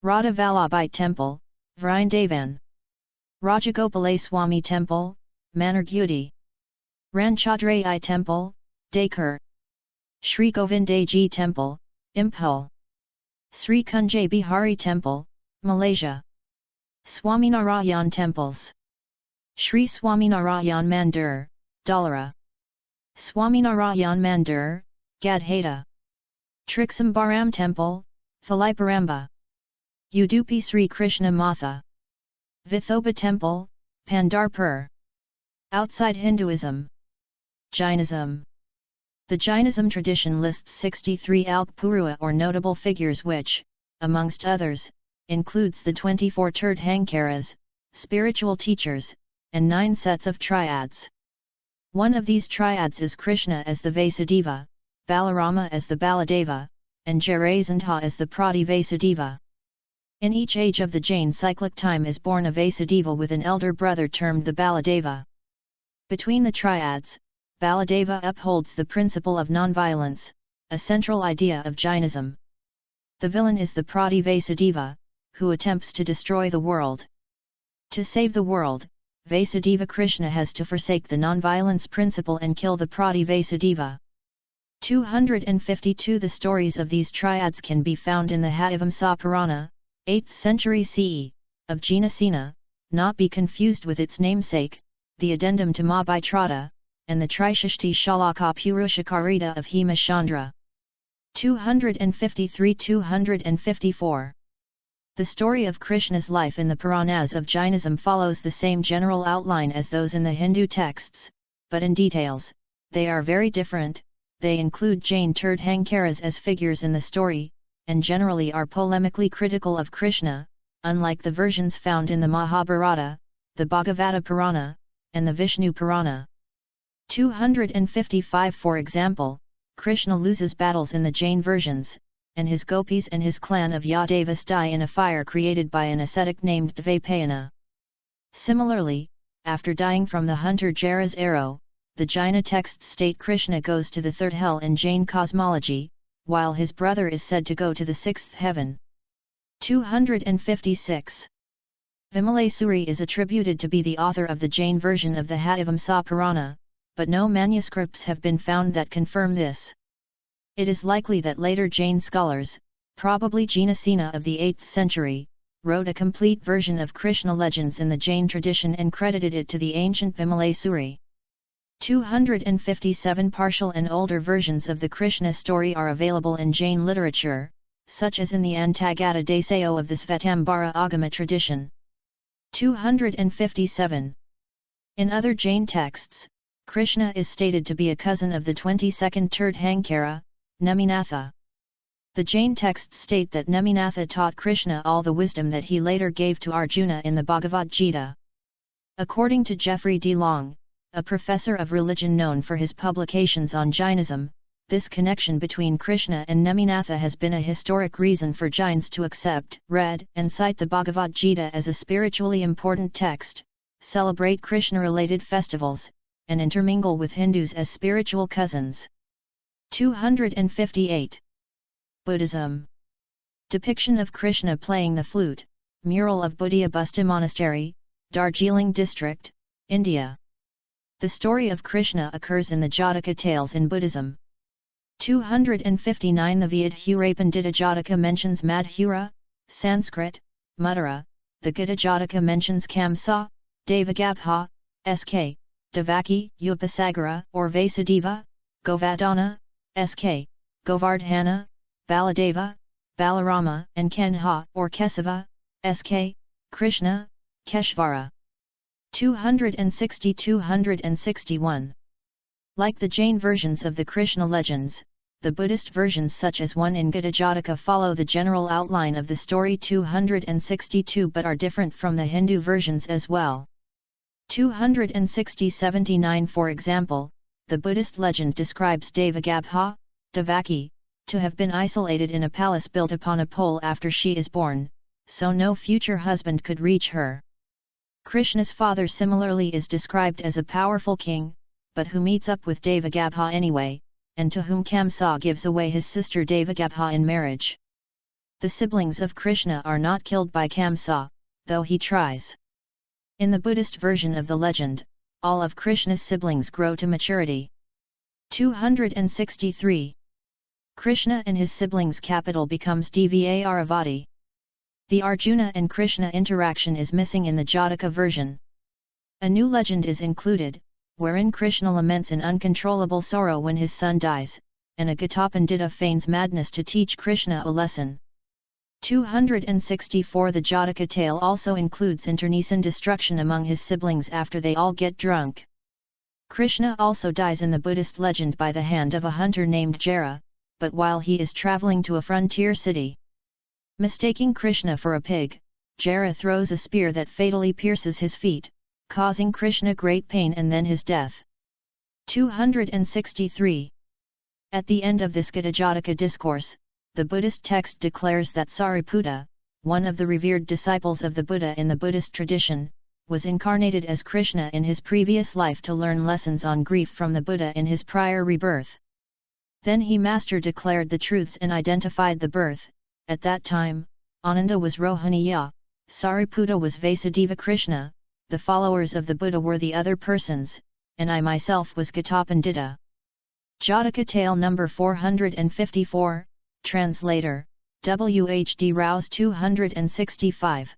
Radha Vallabhai Temple, Vrindavan. Rajagopala Swami Temple, Manargudi. Ranchadrai Temple, Dakar. Sri Govindaji Temple, Imphal. Sri Kunjay Bihari Temple, Malaysia. Swaminarayan Temples. Sri Swaminarayan Mandir, Dalara. Swaminarayan Mandir, Gadhada. Triksambaram Temple, Thaliparamba. Udupi Sri Krishna Matha. Vithoba Temple, Pandharpur. Outside Hinduism. Jainism. The Jainism tradition lists 63 Alkpurua or notable figures which, amongst others, includes the 24 Tirthankaras, spiritual teachers, and 9 sets of triads. One of these triads is Krishna as the Vasudeva, Balarama as the Baladeva, and Jarasandha as the Pradivasudeva. In each age of the Jain cyclic time is born a Vasudeva with an elder brother termed the Baladeva. Between the triads, Baladeva upholds the principle of nonviolence, a central idea of Jainism. The villain is the Pradivasudeva, who attempts to destroy the world. To save the world, Vasudeva Krishna has to forsake the nonviolence principle and kill the Pradivasudeva. 252 The stories of these triads can be found in the Harivamsa Purana, 8th century CE, of Jinasena, not be confused with its namesake, the addendum to Mahabharata, and the Trishashti Shalaka Purushakarita of Hemachandra. 253–254. The story of Krishna's life in the Puranas of Jainism follows the same general outline as those in the Hindu texts, but in details, they are very different. They include Jain Tirthankaras as figures in the story, and generally are polemically critical of Krishna, unlike the versions found in the Mahabharata, the Bhagavata Purana, and the Vishnu Purana. 255 For example, Krishna loses battles in the Jain versions, and his gopis and his clan of Yadavas die in a fire created by an ascetic named Dvaipayana. Similarly, after dying from the hunter Jara's arrow, the Jaina texts state Krishna goes to the third hell in Jain cosmology, while his brother is said to go to the sixth heaven. 256. Vimalasuri is attributed to be the author of the Jain version of the Harivamsa Purana, but no manuscripts have been found that confirm this. It is likely that later Jain scholars, probably Jinasena of the 8th century, wrote a complete version of Krishna legends in the Jain tradition and credited it to the ancient Vimalasuri. 257 Partial and older versions of the Krishna story are available in Jain literature, such as in the Antagata Desao of the Svetambara Agama tradition. 257. In other Jain texts, Krishna is stated to be a cousin of the 22nd Tirthankara, Neminatha. The Jain texts state that Neminatha taught Krishna all the wisdom that he later gave to Arjuna in the Bhagavad Gita. According to Geoffrey D. Long, a professor of religion known for his publications on Jainism, this connection between Krishna and Neminatha has been a historic reason for Jains to accept, read, and cite the Bhagavad Gita as a spiritually important text, celebrate Krishna-related festivals, and intermingle with Hindus as spiritual cousins. 258. Buddhism. Depiction of Krishna playing the flute, mural of Buddhya Busta Monastery, Darjeeling district, India. The story of Krishna occurs in the Jataka tales in Buddhism. 259 The Vyadhura Pandita Jataka mentions Madhura, Sanskrit, Mathura. The Gita Jataka mentions Kamsa, Devagabha, Sk. Devaki, Upasagara or Vasudeva, Govardhana, Sk. Govardhana, Baladeva, Balarama and Kanha or Kesava, Sk. Krishna, Keshvara. 260-261. Like the Jain versions of the Krishna legends, the Buddhist versions such as one in Gita Jataka follow the general outline of the story 262 but are different from the Hindu versions as well. 260-79 For example, the Buddhist legend describes Devagabha, Devaki, to have been isolated in a palace built upon a pole after she is born, so no future husband could reach her. Krishna's father similarly is described as a powerful king, but who meets up with Devagabha anyway, and to whom Kamsa gives away his sister Devagabha in marriage. The siblings of Krishna are not killed by Kamsa, though he tries. In the Buddhist version of the legend, all of Krishna's siblings grow to maturity. 263. Krishna and his siblings' capital becomes Dvaravati. The Arjuna and Krishna interaction is missing in the Jataka version. A new legend is included, wherein Krishna laments in uncontrollable sorrow when his son dies, and a Gitapandita feigns madness to teach Krishna a lesson. 264 The Jataka tale also includes internecine destruction among his siblings after they all get drunk. Krishna also dies in the Buddhist legend by the hand of a hunter named Jara, but while he is traveling to a frontier city. Mistaking Krishna for a pig, Jara throws a spear that fatally pierces his feet, causing Krishna great pain and then his death. 263. At the end of this Gita Jataka discourse, the Buddhist text declares that Sariputta, one of the revered disciples of the Buddha in the Buddhist tradition, was incarnated as Krishna in his previous life to learn lessons on grief from the Buddha in his prior rebirth. Then he master declared the truths and identified the birth. At that time, Ananda was Rohaniya, Sariputta was Vasudeva Krishna, the followers of the Buddha were the other persons, and I myself was Gitapandita. Jataka tale number 454, translator, W.H.D. Rouse 265.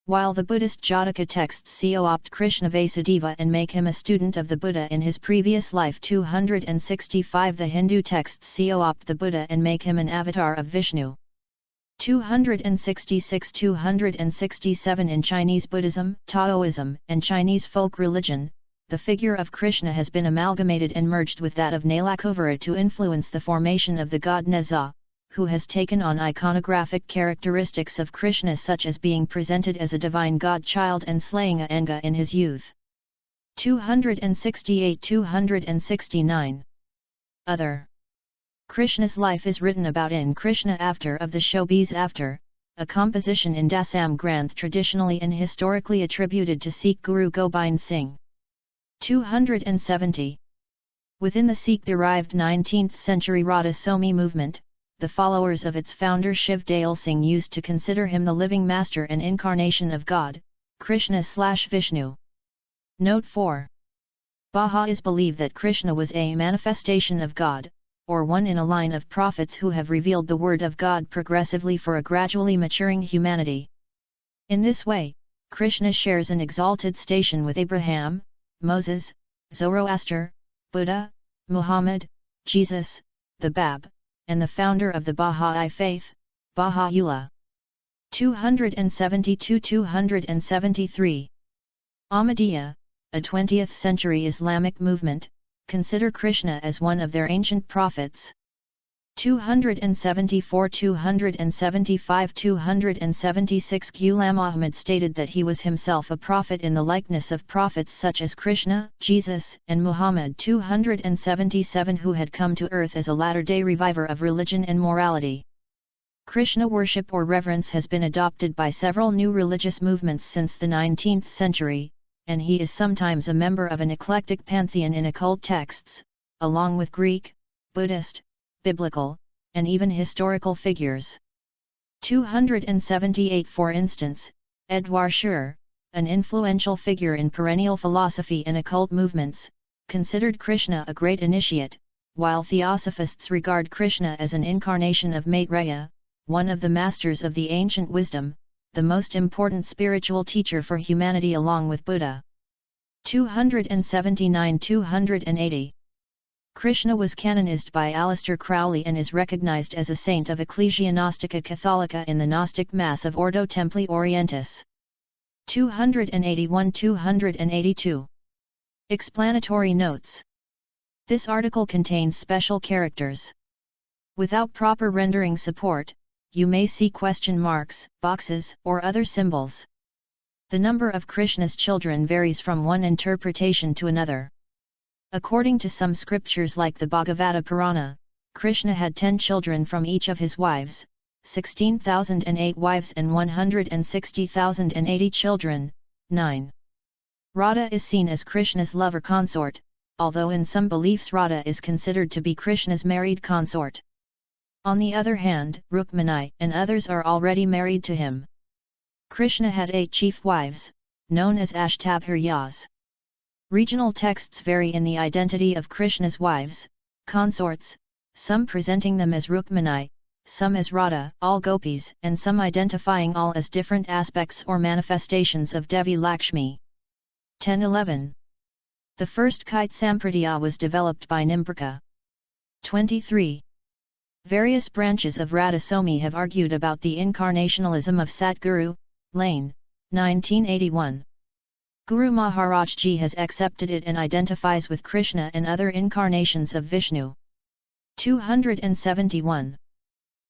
While the Buddhist Jataka texts co-opt Krishna Vasudeva and make him a student of the Buddha in his previous life 265 the Hindu texts co-opt the Buddha and make him an avatar of Vishnu. 266-267 In Chinese Buddhism, Taoism, and Chinese folk religion, the figure of Krishna has been amalgamated and merged with that of Nalakuvara to influence the formation of the god Neza, who has taken on iconographic characteristics of Krishna such as being presented as a divine god-child and slaying a Anga in his youth. 268-269. Other. Krishna's life is written about in Krishna After of the Shobis After, a composition in Dasam Granth traditionally and historically attributed to Sikh Guru Gobind Singh. 270. Within the Sikh-derived 19th century Radha Somi movement, the followers of its founder Shiv Dayal Singh used to consider him the living master and incarnation of God, Krishna/Vishnu. Note 4. Baha'is believe that Krishna was a manifestation of God, or one in a line of prophets who have revealed the word of God progressively for a gradually maturing humanity. In this way, Krishna shares an exalted station with Abraham, Moses, Zoroaster, Buddha, Muhammad, Jesus, the Bab, and the founder of the Baha'i faith, Baha'u'llah. 272-273. Ahmadiyya, a 20th century Islamic movement, consider Krishna as one of their ancient prophets. 274-275-276 Ghulam Ahmad stated that he was himself a prophet in the likeness of prophets such as Krishna, Jesus, and Muhammad. 277 Who had come to earth as a latter-day reviver of religion and morality. Krishna worship or reverence has been adopted by several new religious movements since the 19th century, and he is sometimes a member of an eclectic pantheon in occult texts, along with Greek, Buddhist, biblical, and even historical figures. 278. For instance, Edouard Schur, an influential figure in perennial philosophy and occult movements, considered Krishna a great initiate, while theosophists regard Krishna as an incarnation of Maitreya, one of the masters of the ancient wisdom, the most important spiritual teacher for humanity along with Buddha. 279–280. Krishna was canonized by Aleister Crowley and is recognized as a saint of Ecclesia Gnostica Catholica in the Gnostic Mass of Ordo Templi Orientis. 281–282. Explanatory notes. This article contains special characters. Without proper rendering support, you may see question marks, boxes, or other symbols. The number of Krishna's children varies from one interpretation to another. According to some scriptures like the Bhagavata Purana, Krishna had 10 children from each of his wives, 16,008 wives and 160,080 children. 9. Radha is seen as Krishna's lover consort, although in some beliefs Radha is considered to be Krishna's married consort. On the other hand, Rukmini and others are already married to him. Krishna had 8 chief wives, known as Ashtabhiryas. Regional texts vary in the identity of Krishna's wives, consorts, some presenting them as Rukmini, some as Radha, all gopis, and some identifying all as different aspects or manifestations of Devi Lakshmi. 10–11. The first Kite Sampradaya was developed by Nimbrika. 23. Various branches of Radhasomi have argued about the incarnationalism of Satguru, Lane, 1981. Guru Maharaj Ji has accepted it and identifies with Krishna and other incarnations of Vishnu. 271.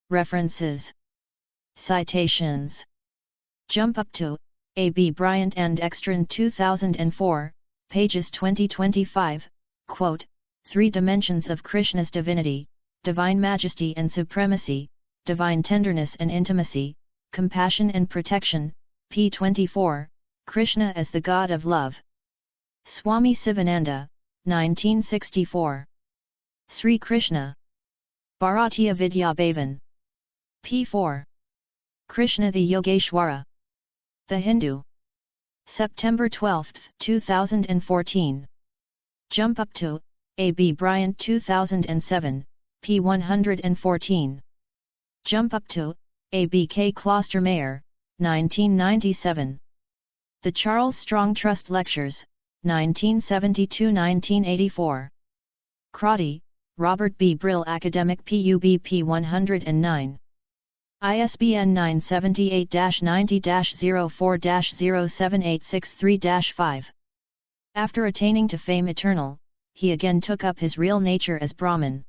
References. Citations. Jump up to A. B. Bryant and Extran 2004, pages 20–25, quote, 3 dimensions of Krishna's divinity, divine majesty and supremacy, divine tenderness and intimacy, compassion and protection, p. 24, Krishna as the God of love. Swami Sivananda, 1964. Sri Krishna. Bharatiya Vidya Bhavan. p. 4. Krishna the Yogeshwara. The Hindu. September 12, 2014. Jump up to A. B. Bryant 2007, p. 114. Jump up to A. B. K. Klostermayer, 1997. The Charles Strong Trust Lectures, 1972–1984. Crotty, Robert B. Brill Academic Pub p. 109. ISBN 978-90-04-07863-5. After attaining to fame eternal, he again took up his real nature as Brahman.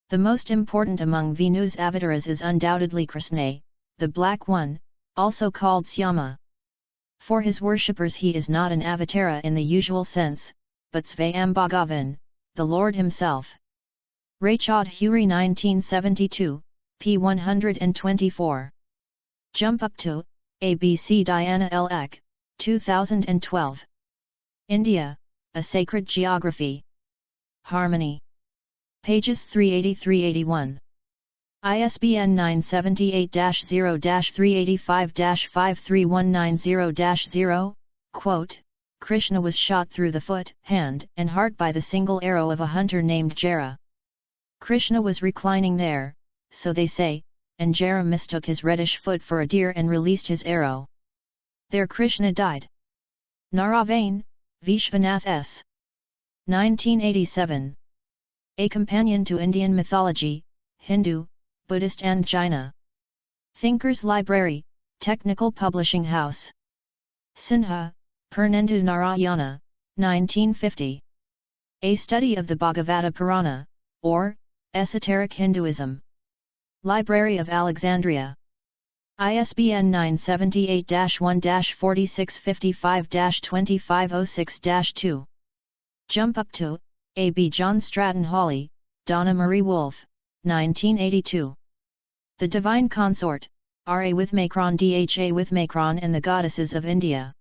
The most important among Vishnu's avatars is undoubtedly Krishna, the Black One, also called Syama. For his worshippers he is not an avatara in the usual sense, but Svayam Bhagavan, the Lord himself. Rachad Huri 1972, p. 124. Jump up to ABC Diana L. Ek, 2012. India, A Sacred Geography. Harmony. Pages 380–381. ISBN 978-0-385-53190-0, quote, Krishna was shot through the foot, hand, and heart by the single arrow of a hunter named Jara. Krishna was reclining there, so they say, and Jara mistook his reddish foot for a deer and released his arrow. There Krishna died. Naravain, Vishwanath S. 1987. A Companion to Indian Mythology, Hindu, Buddhist and Jaina. Thinkers Library, Technical Publishing House. Sinha, Purnendu Narayana, 1950. A Study of the Bhagavata Purana, or, Esoteric Hinduism. Library of Alexandria. ISBN 978-1-4655-2506-2. Jump up to A. B. John Stratton Hawley, Donna Marie Wolfe, 1982. The Divine Consort, R.A. Withmakron Dha Withmakron and the Goddesses of India.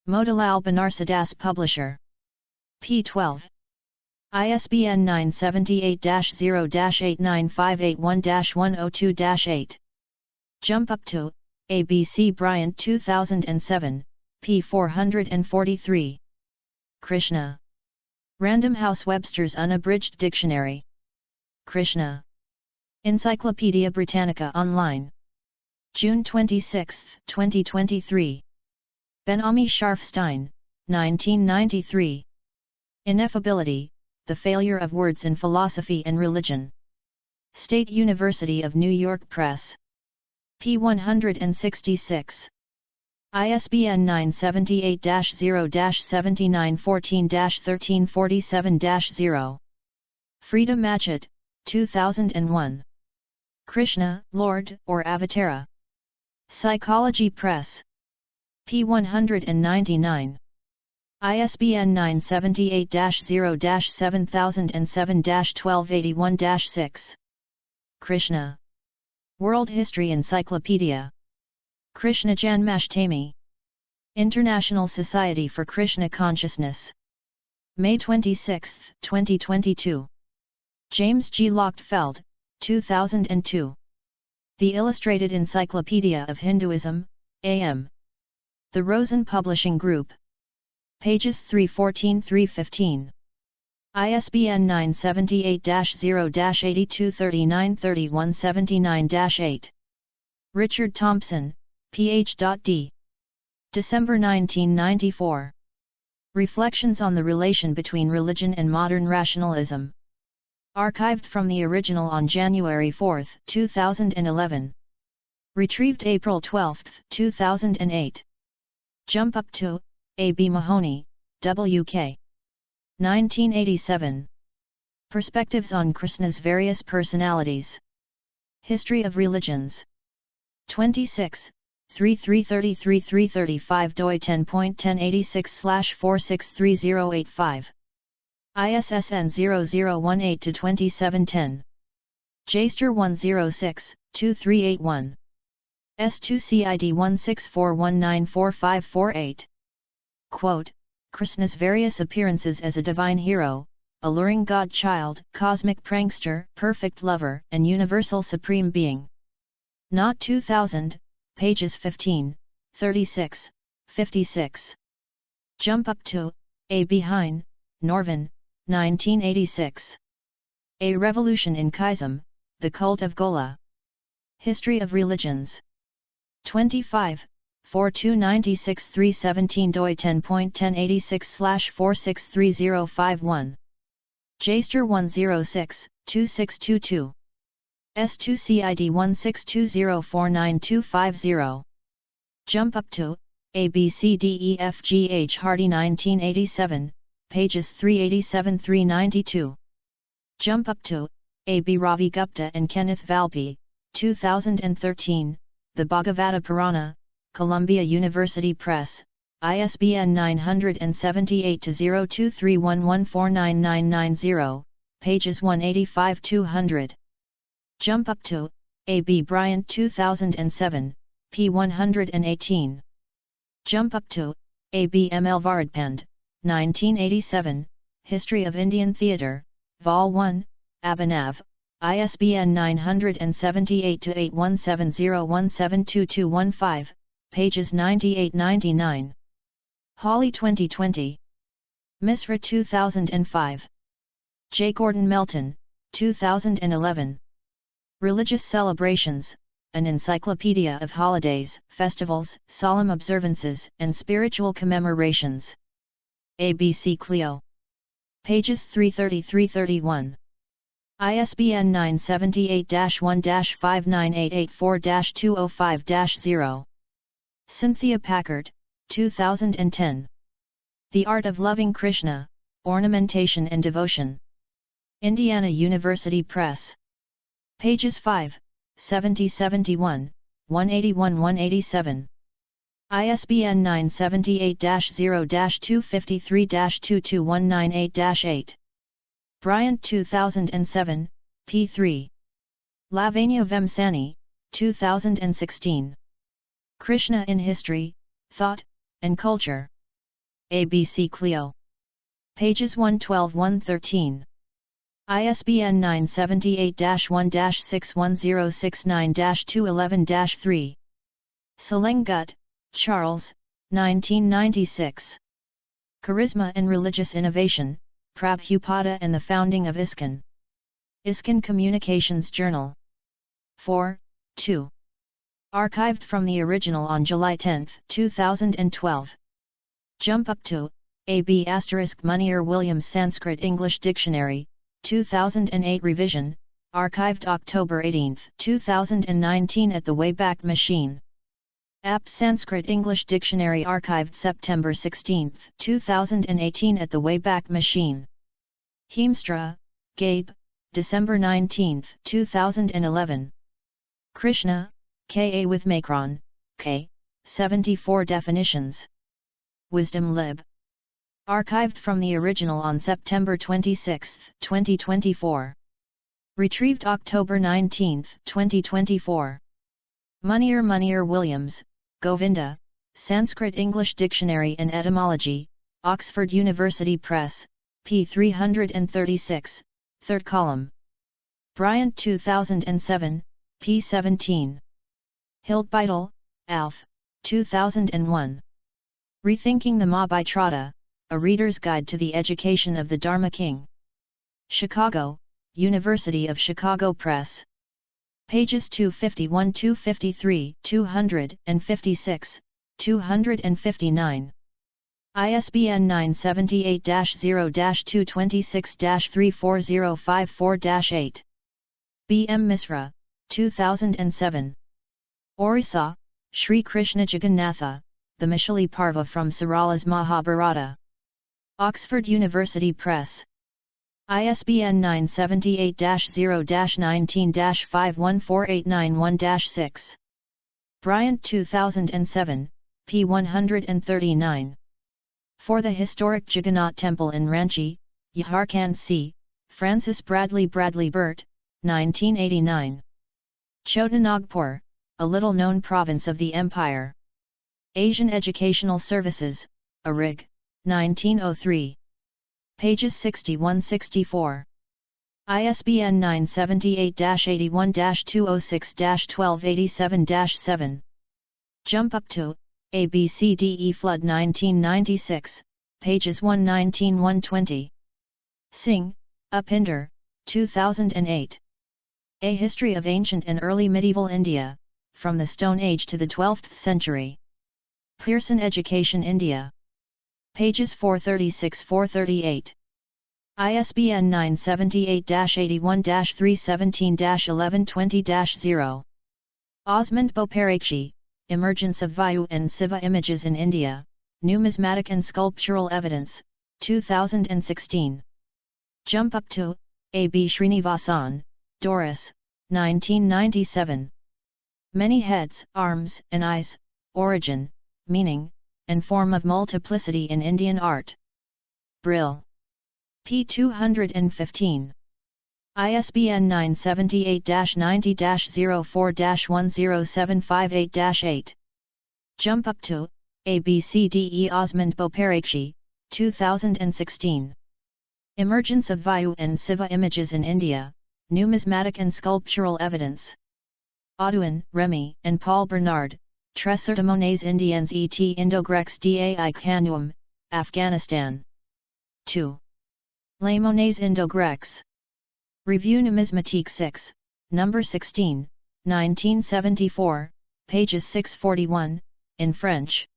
Motilal Banarsidass Publisher. p. 12. ISBN 978-0-89581-102-8. Jump up to ABC Bryant 2007, p. 443. Krishna. Random House Webster's Unabridged Dictionary. Krishna. Encyclopedia Britannica Online. June 26, 2023. Ben-Ami Scharfstein, 1993. Ineffability, The Failure of Words in Philosophy and Religion. State University of New York Press. p. 166. ISBN 978-0-7914-1347-0. Frida Matchett, 2001. Krishna, Lord or Avatara. Psychology Press. p. 199. ISBN 978-0-7007-1281-6. Krishna. World History Encyclopedia. Krishna Janmashtami. International Society for Krishna Consciousness. May 26, 2022. James G. Lochtefeld, 2002. The Illustrated Encyclopedia of Hinduism, A.M. The Rosen Publishing Group. Pages 314-315. ISBN 978-0-8239-3179-8. Richard Thompson, Ph.D. December 1994. Reflections on the Relation Between Religion and Modern Rationalism. Archived from the original on January 4, 2011. Retrieved April 12, 2008. Jump up to A. B. Mahoney, W.K. 1987. Perspectives on Krishna's Various Personalities. History of Religions. 26, 3333-335 doi 10.1086/463085. ISSN 0018-2710. JSTOR 106-2381. S2CID 164194548. Quote, Krishna's various appearances as a divine hero, alluring God-child, cosmic prankster, perfect lover, and universal supreme being. Not 2000, pages 15, 36, 56. Jump up to A. B. Hine, Norvin, 1986. A Revolution in Khism, The Cult of Gola. History of Religions. 25, 4296-317 doi 10.1086/463051. JSTOR 106-2622. S2CID 1620499250. Jump up to A B C D E F G H Hardy 1987, pages 387-392. Jump up to A B Ravi Gupta and Kenneth Valpy, 2013, The Bhagavata Purana, Columbia University Press, ISBN 978-0231149990, pages 185-200. Jump up to A. B. Bryant 2007, p. 118. Jump up to A. B. M. L. Varadpand, 1987, History of Indian Theatre, Vol. 1, Abhinav, ISBN 978-8170172215, pages 98-99. Hawley 2020. Misra 2005. J. Gordon Melton, 2011. Religious Celebrations, an Encyclopedia of Holidays, Festivals, Solemn Observances, and Spiritual Commemorations. ABC Clio. Pages 330-331. ISBN 978-1-59884-205-0. Cynthia Packard, 2010. The Art of Loving Krishna, Ornamentation and Devotion. Indiana University Press. Pages 5, 70-71, 181-187. ISBN 978-0-253-22198-8. Bryant 2007, p. 3. Lavanya Vemsani, 2016. Krishna in History, Thought, and Culture. ABC Clio. Pages 112-113. ISBN 978-1-61069-211-3. Selengut, Charles, 1996. Charisma and Religious Innovation, Prabhupada and the Founding of ISKCON. ISKCON Communications Journal. 4, 2. Archived from the original on July 10, 2012. Jump up to A.B. Munier-Williams Sanskrit English Dictionary, 2008 revision, archived October 18, 2019 at the Wayback Machine. App Sanskrit English Dictionary archived September 16, 2018 at the Wayback Machine. Heemstra, Gabe, December 19, 2011. Krishna, K.A. with Macron, K. 74 definitions. Wisdom Lib. Archived from the original on September 26, 2024. Retrieved October 19, 2024. Munier-Williams, Govinda, Sanskrit English Dictionary and Etymology, Oxford University Press, p. 336, 3rd column. Bryant 2007, p. 17. Hildbeitel, Alf, 2001. Rethinking the Ma by Trotta, A Reader's Guide to the Education of the Dharma King. Chicago, University of Chicago Press. Pages 251-253, 256, 259. ISBN 978-0-226-34054-8. B. M. Misra, 2007. Orissa, Sri Krishna Jagannatha, the Mishali Parva from Sarala's Mahabharata. Oxford University Press. ISBN 978-0-19-514891-6. Bryant 2007, p. 139. For the Historic Jagannath Temple in Ranchi, Jharkhand C., Francis Bradley Burt, 1989. Chota Nagpur, a little-known province of the Empire. Asian Educational Services, ARIG, 1903. Pages 61-64. ISBN 978-81-206-1287-7. Jump up to ABCDE Flood 1996, pages 119-120. Singh, Upinder, 2008. A History of Ancient and Early Medieval India, from the Stone Age to the 12th Century. Pearson Education India. Pages 436-438. ISBN 978-81-317-1120-0. Osmond Boparakshi, Emergence of Vayu and Siva Images in India, Numismatic and Sculptural Evidence, 2016. Jump up to A.B. Srinivasan, Doris, 1997. Many Heads, Arms, and Eyes, Origin, Meaning, and Form of Multiplicity in Indian Art. Brill. p. 215. ISBN 978-90-04-10758-8. Jump up to ABCDE Osmond Boparakshi, 2016. Emergence of Vayu and Siva Images in India, Numismatic and Sculptural Evidence. Audouin, Remy, and Paul Bernard, Tres Certimones Indiennes et Indo-Grecs dai Khanuum, Afghanistan. 2. Les Monnaies Indo-Grecs. Revue Numismatique 6, No. 16, 1974, pages 641, in French.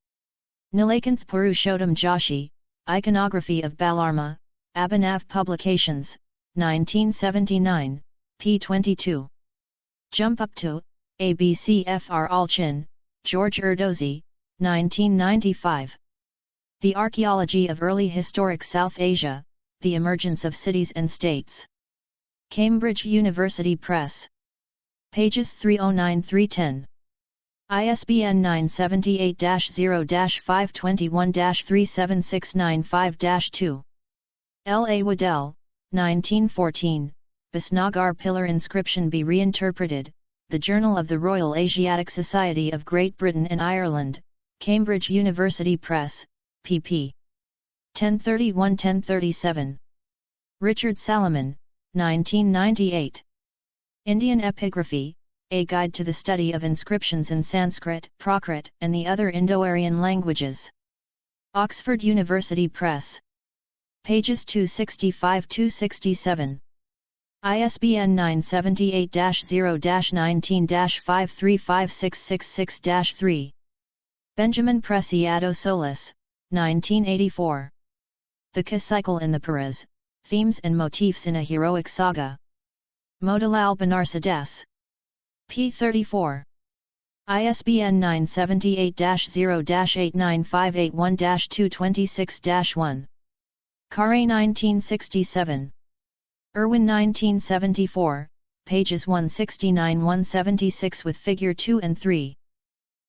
Nilakanth Purushottam Joshi, Iconography of Balarma, Abhinav Publications, 1979, p. 22. Jump up to ABCFR Alchin, George Erdosy, 1995. The Archaeology of Early Historic South Asia, The Emergence of Cities and States. Cambridge University Press. Pages 309-310. ISBN 978-0-521-37695-2. L. A. Waddell, 1914, Bisnagar Pillar Inscription be Reinterpreted, The Journal of the Royal Asiatic Society of Great Britain and Ireland, Cambridge University Press, pp. 1031-1037. Richard Salomon, 1998. Indian Epigraphy, A Guide to the Study of Inscriptions in Sanskrit, Prakrit, and the Other Indo-Aryan Languages. Oxford University Press. Pages 265-267. ISBN 978-0-19-535666-3. Benjamin Preciado Solis, 1984. The Cycle in the Paras, Themes and Motifs in a Heroic Saga. Motilal Banarsidass. p. 34. ISBN 978-0-89581-226-1. Carre 1967. Irwin 1974, pages 169-176 with Figure 2 and 3.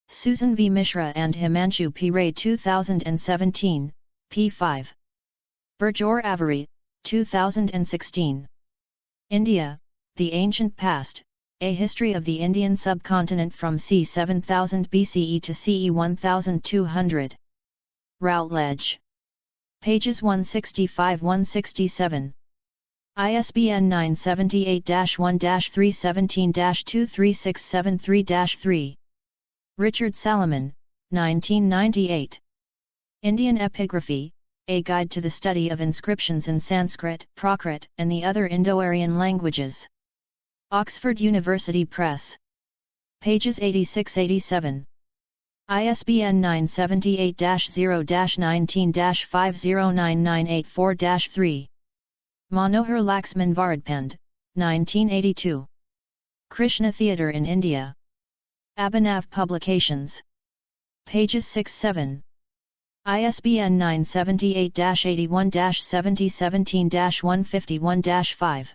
Susan V. Mishra and Himanshu P. Ray 2017, p. 5. Berjor Avery, 2016. India, The Ancient Past, A History of the Indian Subcontinent from c. 7000 BCE to CE 1200. Routledge. Pages 165-167. ISBN 978-1-317-23673-3. Richard Salomon, 1998. Indian Epigraphy, A Guide to the Study of Inscriptions in Sanskrit, Prakrit, and the Other Indo-Aryan Languages. Oxford University Press. Pages 86-87. ISBN 978-0-19-509984-3. Manohar Laxman Varadpand, 1982. Krishna Theatre in India. Abhinav Publications. Pages 6-7. ISBN 978-81-7017-151-5.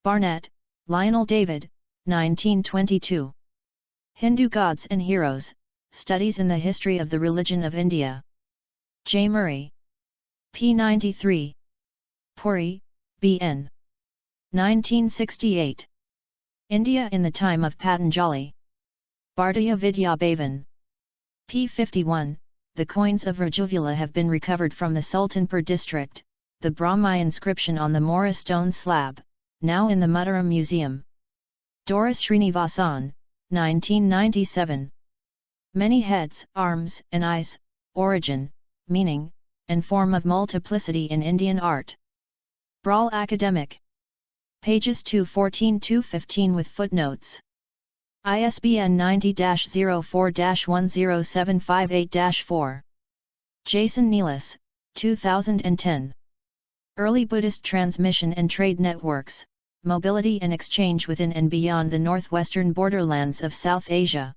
Barnett, Lionel David, 1922. Hindu Gods and Heroes, Studies in the History of the Religion of India. J. Murray. p. 93. Puri, B.N. 1968. India in the Time of Patanjali. Bhartiya Vidya Bhavan. p. 51. The coins of Rajuvula have been recovered from the Sultanpur district, the Brahmi inscription on the Mora stone slab, now in the Madurai Museum. Doris Srinivasan, 1997. Many heads, arms, and eyes, origin, meaning, and form of multiplicity in Indian art. Brawl Academic. Pages 214-215 with footnotes. ISBN 90-04-10758-4. Jason Nealis, 2010. Early Buddhist Transmission and Trade Networks, Mobility and Exchange Within and Beyond the Northwestern Borderlands of South Asia.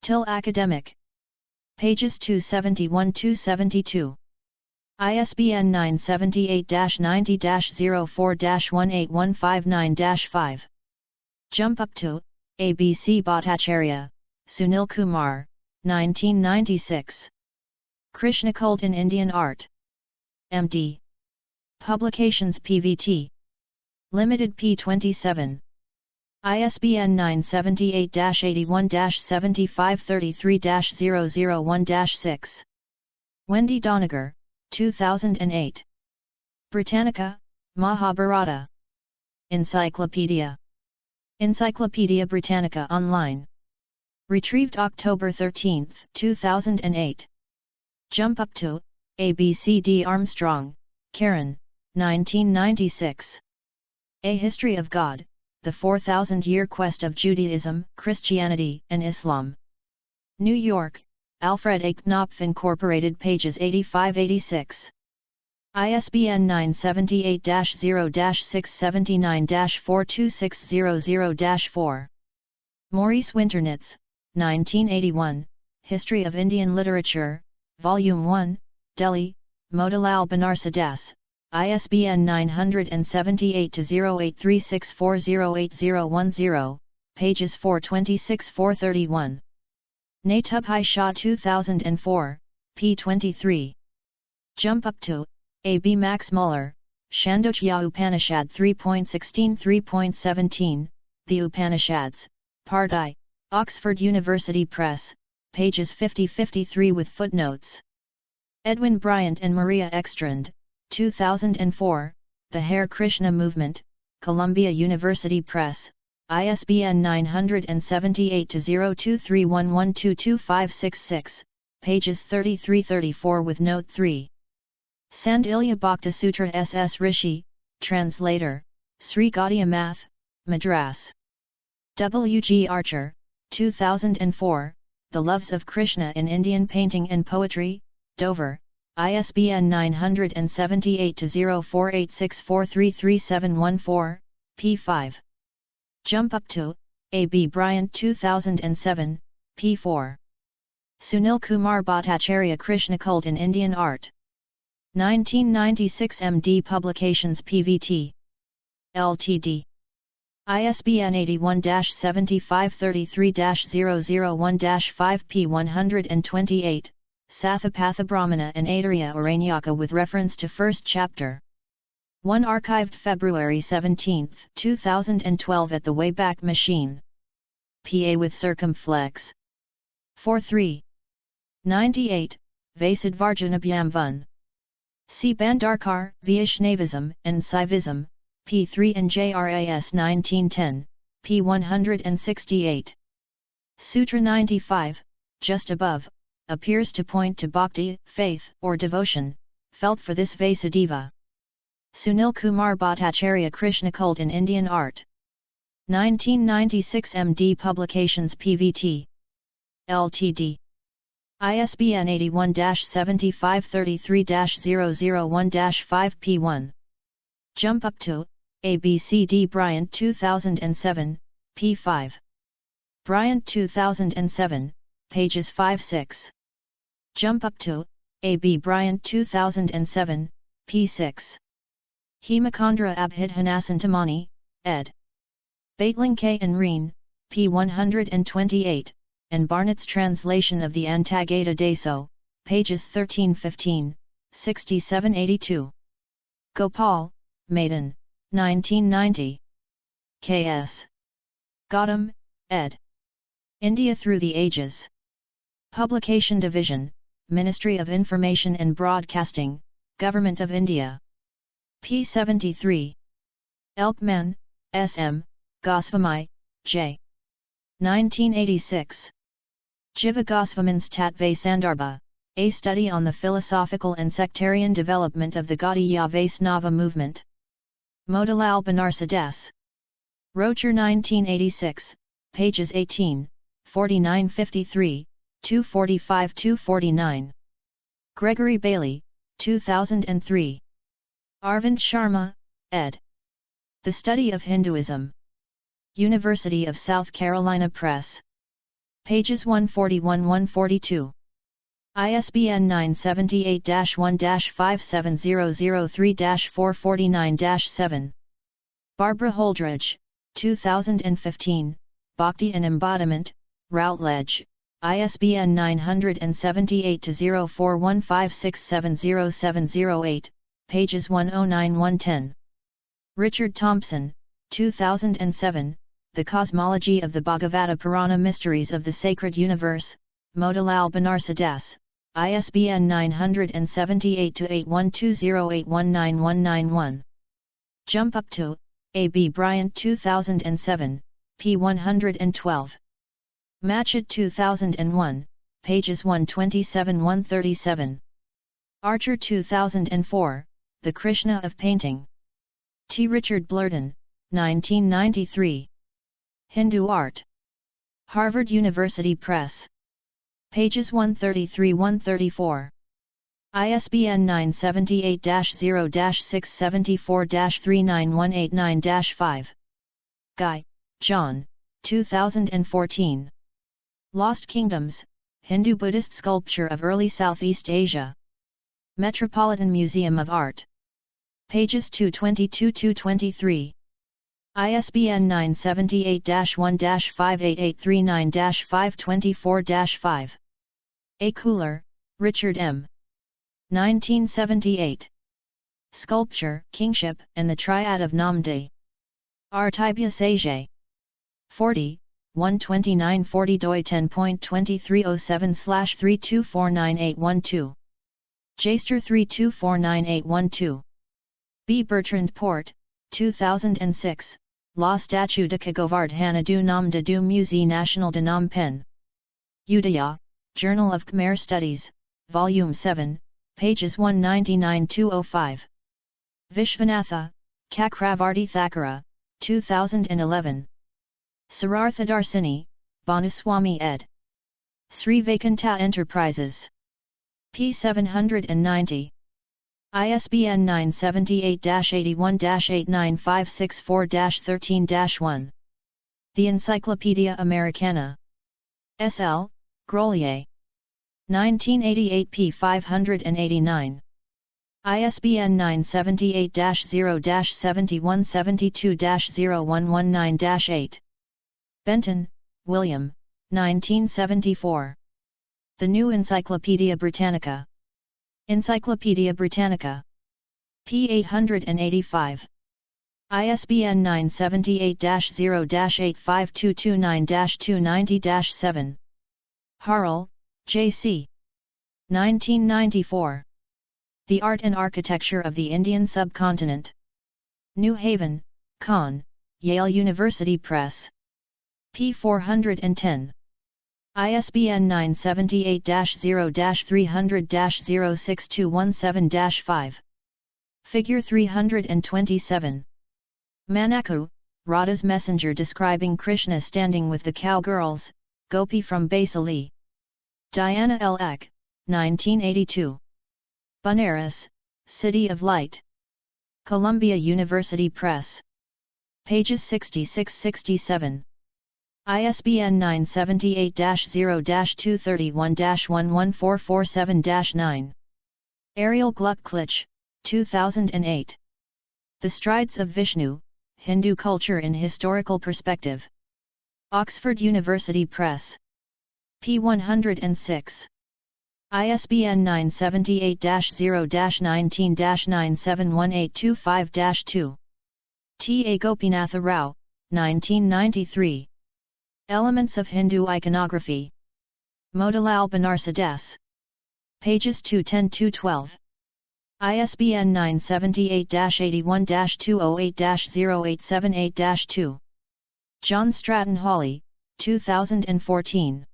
Till Academic. Pages 271-272. ISBN 978-90-04-18159-5. Jump Up To, ABC Bhattacharya, Sunil Kumar, 1996. Krishna Cult in Indian Art. M.D. Publications PVT. Limited p. 27. ISBN 978-81-7533-001-6. Wendy Doniger, 2008. Britannica, Mahabharata. Encyclopedia. Encyclopedia Britannica Online. Retrieved October 13, 2008. Jump Up To, ABCD Armstrong, Karen, 1996. A History of God, The 4,000-Year Quest of Judaism, Christianity, and Islam. New York, Alfred A. Knopf Incorporated, pages 85-86. ISBN 978-0-679-42600-4. Maurice Winternitz, 1981, History of Indian Literature, Volume 1, Delhi, Motilal Banarsidass, ISBN 978-0836408010, pages 426-431. Natubhai Shah 2004, p. 23. Jump Up To, A.B. Max Muller, Chandogya Upanishad 3.16-3.17, The Upanishads, Part I, Oxford University Press, pages 50-53 with footnotes. Edwin Bryant and Maria Ekstrand, 2004, The Hare Krishna Movement, Columbia University Press, ISBN 978-0231122566, pages 33-34 with Note 3. Sandilya Bhakta Sutra SS Rishi, Translator, Sri Gaudiya Math, Madras. W. G. Archer, 2004, The Loves of Krishna in Indian Painting and Poetry, Dover, ISBN 978-0486433714, p. 5. Jump Up To, A. B. Bryant 2007, p. 4. Sunil Kumar Bhattacharya Krishna Cult in Indian Art. 1996 MD Publications PVT. Ltd. ISBN 81-7533-001-5 p. 128, Sathapatha Brahmana and Aitreya Aranyaka with reference to first chapter. 1 archived February 17, 2012 at the Wayback Machine. PA with circumflex. 4-3. 98, Vasadvarjanabhyam. C. Bandarkar, Vaishnavism and Saivism, p. 3 and JRAS 1910, p. 168. Sutra 95, just above, appears to point to bhakti, faith or devotion, felt for this Vasadeva. Sunil Kumar Bhattacharya Krishna Cult in Indian Art. 1996 MD Publications PVT. Ltd. ISBN 81-7533-001-5 p. 1. Jump Up To, A. B. C. D. Bryant 2007, p. 5. Bryant 2007, pages 5-6. Jump Up To, A. B. Bryant 2007, p. 6. Hemakandra Abhidhanasantamani, ed. Baitling K. and Reen, p. 128, and Barnett's translation of the Antagata Deso, pages 13-15, 67-82. Gopal, Maiden, 1990. K.S. Gautam, ed. India Through the Ages. Publication Division, Ministry of Information and Broadcasting, Government of India. p. 73. Elkman, S.M., Goswami, J. 1986. Jiva Goswamin's Tattve Sandarbha, A Study on the Philosophical and Sectarian Development of the Gaudiya Vaisnava Movement. Motilal Banarsidass. Rocher 1986, pages 18, 49-53, 245-249. Gregory Bailey, 2003. Arvind Sharma, ed. The Study of Hinduism. University of South Carolina Press. Pages 141-142. ISBN 978-1-57003-449-7. Barbara Holdridge, 2015, Bhakti and Embodiment, Routledge, ISBN 978-0415670708, pages 109-110. Richard Thompson, 2007, The Cosmology of the Bhagavata Purana Mysteries of the Sacred Universe, Motilal Banarsidass, ISBN 978-8120819191. Jump Up To, A. B. Bryant 2007, p. 112. Matchett 2001, pages 127-137. Archer 2004, The Krishna of Painting. T. Richard Blurden, 1993. Hindu Art. Harvard University Press. Pages 133-134. ISBN 978-0-674-39189-5. Guy, John, 2014. Lost Kingdoms, Hindu-Buddhist Sculpture of Early Southeast Asia. Metropolitan Museum of Art. Pages 222-223. ISBN 978-1-58839-524-5. A. Cooler, Richard M. 1978. Sculpture, Kingship, and the Triad of Namde. Artibus Asia. 40, 12940 doi 10.2307/3249812. Jaster 3249812. B. Bertrand Port, 2006, La Statue de Kagoward Hana du Nam de du Musée National de Phnom Penh. Udaya, Journal of Khmer Studies, Volume 7, pages 199-205. Vishvanatha, Chakravarti Thakura, 2011. Sarartha Darsini, Banaswamy ed. Sri Vaikunta Enterprises. p. 790. ISBN 978-81-89564-13-1. The Encyclopedia Americana. S.L., Grolier. 1988 p. 589. ISBN 978-0-7172-0119-8. Benton, William, 1974. The New Encyclopaedia Britannica. Encyclopaedia Britannica. p. 885. ISBN 978-0-85229-290-7. Harrell, J.C. 1994. The Art and Architecture of the Indian Subcontinent. New Haven, Conn, Yale University Press. p. 410. ISBN 978-0-300-06217-5. Figure 327. Manaku, Radha's messenger describing Krishna standing with the cowgirls, Gopi from Basili. Diana L. Eck, 1982. Banaras, City of Light. Columbia University Press. Pages 66-67. ISBN 978-0-231-11447-9. Ariel Gluck-Klitsch, 2008. The Strides of Vishnu, Hindu Culture in Historical Perspective. Oxford University Press. p. 106. ISBN 978-0-19-971825-2. T. A. Gopinatha Rao, 1993. Elements of Hindu Iconography. Motilal Banarsidass. Pages 210-212. ISBN 978-81-208-0878-2. John Stratton Hawley, 2014.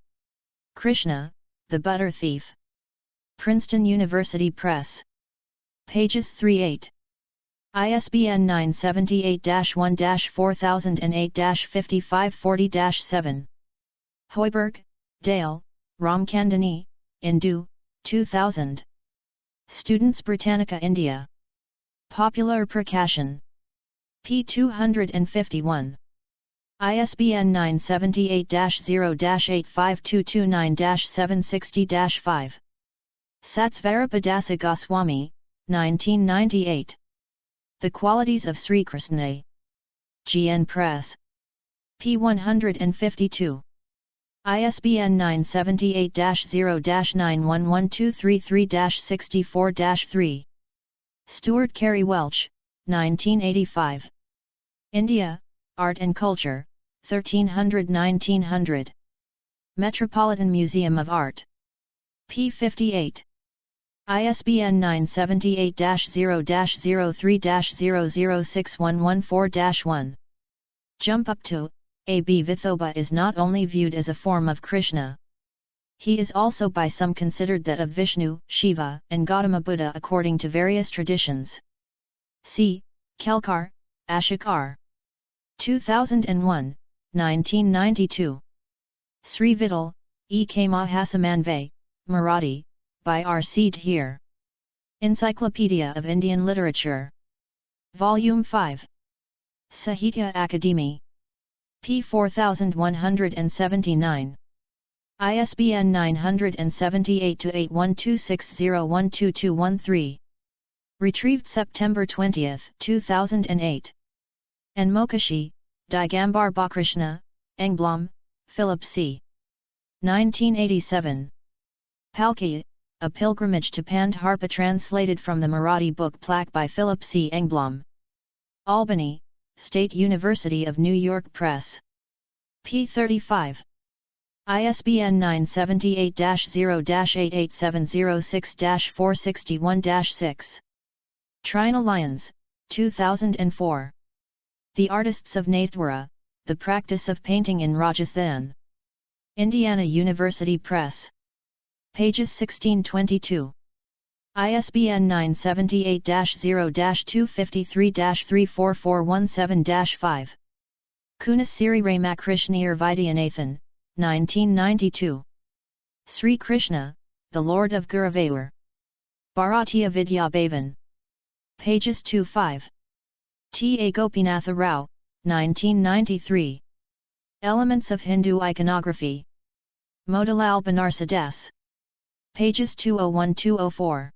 Krishna, the Butter Thief. Princeton University Press. Pages 3-8. ISBN 978-1-4008-5540-7. Hoiberg, Dale, Ramkandani, Indu, 2000. Students Britannica India. Popular Prakashan. p. 251. ISBN 978-0-85229-760-5. Satsvarapadasa Goswami, 1998. The Qualities of Sri Krishna. GN Press. p. 152. ISBN 978-0-911233-64-3. Stuart Carey Welch, 1985. India, Art and Culture, 1300–1900. Metropolitan Museum of Art. p. 58. ISBN 978-0-03-0061114-1. Jump Up To, A.B. Vithoba is not only viewed as a form of Krishna. He is also by some considered that of Vishnu, Shiva, and Gautama Buddha according to various traditions. C. Kelkar, Ashokar. 2001, 1992. Sri Vittal, E. K. Mahasamanve, Marathi, by R. C. Dhir. Encyclopedia of Indian Literature. Volume 5. Sahitya Akademi. p. 4179. ISBN 978-8126012213. Retrieved September 20, 2008. And Mokashi, Digambar Bakrishna, Engblom, Philip C. 1987. Palki, A Pilgrimage to Pandharpa translated from the Marathi book Plaque by Philip C. Engblom. Albany, State University of New York Press. p. 35. ISBN 978-0-88706-461-6. Trina Lyons, 2004. The Artists of Nathwara, The Practice of Painting in Rajasthan. Indiana University Press. Pages 16-22. ISBN 978-0-253-34417-5. Kunasiri Ramakrishnir Vidyanathan, 1992. Sri Krishna, the Lord of Guruvayur. Bharatiya Vidya Bhavan. Pages 2-5. T. A. Gopinatha Rao, 1993. Elements of Hindu Iconography. Motilal Banarsidass. Pages 201-204.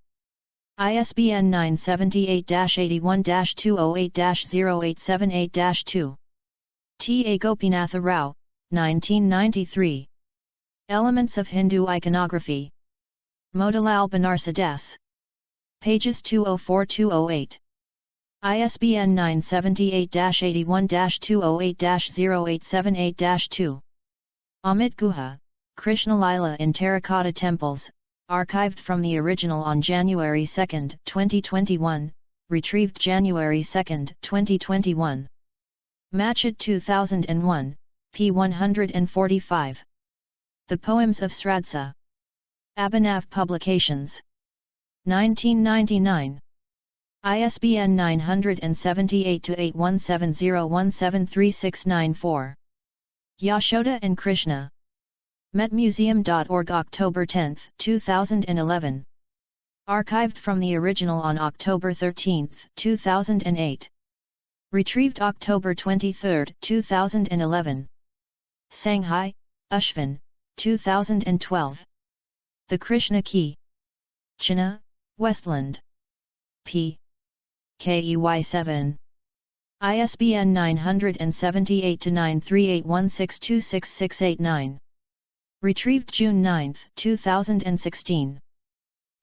ISBN 978-81-208-0878-2. T. A. Gopinatha Rao, 1993. Elements of Hindu Iconography. Motilal Banarsidass. Pages 204-208. ISBN 978-81-208-0878-2. Amit Guha, Krishna Lila in Terracotta Temples, archived from the original on January 2, 2021, retrieved January 2, 2021. Machad 2001, p. 145. The Poems of Sradsa. Abhinav Publications. 1999. ISBN 978-8170173694. Yashoda and Krishna. metmuseum.org October 10, 2011. Archived from the original on October 13, 2008. Retrieved October 23, 2011. Shanghai, Ashvin, 2012. The Krishna Key. Chennai, Westland. P. KEY 7. ISBN 978-93816266689. Retrieved June 9, 2016.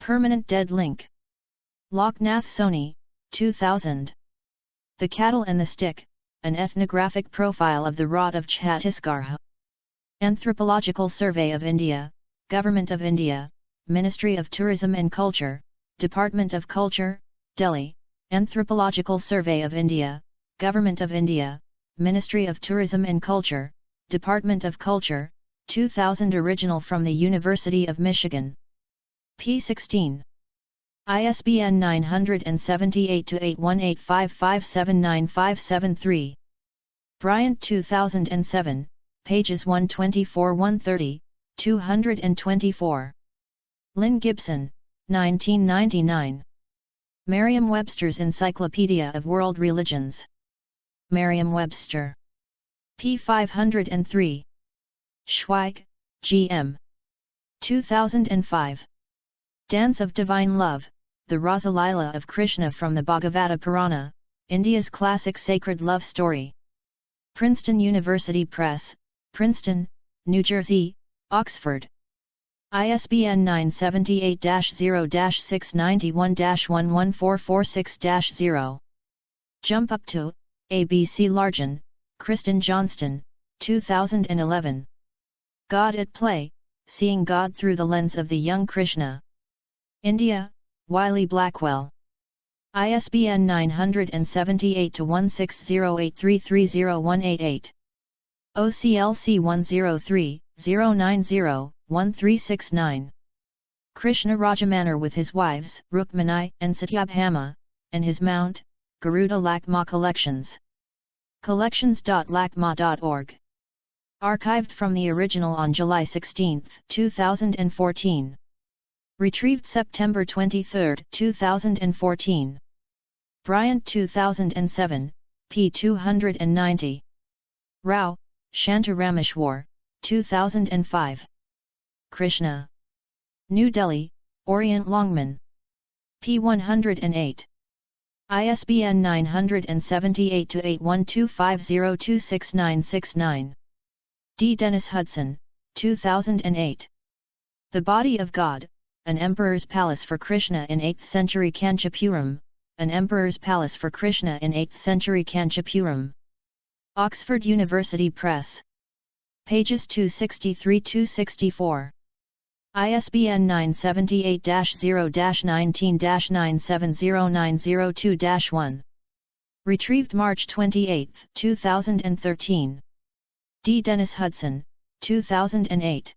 Permanent dead link. Loknath Soni, 2000. The Cattle and the Stick, an ethnographic profile of the Rod of Chhattisgarh. Anthropological Survey of India, Government of India, Ministry of Tourism and Culture, Department of Culture, Delhi. Anthropological Survey of India, Government of India, Ministry of Tourism and Culture, Department of Culture, 2000. Original from the University of Michigan. p. 16. ISBN 978-8185579573. Bryant 2007, pages 124-130, 224. Lynn Gibson, 1999. Merriam-Webster's Encyclopedia of World Religions. Merriam-Webster. p. 503. Schweik, G.M. 2005. Dance of Divine Love, the Rasa Lila of Krishna from the Bhagavata Purana, India's classic sacred love story. Princeton University Press, Princeton, New Jersey, Oxford. ISBN 978-0-691-11446-0. Jump Up To, A.B.C. Largen, Kristen Johnston, 2011. God at Play, Seeing God Through the Lens of the Young Krishna. India, Wiley Blackwell. ISBN 978-16083301188. OCLC 103-090-1369. Krishna Rajamanar with his wives, Rukmini and Satyabhama, and his mount, Garuda Lakma Collections. Collections.lakma.org. Archived from the original on July 16, 2014. Retrieved September 23, 2014. Bryant 2007, p. 290. Rao, Shantarameshwar, 2005. Krishna. New Delhi, Orient Longman. p. 108. ISBN 978-8125026969. D. Dennis Hudson, 2008. The Body of God, an Emperor's Palace for Krishna in 8th century Kanchipuram, an Emperor's Palace for Krishna in 8th century Kanchipuram. Oxford University Press. Pages 263-264. ISBN 978-0-19-970902-1. Retrieved March 28, 2013. D. Dennis Hudson, 2008.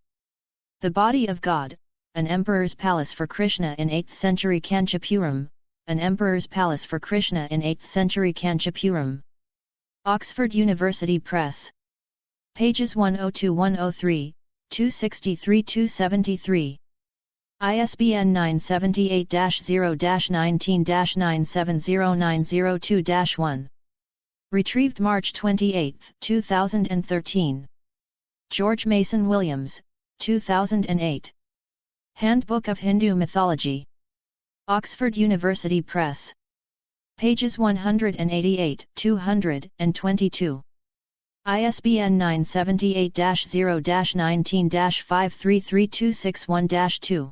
The Body of God, an Emperor's Palace for Krishna in 8th century Kanchipuram, an Emperor's Palace for Krishna in 8th century Kanchipuram. Oxford University Press. Pages 102-103, 263-273. ISBN 978-0-19-970902-1. Retrieved March 28, 2013. George Mason Williams, 2008. Handbook of Hindu Mythology. Oxford University Press. Pages 188-222. ISBN 978-0-19-533261-2.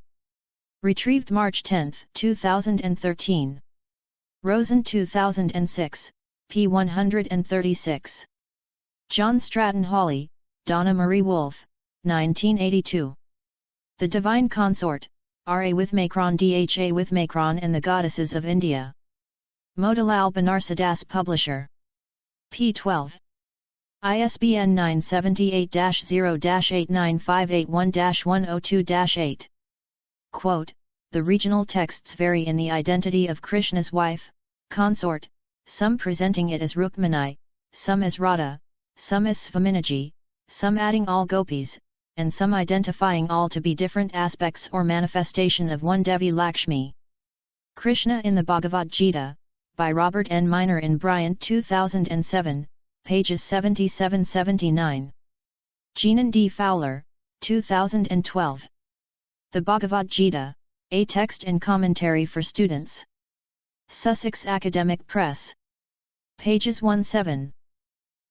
Retrieved March 10, 2013. Rosen 2006, p. 136. John Stratton Hawley, Donna Marie Wolfe, 1982. The Divine Consort, R.A. Withmakron D.H.A. Withmakron and the Goddesses of India. Motilal Banarsidass Publisher. p. 12. ISBN 978-0-89581-102-8. Quote, the regional texts vary in the identity of Krishna's wife, consort, some presenting it as Rukmini, some as Radha, some as Svaminiji, some adding all gopis, and some identifying all to be different aspects or manifestation of one Devi Lakshmi. Krishna in the Bhagavad Gita, by Robert N. Miner in Bryant 2007, pages 77-79. Jeanan D. Fowler, 2012. The Bhagavad Gita, a text and commentary for students. Sussex Academic Press. Pages 1-7.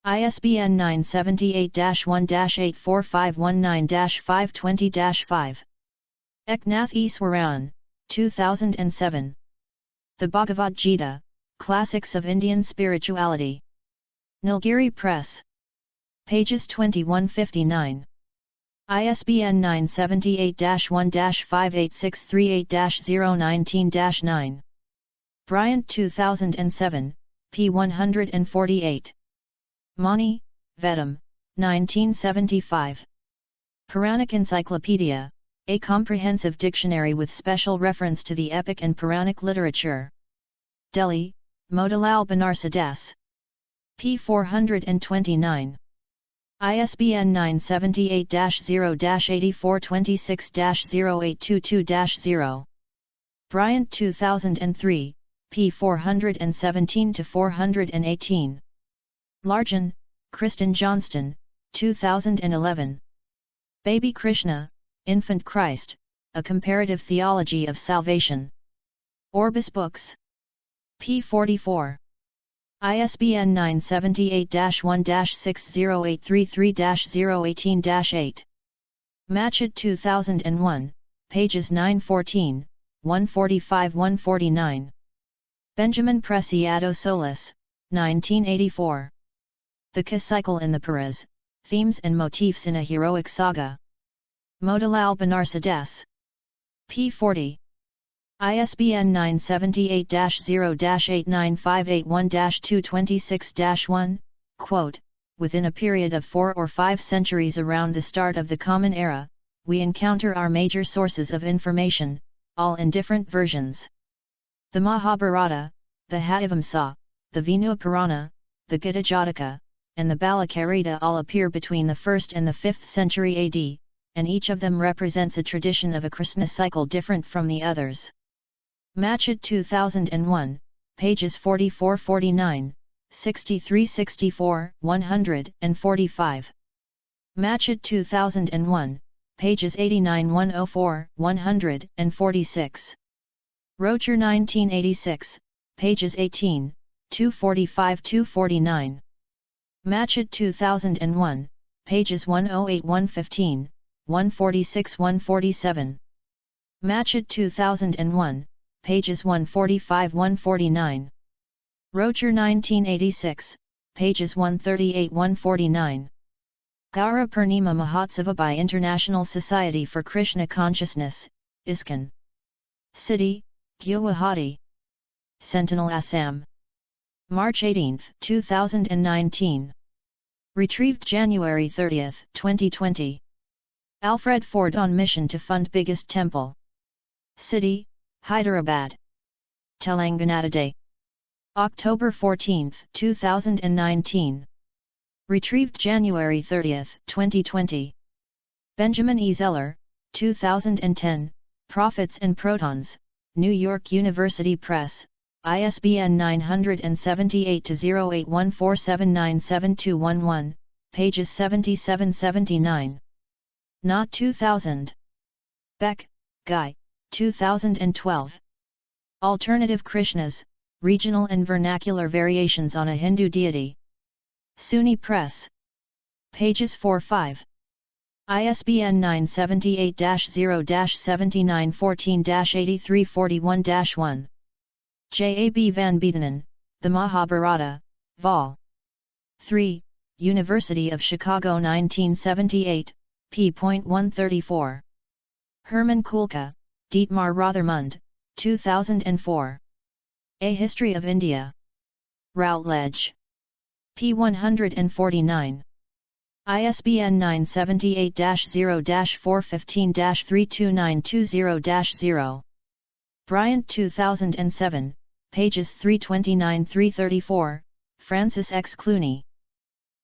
ISBN 978-1-84519-520-5. Eknath Easwaran, 2007. The Bhagavad Gita, Classics of Indian Spirituality. Nilgiri Press. Pages 21-59. ISBN 978-1-58638-019-9. Bryant 2007, p. 148. Mani, Vedam, 1975. Puranic Encyclopedia, a comprehensive dictionary with special reference to the epic and Puranic literature. Delhi, Motilal Banarsidass. p. 429. ISBN 978-0-8426-0822-0. Bryant 2003, p. 417-418. Largen, Kristen Johnston, 2011. Baby Krishna, Infant Christ, A Comparative Theology of Salvation. Orbis Books. p. 44. ISBN 978-1-60833-018-8. Machad 2001, pages 914, 145-149. Benjamin Preciado Solis, 1984. The Cycle in the Puras, Themes and Motifs in a Heroic Saga. Motilal Banarsidass. p. 40. ISBN 978-0-89581-226-1, quote, within a period of 4 or 5 centuries around the start of the Common Era, we encounter our major sources of information, all in different versions. The Mahabharata, the Harivamsa, the Vinu Purana, the Gita Jataka, and the Balakarita all appear between the 1st and the 5th century AD, and each of them represents a tradition of a Krishna cycle different from the others. Machad 2001, pages 44-49, 63-64, 145. Machad 2001, pages 89-104, 146. Rocher 1986, pages 18, 245-249. Machad 2001, pages 108-115, 146-147. Machad 2001, pages 145-149. Rocher 1986, pages 138-149. Gaura Purnima Mahotsava by International Society for Krishna Consciousness, ISKCON. City, Guwahati. Sentinel Assam. March 18, 2019. Retrieved January 30, 2020. Alfred Ford on mission to fund biggest temple. City, Hyderabad. Telangana Day. October 14, 2019. Retrieved January 30, 2020. Benjamin E. Zeller, 2010, Prophets and Protons, New York University Press, ISBN 978-0814797211, pages 77-79. Not 2000. Beck, Guy, 2012. Alternative Krishnas, Regional and Vernacular Variations on a Hindu Deity. SUNY Press. Pages 4-5. ISBN 978-0-7914-8341-1. J. A. B. Van Beetenen, The Mahabharata, Vol. 3, University of Chicago 1978, p.134. Herman Kulka, Dietmar Rothermund, 2004. A History of India. Routledge. p. 149. ISBN 978-0-415-32920-0. Bryant 2007, pages 329-334, Francis X. Clooney.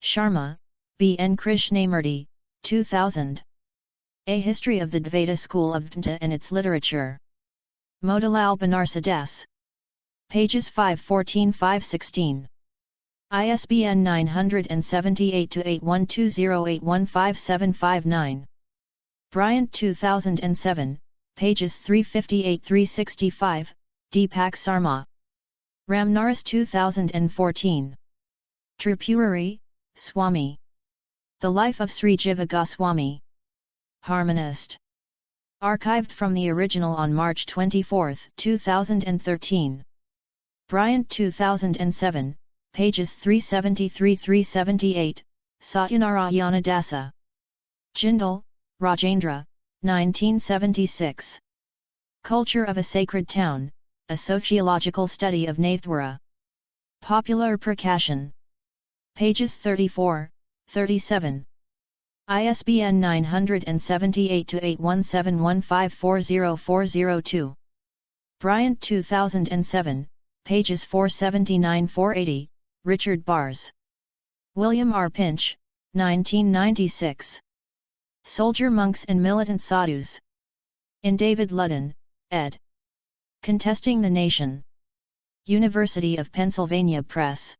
Sharma, B. N. Krishnamurti, 2000. A History of the Dvaita School of Vedanta and its Literature. Motilal Banarsidass. Pages 514-516. ISBN 978-8120815759. Bryant 2007, pages 358-365, Deepak Sarma. Ramnaras 2014. Tripurari, Swami. The Life of Sri Jiva Goswami. Harmonist. Archived from the original on March 24, 2013. Bryant 2007, pages 373-378, Satyanarayana Dasa. Jindal, Rajendra, 1976. Culture of a Sacred Town, A Sociological Study of Nathdwara. Popular Prakashan. Pages 34, 37. ISBN 978-8171540402. Bryant 2007, pages 479-480, Richard Bars. William R. Pinch, 1996. Soldier Monks and Militant Sadhus. In David Ludden, ed. Contesting the Nation. University of Pennsylvania Press.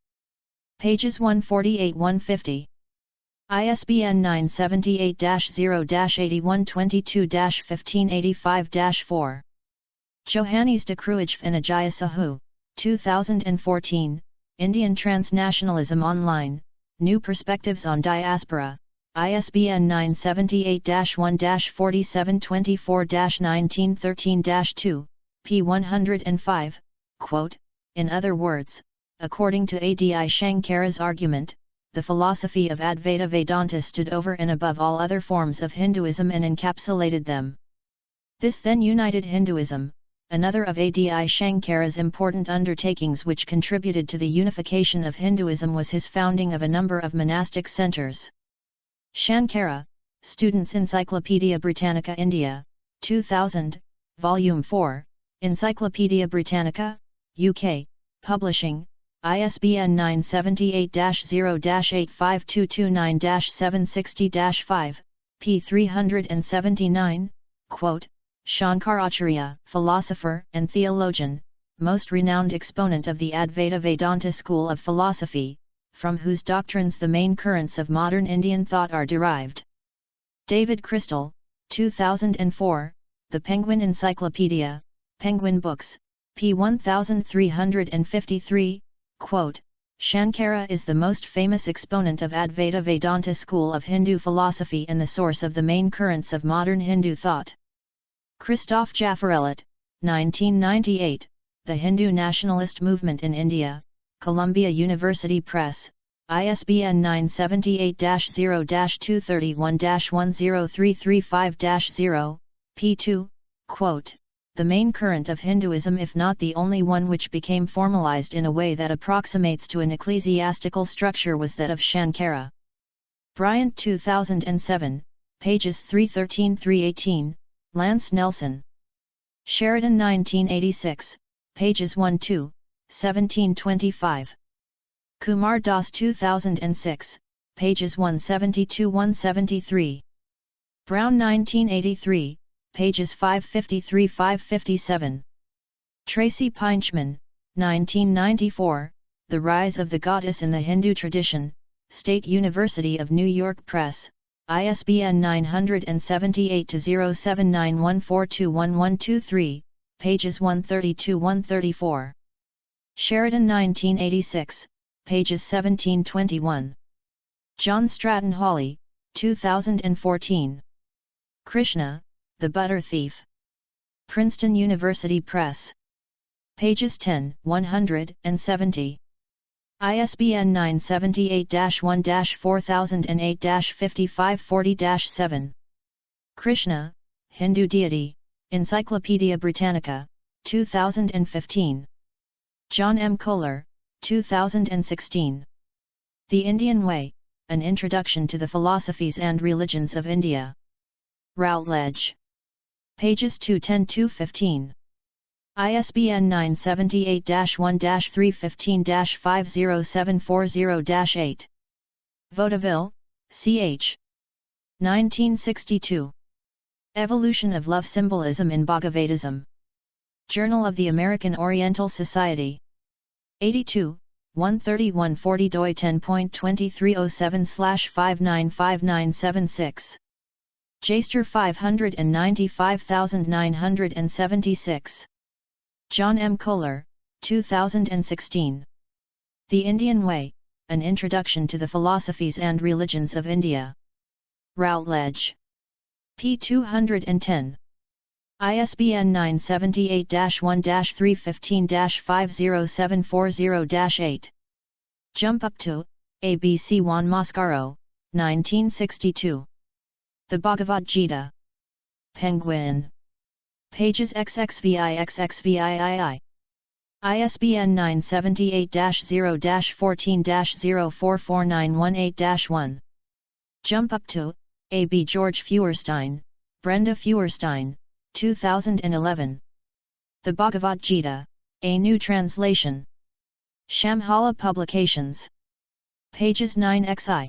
Pages 148-150. ISBN 978-0-8122-1585-4. Johannes de Kruijff and Ajaya Sahu, 2014, Indian Transnationalism Online, New Perspectives on Diaspora, ISBN 978-1-4724-1913-2, p. 105, quote, in other words, according to Adi Shankara's argument, the philosophy of Advaita Vedanta stood over and above all other forms of Hinduism and encapsulated them. This then united Hinduism, another of Adi Shankara's important undertakings which contributed to the unification of Hinduism was his founding of a number of monastic centers. Shankara, Students' Encyclopaedia Britannica India, 2000, Volume 4, Encyclopaedia Britannica, UK, Publishing, ISBN 978-0-85229-760-5, p. 379, quote, Shankaracharya, philosopher and theologian, most renowned exponent of the Advaita Vedanta school of philosophy, from whose doctrines the main currents of modern Indian thought are derived. David Crystal, 2004, The Penguin Encyclopedia, Penguin Books, p. 1353, quote, Shankara is the most famous exponent of Advaita Vedanta school of Hindu philosophy and the source of the main currents of modern Hindu thought. Christoph Jaffarellet, 1998, The Hindu Nationalist Movement in India, Columbia University Press, ISBN 978-0-231-10335-0, p2, quote, the main current of Hinduism if not the only one which became formalized in a way that approximates to an ecclesiastical structure was that of Shankara. Bryant 2007, pages 313-318, Lance Nelson. Sheridan 1986, pages 1-2, 1725. Kumar Das 2006, pages 172-173. Brown 1983, pages 553-557. Tracy Peinchman, 1994, The Rise of the Goddess in the Hindu Tradition, State University of New York Press, ISBN 978-0791421123, pages 132-134. Sheridan 1986, pages 1721. John Stratton Hawley, 2014. Krishna, the Butter Thief. Princeton University Press. Pages 10, 170. ISBN 978-1-4008-5540-7. Krishna, Hindu Deity, Encyclopaedia Britannica, 2015. John M. Kohler, 2016. The Indian Way, An Introduction to the Philosophies and Religions of India. Routledge. Pages 210-215. ISBN 978-1-315-50740-8. Vaudeville, C.H. 1962. Evolution of Love Symbolism in Bhagavatism. Journal of the American Oriental Society. 82, 13140 doi 10.2307/595976. Jaster 595,976. John M. Kohler, 2016. The Indian Way, An Introduction to the Philosophies and Religions of India. Routledge. p. 210. ISBN 978-1-315-50740-8. Jump Up To, A.B.C. Juan Mascaro, 1962. The Bhagavad Gita. Penguin. Pages XXVI. ISBN 978-0-14-044918-1. Jump Up To, A.B. George Feuerstein, Brenda Feuerstein, 2011. The Bhagavad Gita, A New Translation. Shambhala Publications. Pages 9xi.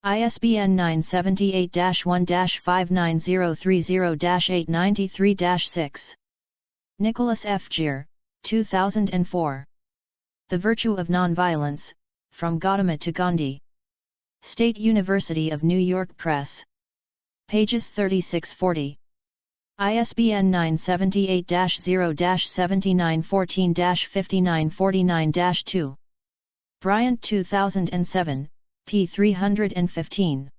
ISBN 978-1-59030-893-6. Nicholas F. Gier, 2004. The Virtue of Nonviolence, From Gautama to Gandhi. State University of New York Press. Pages 36-40. ISBN 978-0-7914-5949-2. Bryant 2007, p. 315.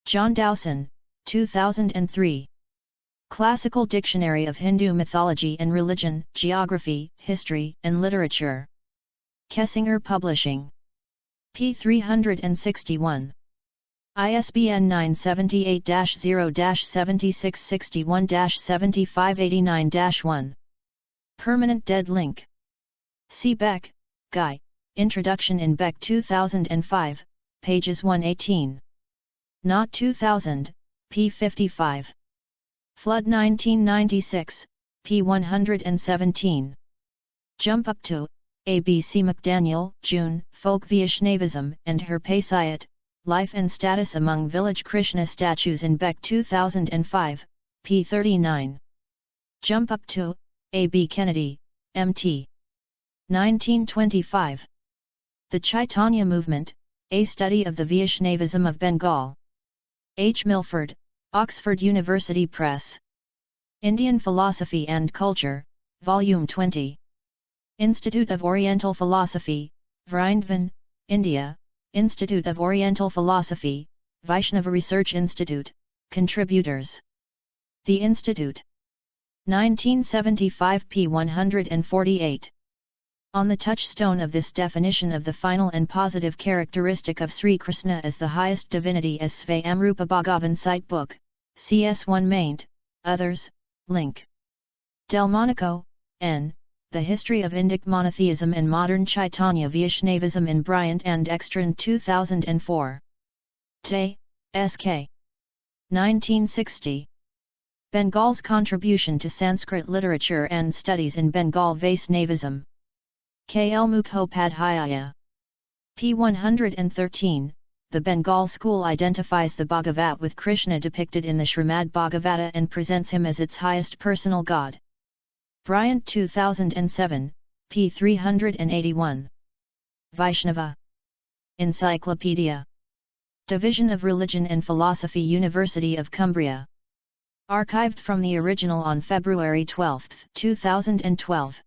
John Dowson, 2003. Classical Dictionary of Hindu Mythology and Religion, Geography, History, and Literature. Kessinger Publishing. p. 361. ISBN 978-0-7661-7589-1. Permanent Dead Link. C. Beck, Guy, Introduction in Beck 2005, pages 118. Knott 2000, p. 55. Flood 1996, p. 117. Jump Up To, A.B.C. McDaniel, June, Folk Vaishnavism and Her Pasayat, Life and Status Among Village Krishna Statues in Beck 2005, p. 39. Jump Up To, A.B. Kennedy, M.T. 1925. The Chaitanya Movement, A Study of the Vaishnavism of Bengal. H. Milford, Oxford University Press. Indian Philosophy and Culture, Volume 20. Institute of Oriental Philosophy, Vrindvan, India, Institute of Oriental Philosophy, Vaishnava Research Institute, Contributors. The Institute. 1975 p. 148. On the touchstone of this definition of the final and positive characteristic of Sri Krishna as the highest divinity as Svayamrupa Bhagavan Site Book, CS1 maint, Others, link. Delmonico, N., The History of Indic Monotheism and Modern Chaitanya Vaishnavism in Bryant and Ekstrand 2004. Tay, S.K. 1960. Bengal's Contribution to Sanskrit Literature and Studies in Bengal Vaishnavism. K. L. Mukhopadhyaya. p. 113. The Bengal school identifies the Bhagavat with Krishna depicted in the Srimad Bhagavata and presents him as its highest personal god. Bryant 2007, p. 381. Vaishnava. Encyclopedia. Division of Religion and Philosophy, University of Cumbria. Archived from the original on February 12, 2012.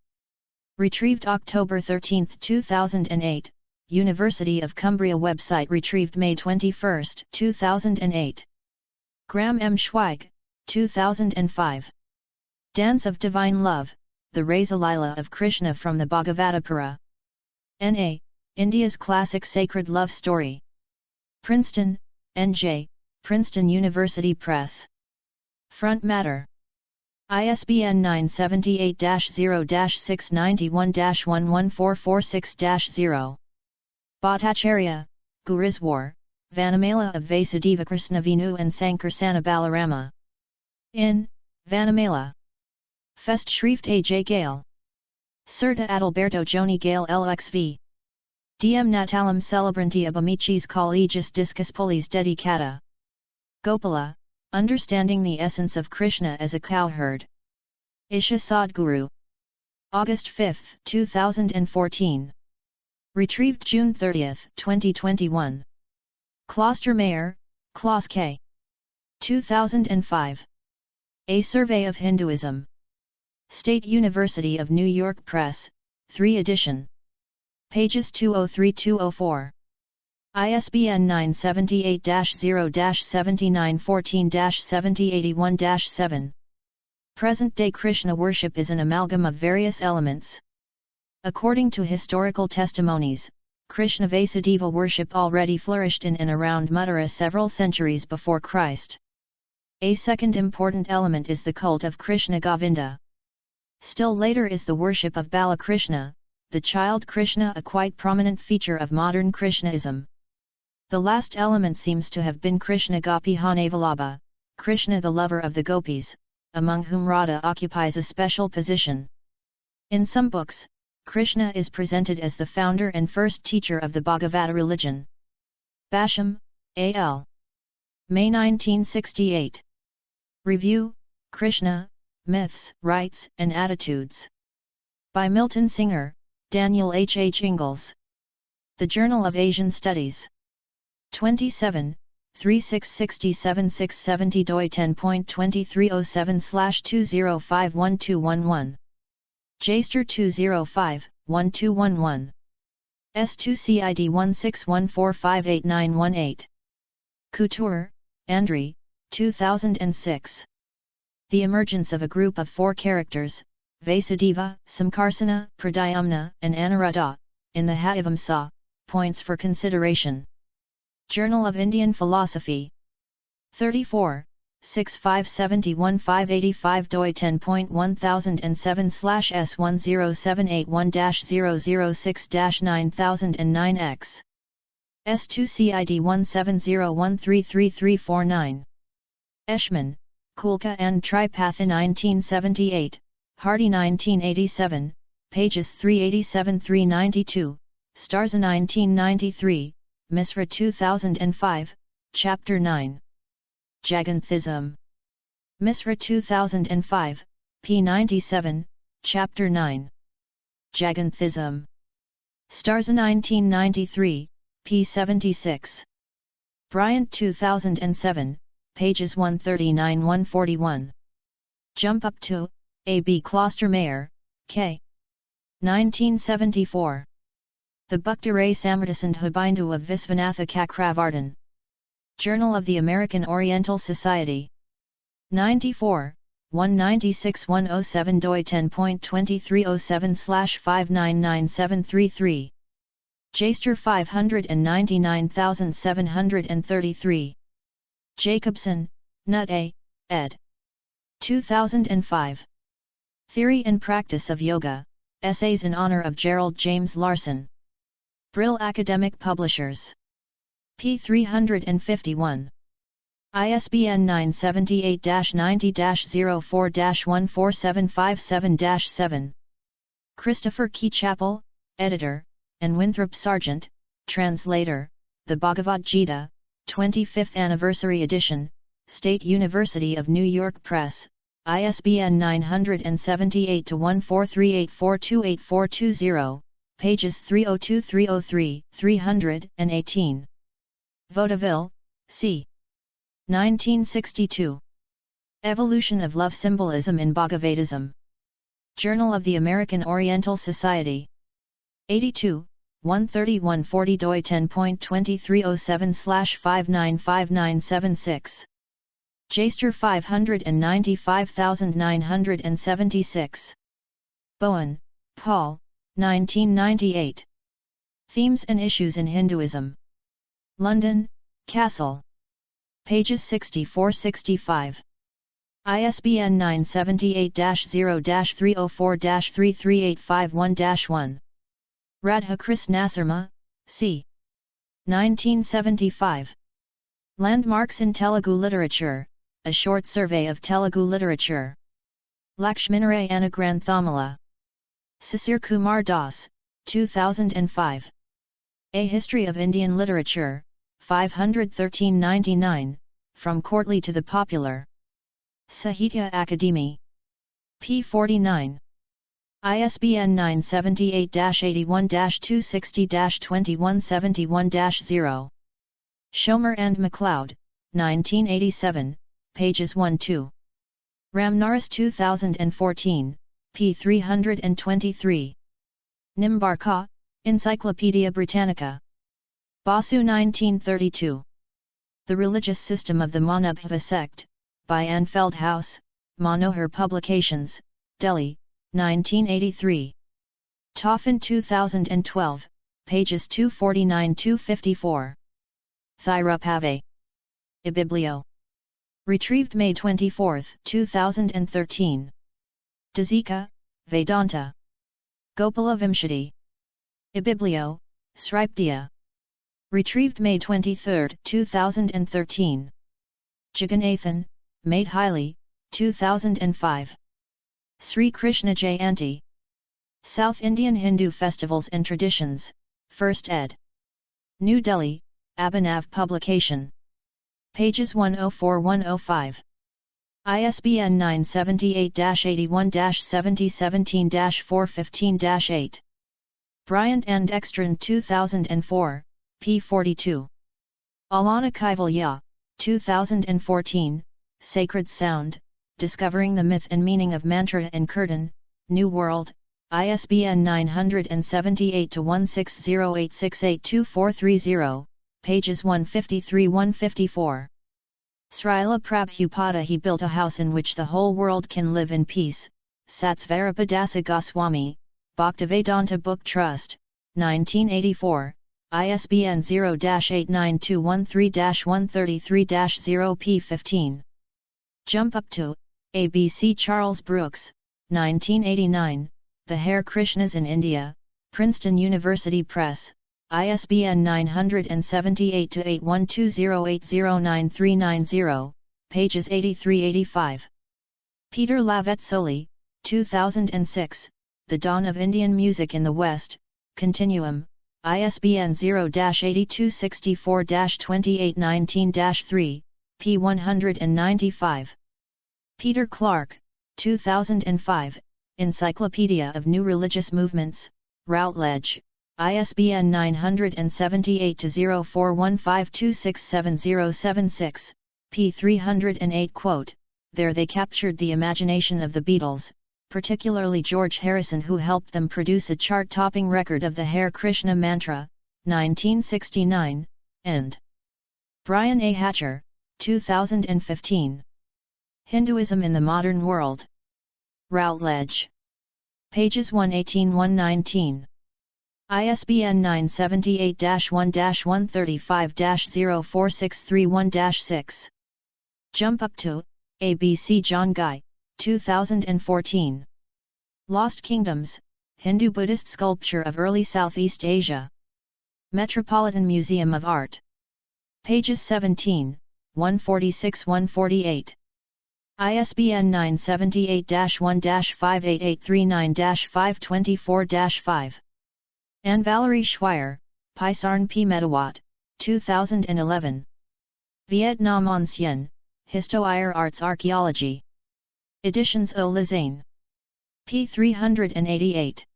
Retrieved October 13, 2008. University of Cumbria website retrieved May 21, 2008. Graham M. Schweik, 2005. Dance of Divine Love, The Rasalila of Krishna from the Bhagavatapura. N.A., India's Classic Sacred Love Story. Princeton, N.J., Princeton University Press. Front Matter. ISBN 978-0-691-11446-0. Bhattacharya, Guriswar, Vanamala of Vasudeva Krishna Vinu and Sankarsana Balarama. In, Vanamala. Fest Shrift A. J. Gale. Certa Adalberto Joni Gale LXV. Diem Natalam Celebranti ab Amicis Collegius Discus Polis Dedicata. Gopala, Understanding the Essence of Krishna as a Cowherd. Isha Sadhguru. August 5, 2014. Retrieved June 30, 2021. Klostermayer, Klaus K. 2005. A Survey of Hinduism. State University of New York Press, 3 edition. Pages 203-204. ISBN 978-0-7914-7081-7. Present-day Krishna worship is an amalgam of various elements. According to historical testimonies, Krishna Vasudeva worship already flourished in and around Mathura several centuries before Christ. A second important element is the cult of Krishna Govinda. Still later is the worship of Balakrishna, the child Krishna, a quite prominent feature of modern Krishnaism. The last element seems to have been Krishna Gopi Hanavalabha, Krishna the lover of the gopis, among whom Radha occupies a special position. In some books, Krishna is presented as the founder and first teacher of the Bhagavata religion. Basham, A.L. May 1968. Review, Krishna, Myths, Rites and Attitudes. By Milton Singer, Daniel H. H. Ingalls. The Journal of Asian Studies. 27, 3667-670 doi 10.2307/20512111. Jaster 205-1211. S2CID 1614588918. Couture, Andre, 2006. The Emergence of a Group of Four Characters, Vasudeva, Samkarsana, Pradyumna, and Anuruddha, in the Haivamsa, Points for Consideration. Journal of Indian Philosophy. 34, 6571-585 doi 10.100781-006-9009X. S2CID 1701333349. Eshman, Kulka and Tripatha 1978, Hardy 1987, pages 387-392, Starza 1993, Misra 2005, Chapter 9. Jaganthism. Misra 2005, p. 97, Chapter 9. Jaganthism. Starza 1993, p. 76. Bryant 2007, pages 139-141. Jump Up to, A. B. Klostermayer, K. 1974. The Bhakti-Ray Samradasand Hubindu of Visvanatha Chakravartin. Journal of the American Oriental Society. 94, 196-107 doi 10.2307/599733. Jaster 599733. Jacobson, Nut A., ed. 2005. Theory and Practice of Yoga, Essays in Honor of Gerald James Larson. Brill Academic Publishers. p. 351. ISBN 978-90-04-14757-7. Christopher Key Chappell, Editor, and Winthrop Sargent, Translator, The Bhagavad Gita, 25th Anniversary Edition, State University of New York Press, ISBN 978-1438428420, pages 302-303, 318. Vaudeville, C. 1962. Evolution of Love Symbolism in Bhagavatism. Journal of the American Oriental Society. 82, 130-140 doi 10.2307/595976. Jaster 595976. Bowen, Paul, 1998. Themes and Issues in Hinduism. London, Castle. Pages 64-65. ISBN 978-0-304-33851-1. Radhakrishna, c. 1975. Landmarks in Telugu Literature, A Short Survey of Telugu Literature. Lakshminarayana Granthamala. Sisir Kumar Das, 2005. A History of Indian Literature, 513-99, From Courtly to the Popular. Sahitya Akademi. p. 49. ISBN 978-81-260-2171-0. Schomer and MacLeod, 1987, pages 1-2. Ramnaras 2014, p. 323. Nimbarka, Encyclopaedia Britannica. Basu 1932. The Religious System of the Manobhava Sect, by Anne Feldhaus, Manohar Publications, Delhi, 1983. Toffin 2012, pages 249-254. Thirupave. Ibiblio. Retrieved May 24, 2013. Dazika, Vedanta. Gopala Vimshati. Ibiblio, Sripdia. Retrieved May 23, 2013. Jagannathan, Made Highly, 2005. Sri Krishna Jayanti. South Indian Hindu Festivals and Traditions, 1st ed. New Delhi, Abhinav Publication. Pages 104-105. ISBN 978-81-7017-415-8. Bryant and Ekstrand 2004, p. 42. Alana Kaivalya, 2014, Sacred Sound, Discovering the Myth and Meaning of Mantra and Kirtan, New World, ISBN 978-1608682430, pages 153-154. Srila Prabhupada. He built a house in which the whole world can live in peace. Satsvarapadasa Goswami, Bhaktivedanta Book Trust, 1984, ISBN 0-89213-133-0 p. 15. Jump Up To, ABC Charles Brooks, 1989, The Hare Krishnas in India, Princeton University Press, ISBN 978-8120809390, pages 83-85. Peter Lavetsoli, 2006, The Dawn of Indian Music in the West, Continuum, ISBN 0-8264-2819-3, p. 195. Peter Clark, 2005, Encyclopedia of New Religious Movements, Routledge, ISBN 978-0415267076, p. 308. Quote, There they captured the imagination of the Beatles, particularly George Harrison, who helped them produce a chart-topping record of the Hare Krishna Mantra, 1969, and Brian A. Hatcher, 2015. Hinduism in the Modern World. Routledge. Pages 118-119. ISBN 978-1-135-04631-6. Jump Up To, ABC John Guy, 2014. Lost Kingdoms, Hindu-Buddhist sculpture of early Southeast Asia. Metropolitan Museum of Art. Pages 17, 146-148. ISBN 978-1-58839-524-5. Anne Valerie Schweier, Pisarn P. Medawatt, 2011. Vietnam Ancien, Histo-Ir Arts Archaeology. Editions O. Lizaine. p. 388.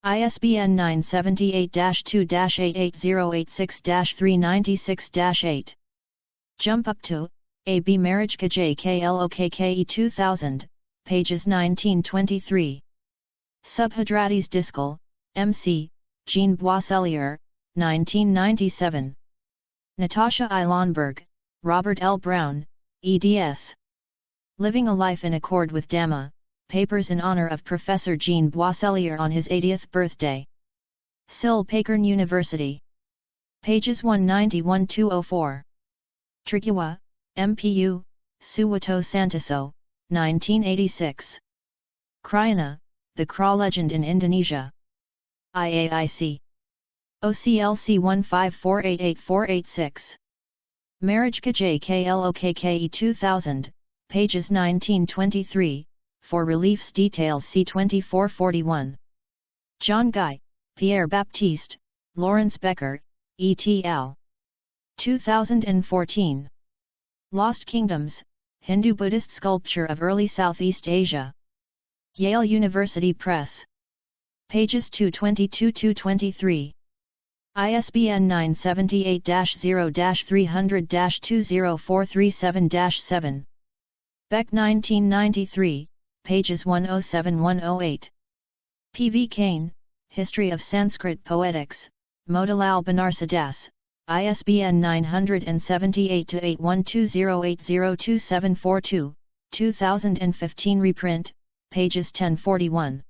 ISBN 978-2-88086-396-8. Jump Up To, A. B. Marriage KJKLOKKE 2000, pages 19-23. Subhadratis Diskal, M.C., Jean Boisselier, 1997. Natasha I. Lonberg, Robert L. Brown, eds. Living a Life in Accord with Dhamma, Papers in honor of Professor Jean Boisselier on his 80th birthday. Silpaikern University. Pages 191-204. Trikiwa, MPU, Suwato Santoso, 1986. Kriyana, The Kra Legend in Indonesia. IAIC. OCLC 154888486. Marriage KJKLOKKE 2000, pages 19-23, for reliefs details see 2441. John Guy, Pierre Baptiste, Lawrence Becker, et.al. 2014. Lost Kingdoms, Hindu-Buddhist sculpture of early Southeast Asia. Yale University Press. Pages 222-223. ISBN 978-0-300-20437-7. Beck 1993, pages 107-108. P. V. Kane, History of Sanskrit Poetics, Motilal Banarsidass, ISBN 978-8120802742, 2015 reprint, pages 1041.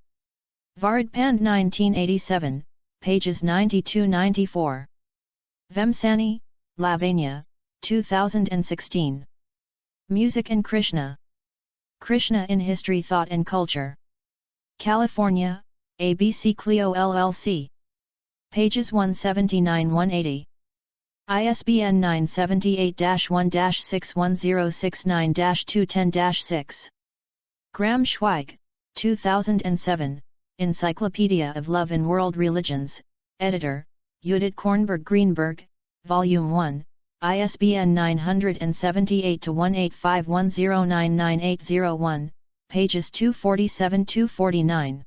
Varadpand 1987, pages 92-94. Vemsani, Lavanya, 2016. Music and Krishna. Krishna in History, Thought and Culture. California, ABC Clio LLC. Pages 179-180. ISBN 978-1-61069-210-6. Graham Schweig, 2007, Encyclopedia of Love in World Religions, Editor, Judith Kornberg Greenberg, Volume 1, ISBN 978-1851099801, pages 247-249.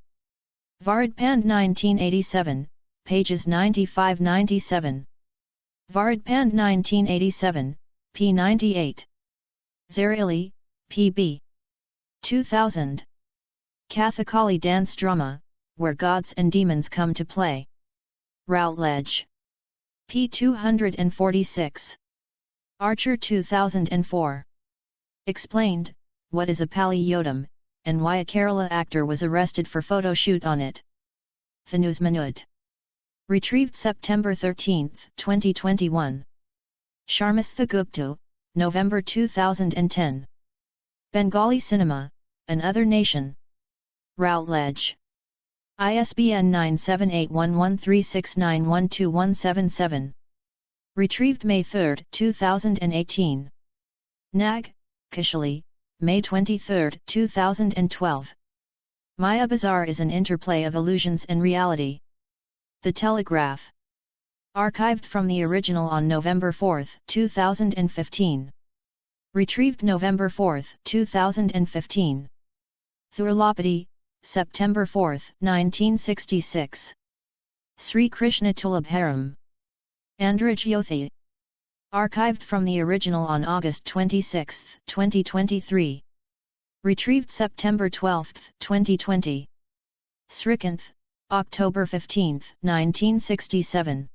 Varadpand 1987, pages 95-97. Varadpand 1987, p. 98. Zarili, P.B. 2000. Kathakali Dance Drama, Where Gods and Demons Come to Play. Routledge. p. 246. Archer 2004. Explained, what is a Pali Yodam, and why a Kerala actor was arrested for photo shoot on it. The News Minute. Retrieved September 13, 2021. Sharmastha Gupta, November 2010. Bengali Cinema, Another Nation. Routledge. ISBN 9781136912177. Retrieved May 3, 2018. Nag, Kishali, May 23, 2012. Maya Bazaar is an interplay of illusions and reality. The Telegraph. Archived from the original on November 4, 2015. Retrieved November 4, 2015. Thurlapati, September 4, 1966. Sri Krishna Tulabharam. Andrij Yothi. Archived from the original on August 26, 2023. Retrieved September 12, 2020. Srikanth, October 15, 1967.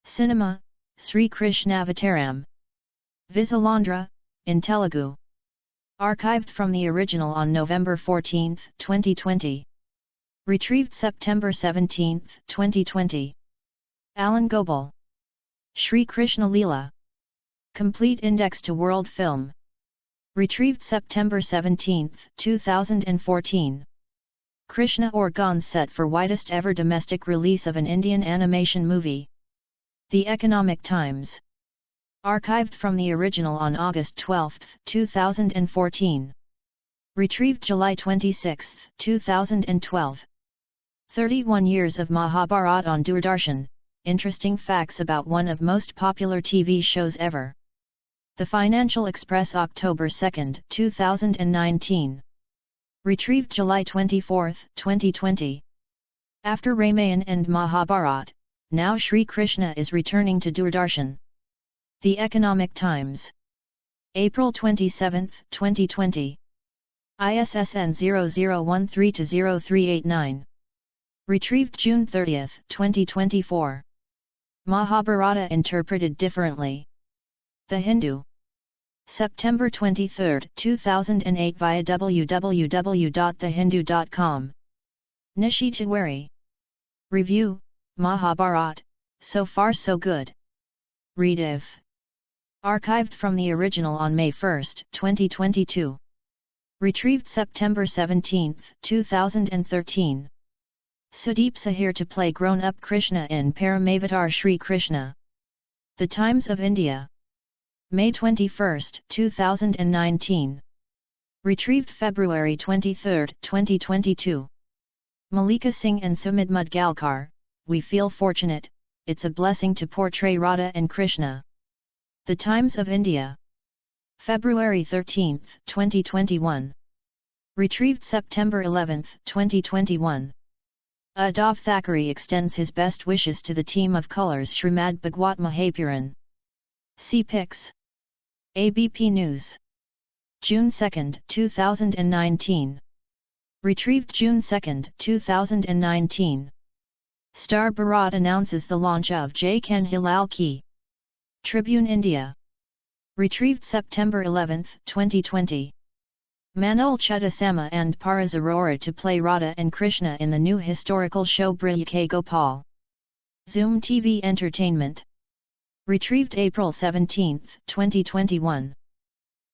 Cinema, Sri Krishnavataram. Visalandra, in Telugu. Archived from the original on November 14, 2020. Retrieved September 17, 2020. Alan Gobel. Sri Krishna Leela. Complete Index to World Film. Retrieved September 17, 2014. Krishna Organ set for widest ever domestic release of an Indian animation movie. The Economic Times. Archived from the original on August 12, 2014. Retrieved July 26, 2012. 31 years of Mahabharat on Doordarshan, interesting facts about one of most popular TV shows ever. The Financial Express October 2, 2019. Retrieved July 24, 2020. After Ramayan and Mahabharat, now Shri Krishna is returning to Doordarshan. The Economic Times. April 27, 2020. ISSN 0013-0389. Retrieved June 30, 2024. Mahabharata interpreted differently. The Hindu. September 23, 2008 via www.thehindu.com. Nishi Tiwari. Review, Mahabharat, so far so good. Read if. Archived from the original on May 1, 2022. Retrieved September 17, 2013. Sudeep Sahir to play grown-up Krishna in Paramavatar Shri Krishna. The Times of India. May 21, 2019. Retrieved February 23, 2022. Malika Singh and Sumit Mudgalkar, we feel fortunate, it's a blessing to portray Radha and Krishna. The Times of India. February 13, 2021. Retrieved September 11, 2021. Uddhav Thackeray extends his best wishes to the team of Colours Shrimad Bhagwat Mahapuran. See pics. ABP News. June 2, 2019. Retrieved June 2, 2019. Star Bharat announces the launch of Jai Ken Hilal Ki. Tribune India. Retrieved September 11, 2020. Manol Chudasama and Paras Arora to play Radha and Krishna in the new historical show Bril Ke Gopal. Zoom TV Entertainment. Retrieved April 17, 2021.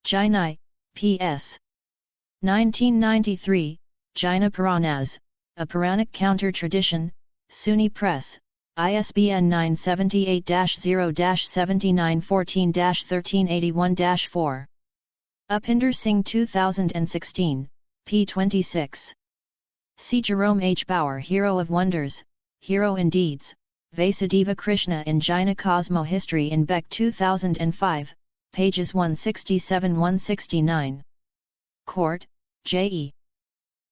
Jainai, P.S. 1993, Jaina Puranas, a Puranic counter-tradition, SUNY Press, ISBN 978-0-7914-1381-4. Upinder Singh 2016, p. 26. C. Jerome H. Bauer Hero of Wonders, Hero in Deeds, Vasudeva Krishna in Jaina Cosmo History in Beck 2005, pages 167-169. Court, J.E.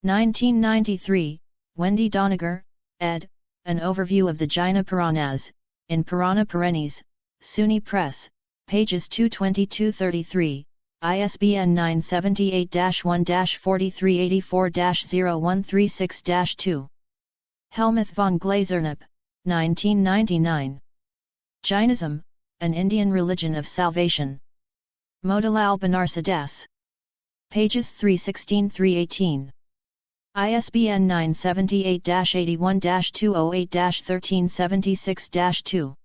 1993, Wendy Doniger, ed., An Overview of the Jaina Puranas, in Purana Perennies, SUNY Press, pages 222-33, ISBN 978-1-4384-0136-2. Helmuth von Glazernup, 1999. Jainism, an Indian Religion of Salvation. Motilal Banarsidass. Pages 316-318. ISBN 978-81-208-1376-2.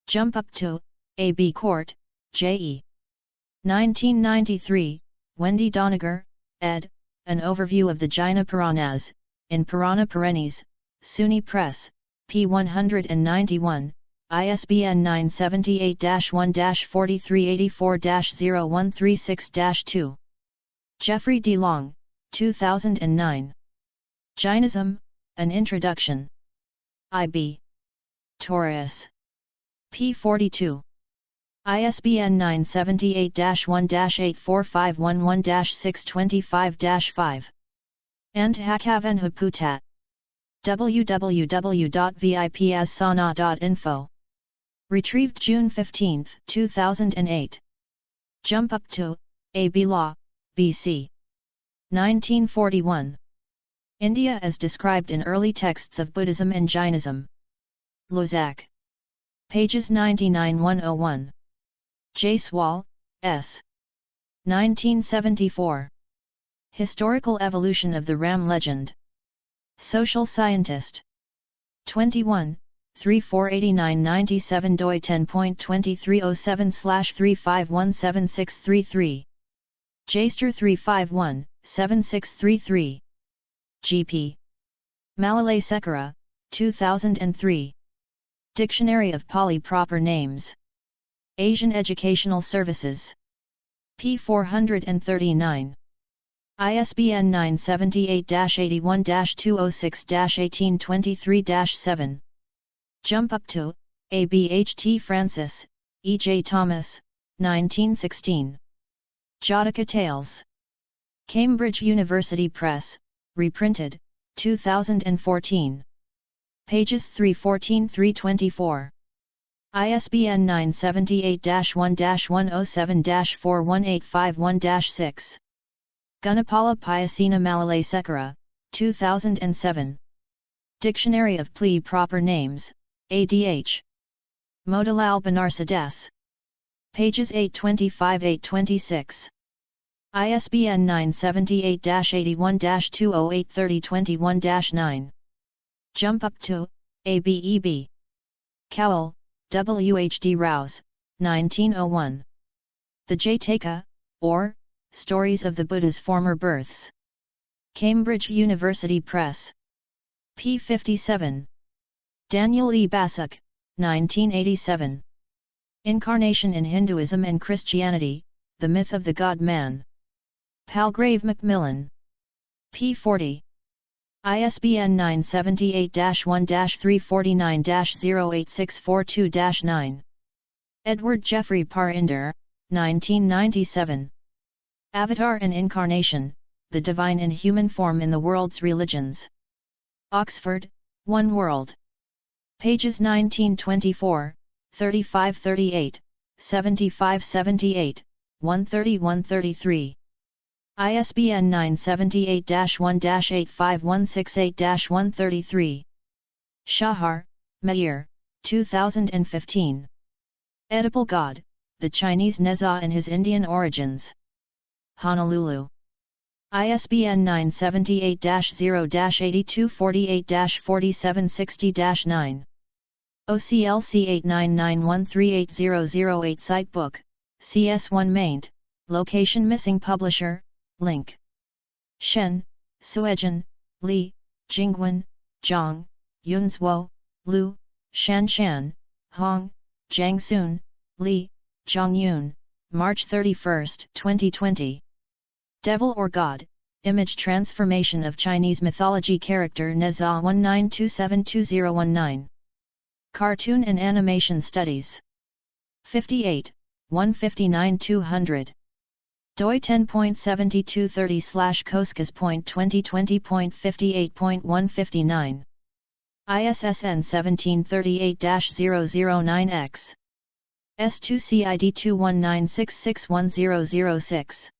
Jump Up to, A.B. Court, J.E. 1993, Wendy Doniger, ed., An Overview of the Jaina Puranas, in Purana Perennies, SUNY Press, p. 191, ISBN 978-1-4384-0136-2. Jeffrey D. Long, 2009. Jainism, An Introduction. I.B. Taurus. p. 42. ISBN 978-1-84511-625-5. And Hakavanhaputat. www.vipssana.info. Retrieved June 15, 2008. Jump Up to, A.B. Law, B.C. 1941. India as described in early texts of Buddhism and Jainism. Lozak. Pages 99-101. Jaiswal, S. 1974. Historical Evolution of the Ram Legend. Social Scientist. 21, 3489-97 doi 10.2307/35176333. Jaister 351, 7633. GP. Malalai Sekara, 2003. Dictionary of Pali Proper Names. Asian Educational Services. p. 439. ISBN 978-81-206-1823-7. Jump Up To, A.B.H.T. Francis, E.J. Thomas, 1916. Jataka Tales. Cambridge University Press, reprinted, 2014. Pages 314-324. ISBN 978-1-107-41851-6. Gunapala Payasena Malalai Sekara, 2007. Dictionary of Pli Proper Names, ADH. Motilal Banarsidass. Pages 825-826. ISBN 978-81-208-3021-9. Jump Up To, ABEB. Cowell, W.H.D. Rouse, 1901. The Jataka, or, Stories of the Buddha's Former Births. Cambridge University Press. p. 57. Daniel E. Basak, 1987. Incarnation in Hinduism and Christianity, The Myth of the God-Man. Palgrave Macmillan. p. 40. ISBN 978-1-349-08642-9. Edward Jeffrey Parinder, 1997. Avatar and Incarnation, the Divine in Human Form in the World's Religions. Oxford, One World. Pages 1924, 3538, 7578, 130-133. ISBN 978-1-85168-133. Shahar, Meir, 2015. Edible God, The Chinese Neza and His Indian Origins. Honolulu. ISBN 978-0-8248-4760-9. OCLC 8991380008 Sitebook, CS1 maint, location missing publisher, link. Shen, Suejian, Li, Jingwen, Zhang, Yunzhuo, Lu, Shanshan, Hong, Jiangsun, Li, Zhongyun, March 31, 2020. Devil or God, Image Transformation of Chinese Mythology Character Neza 19272019. Cartoon and Animation Studies. 58, 159-200. doi 10.7230/Koskas.2020.58.159. ISSN 1738-009X. S2CID 219661006.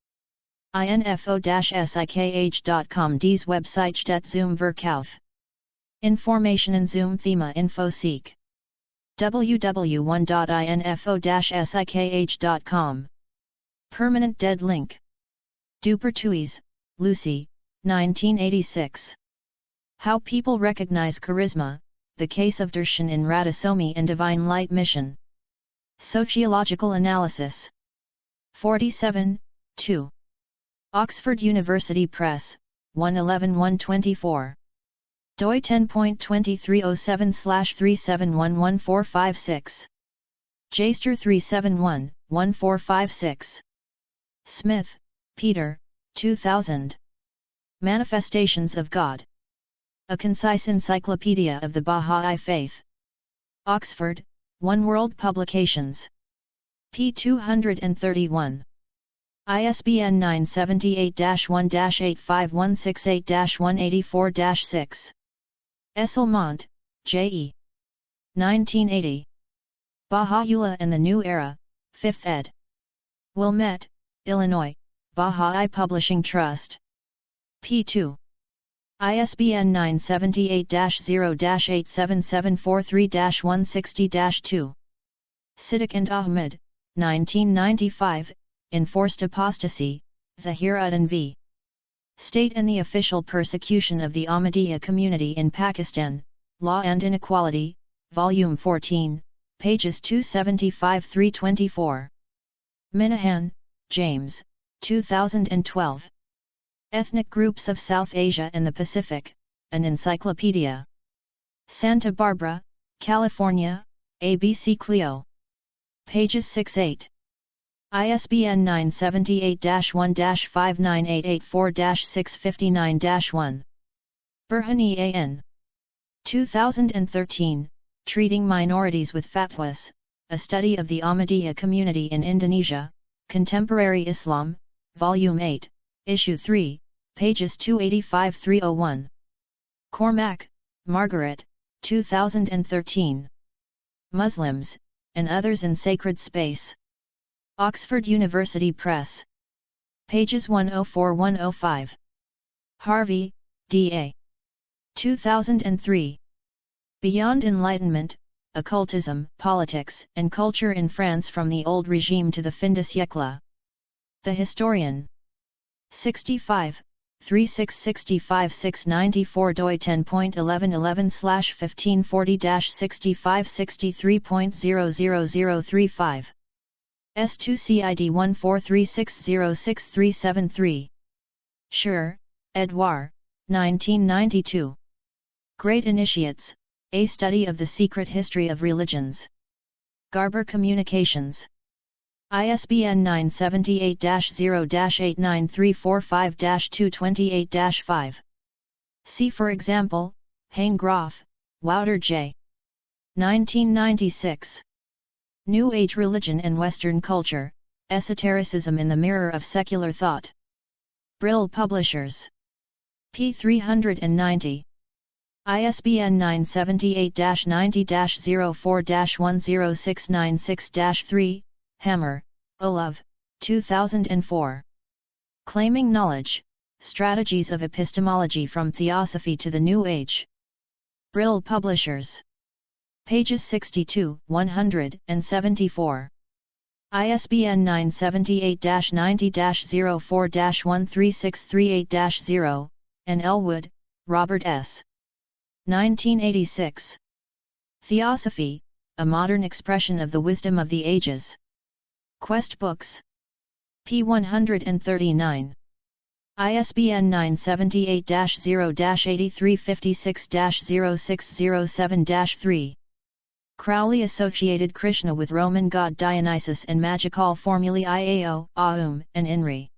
info-sikh.com Dies Website steht zum Verkauf. Informationen zum Thema Info Seek. www.info-sikh.com. Permanent dead link. Dupertuis, Lucy, 1986. How People Recognize Charisma, The Case of Darshan in Radhasomi and Divine Light Mission. Sociological Analysis. 47, 2. Oxford University Press, 111-124. doi 10.2307/37114556. Jaster 371, 1456. Smith, Peter, 2000. Manifestations of God. A Concise Encyclopedia of the Bahá'í Faith. Oxford, One World Publications. p. 231. ISBN 978-1-85168-184-6. Esselmont, J.E. 1980. Baha'u'llah and the New Era, 5th ed. Wilmette, Illinois, Baha'i Publishing Trust. p. 2. ISBN 978-0-87743-160-2. Siddiq and Ahmed, 1995, Enforced Apostasy, Zahir-ud-Din v. State and the Official Persecution of the Ahmadiyya Community in Pakistan, Law and Inequality, Volume 14, pages 275-324. Minahan, James, 2012. Ethnic Groups of South Asia and the Pacific, an encyclopedia. Santa Barbara, California, ABC Clio. Pages 6-8. ISBN 978-1-59884-659-1. Burhani A.N. 2013, Treating Minorities with Fatwas, A Study of the Ahmadiyya Community in Indonesia, Contemporary Islam, Volume 8, Issue 3, pages 285-301. Cormack, Margaret, 2013. Muslims, and Others in Sacred Space. Oxford University Press. Pages 104-105. Harvey, D.A. 2003. Beyond Enlightenment, Occultism, Politics, and Culture in France from the Old Regime to the Fin de siècle. The Historian. 65, 3665-694 doi 10.1111/1540-6563.00035. S2CID 1436063773. Scher, Edouard, 1992. Great Initiates, A Study of the Secret History of Religions. Garber Communications. ISBN 978-0-89345-228-5. See for example, Hain-Groff, Wouter J. 1996. New Age Religion and Western Culture, Esotericism in the Mirror of Secular Thought. Brill Publishers. p. 390. ISBN 978-90-04-10696-3, Hammer, Olav, 2004. Claiming Knowledge, Strategies of Epistemology from Theosophy to the New Age. Brill Publishers. Pages 62, 174. ISBN 978-90-04-13638-0, and Elwood, Robert S. 1986. Theosophy, A Modern Expression of the Wisdom of the Ages. Quest Books. p. 139. ISBN 978-0-8356-0607-3. Crowley associated Krishna with Roman god Dionysus and magical formulae Iao, Aum, and Inri.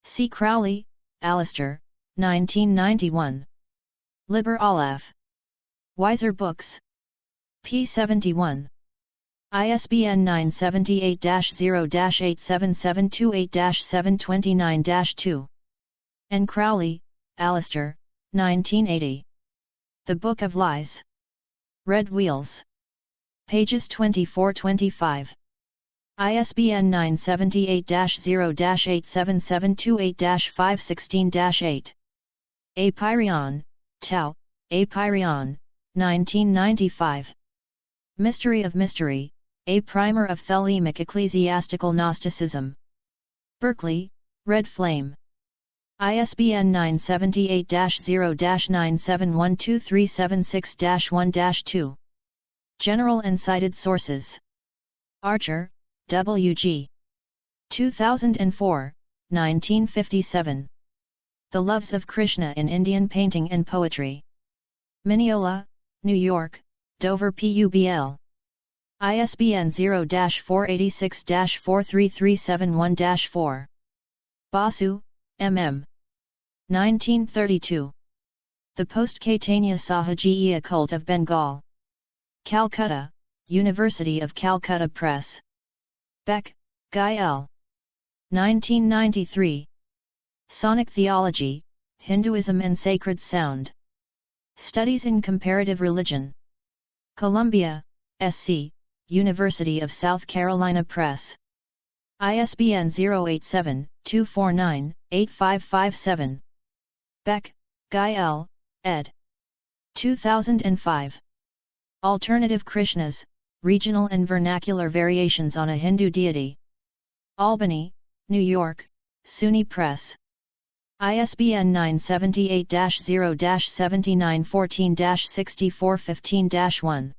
C. Crowley, Alistair, 1991. Liber Aleph. Weiser Books. p. 71. ISBN 978-0-87728-729-2. N. Crowley, Alistair, 1980. The Book of Lies. Red Wheels. Pages 24-25. ISBN 978-0-87728-516-8. Apyrion, Tao, Apyrion, 1995. Mystery of Mystery, A Primer of Thelemic Ecclesiastical Gnosticism. Berkeley, Red Flame. ISBN 978-0-9712376-1-2. General and Cited Sources. Archer, W.G. 2004, 1957. The Loves of Krishna in Indian Painting and Poetry. Mineola, New York, Dover Publ. ISBN 0-486-43371-4. Basu, M.M. 1932. The Post-Caitanya Sahajiya Cult of Bengal. Calcutta, University of Calcutta Press. Beck, Guy L. 1993. Sonic Theology, Hinduism and Sacred Sound. Studies in Comparative Religion. Columbia, S.C., University of South Carolina Press. ISBN 087-249-8557. Beck, Guy L., ed. 2005. Alternative Krishnas, Regional and Vernacular Variations on a Hindu Deity. Albany, New York, SUNY Press. ISBN 978-0-7914-6415-1.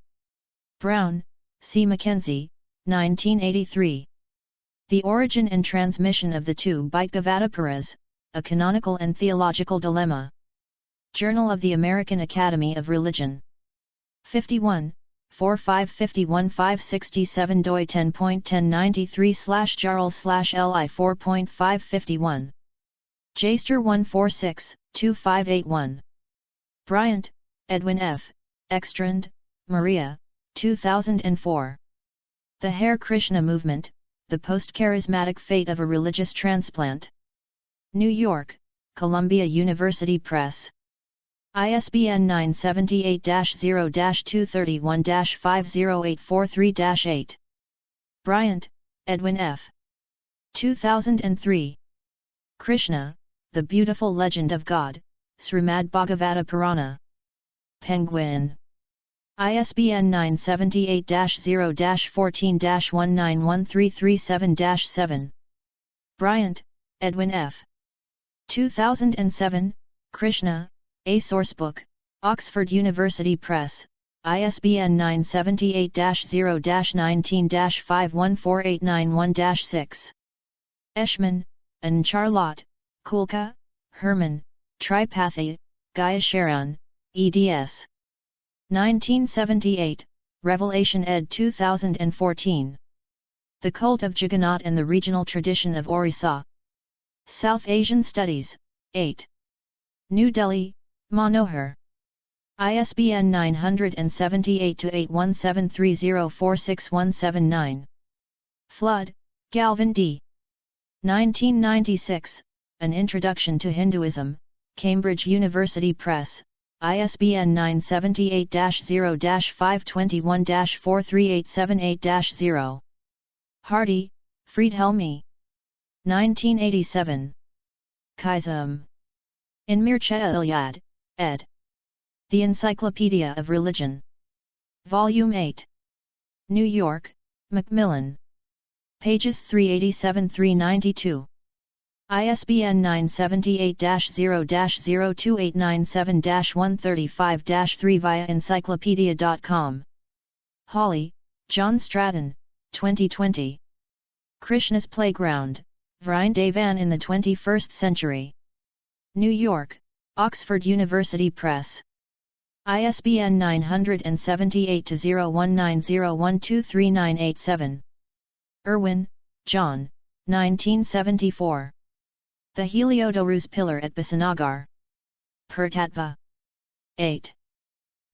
Brown, C. Mackenzie, 1983. The Origin and Transmission of the Two Bhaitgavadaparas, A Canonical and Theological Dilemma. Journal of the American Academy of Religion. 51, 4551-567 doi 10.1093/jarl/li 4.551. Jaster 146-2581. Bryant, Edwin F., Ekstrand, Maria, 2004. The Hare Krishna Movement, The Post-Charismatic Fate of a Religious Transplant. New York, Columbia University Press. ISBN 978-0-231-50843-8. Bryant, Edwin F. 2003. Krishna, The Beautiful Legend of God, Srimad Bhagavata Purana. Penguin. ISBN 978-0-14-191337-7. Bryant, Edwin F. 2007, Krishna, A Sourcebook, Oxford University Press, ISBN 978-0-19-514891-6. Eshman, and Charlotte, Kulka, Herman, Tripathi, Gayasharan, eds. 1978, Revelation ed. 2014. The Cult of Jagannath and the Regional Tradition of Orissa. South Asian Studies, 8. New Delhi, Manohar. ISBN 978-8173046179. Flood, Galvin D. 1996, An Introduction to Hinduism, Cambridge University Press, ISBN 978-0-521-43878-0. Hardy, Friedhelm. 1987. Khaisam. In Mircea Eliade, ed. The Encyclopedia of Religion. Volume 8. New York, Macmillan. Pages 387-392. ISBN 978-0-02897-135-3 via encyclopedia.com. Hawley, John Stratton, 2020. Krishna's Playground, Vrindavan in the 21st Century. New York, Oxford University Press. ISBN 978-01901239887. Irwin, John, 1974. The Heliodorus Pillar at Bisanagar. Purtatva. 8.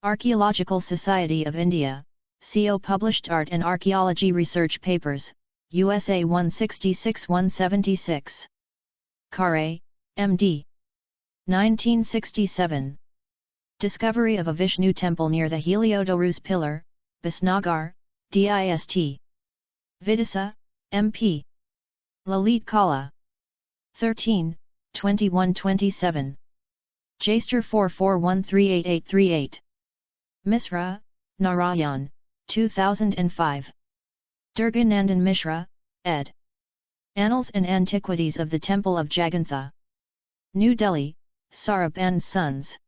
Archaeological Society of India, CO published Art and Archaeology Research Papers, USA 166-176. Khare, M.D. 1967. Discovery of a Vishnu temple near the Heliodorus Pillar, Bisnagar, DIST. Vidisa, M.P. Lalit Kala. 13, 21-27. Jaster 44138838. Misra, Narayan, 2005. Durganandan Mishra, ed. Annals and Antiquities of the Temple of Jagannatha. New Delhi, Sarup and Sons.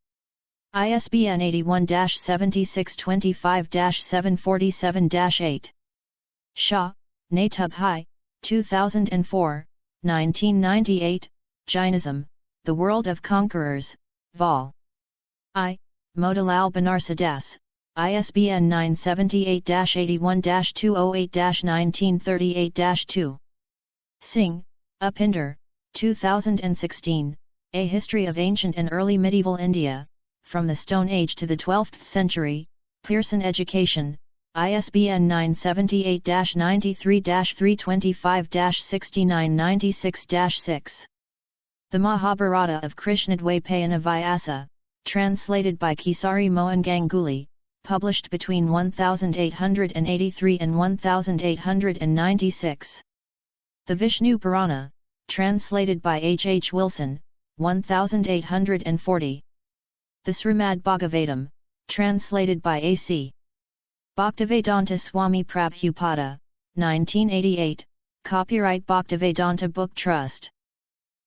ISBN 81-7625-747-8. Shah, Natubhai, 2004, 1998, Jainism, The World of Conquerors, Vol. I, Motilal Banarsidass, ISBN 978-81-208-1938-2. Singh, Upinder, 2016, A History of Ancient and Early Medieval India, From the Stone Age to the 12th Century, Pearson Education, ISBN 978-93-325-6996-6. The Mahabharata of Krishnadwaipayana Vyasa, translated by Kesari Mohan Ganguly, published between 1883 and 1896. The Vishnu Purana, translated by H. H. Wilson, 1840. The Srimad Bhagavatam, translated by A. C. Bhaktivedanta Swami Prabhupada, 1988, copyright Bhaktivedanta Book Trust.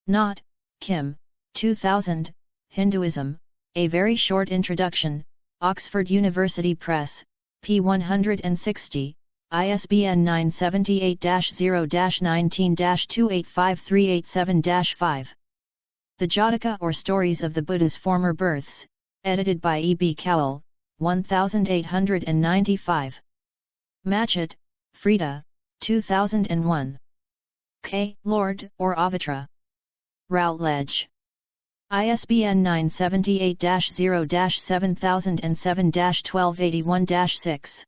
Knott, Kim, 2000, Hinduism, A Very Short Introduction, Oxford University Press, p. 160, ISBN 978-0-19-285387-5. The Jataka or Stories of the Buddha's Former Births, edited by E. B. Cowell, 1895. Matchett, Frida, 2001. K. Lord or Avitra. Routledge. ISBN 978-0-7007-1281-6.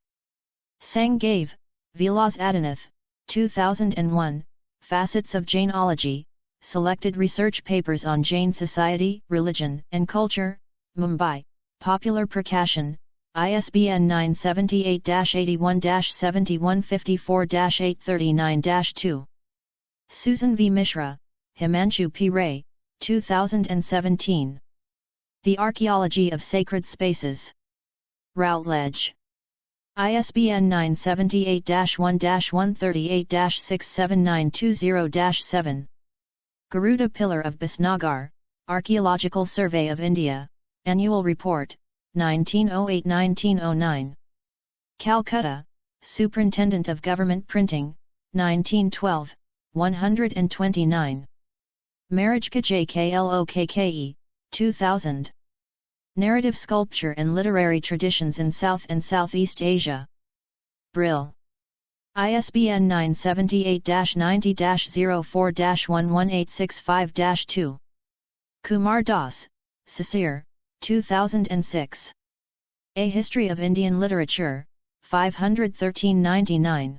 Sangave, Vilas Adinath, 2001, Facets of Jainology, Selected Research Papers on Jain Society, Religion and Culture, Mumbai, Popular Prakashan, ISBN 978-81-7154-839-2. Susan V. Mishra, Himanshu P. Ray, 2017. The Archaeology of Sacred Spaces. Routledge. ISBN 978-1-138-67920-7. Garuda Pillar of Bisnagar, Archaeological Survey of India, Annual Report, 1908-1909. Calcutta, Superintendent of Government Printing, 1912, 129. Marriage Jklokkke, 2000. Narrative Sculpture and Literary Traditions in South and Southeast Asia. Brill. ISBN 978-90-04-11865-2. Kumar Das, Sisir, 2006. A History of Indian Literature, 513-99.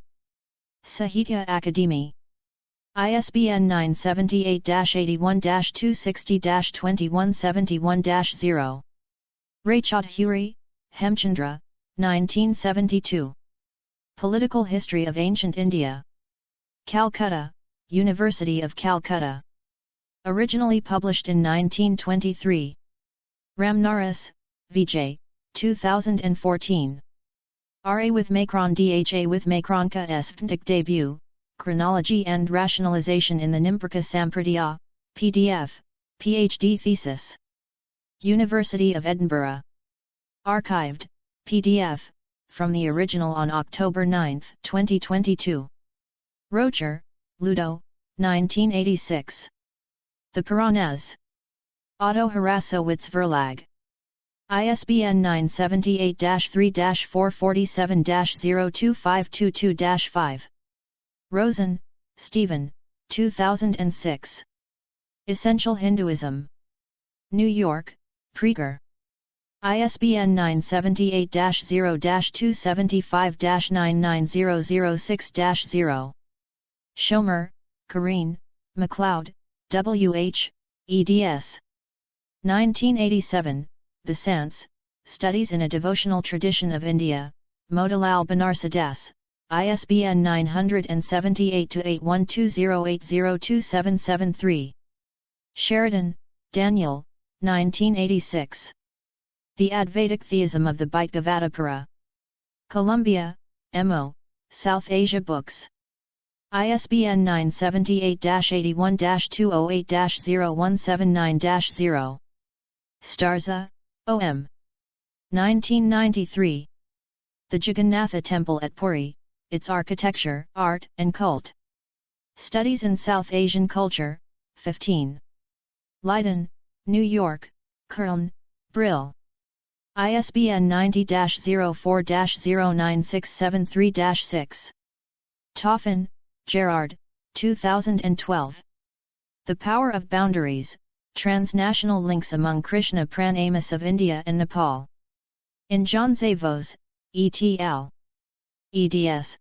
Sahitya Akademi. ISBN 978-81-260-2171-0. Raichaudhuri, Hemchandra, 1972. Political History of Ancient India. Calcutta, University of Calcutta. Originally published in 1923. Ramnaras, Vijay, 2014. RA with Macron Dha with Macronka Sfntic Debut, Chronology and Rationalization in the Nimpraka Sampradaya, PDF, PhD Thesis. University of Edinburgh. Archived, PDF, from the original on October 9, 2022. Rocher, Ludo, 1986. The Puranas. Otto Harasowitz Verlag. ISBN 978-3-447-02522-5. Rosen, Stephen, 2006. Essential Hinduism. New York, Praeger. ISBN 978-0-275-99006-0. Schomer, Karine, MacLeod, W.H., eds. 1987, The Sants, Studies in a Devotional Tradition of India, Motilal Banarsidass, ISBN 978-8120802773. Sheridan, Daniel, 1986. The Advaitic Theism of the Bhaitgavadapura. Columbia, M.O., South Asia Books. ISBN 978-81-208-0179-0. Starza, O.M. 1993. The Jagannatha Temple at Puri, Its Architecture, Art and Cult. Studies in South Asian Culture, 15. Leiden, New York, Kern, Brill. ISBN 90-04-09673-6. Toffin, Gerard, 2012. The Power of Boundaries, Transnational Links Among Krishna Pranamis of India and Nepal. In John Zavos, et.al. eds.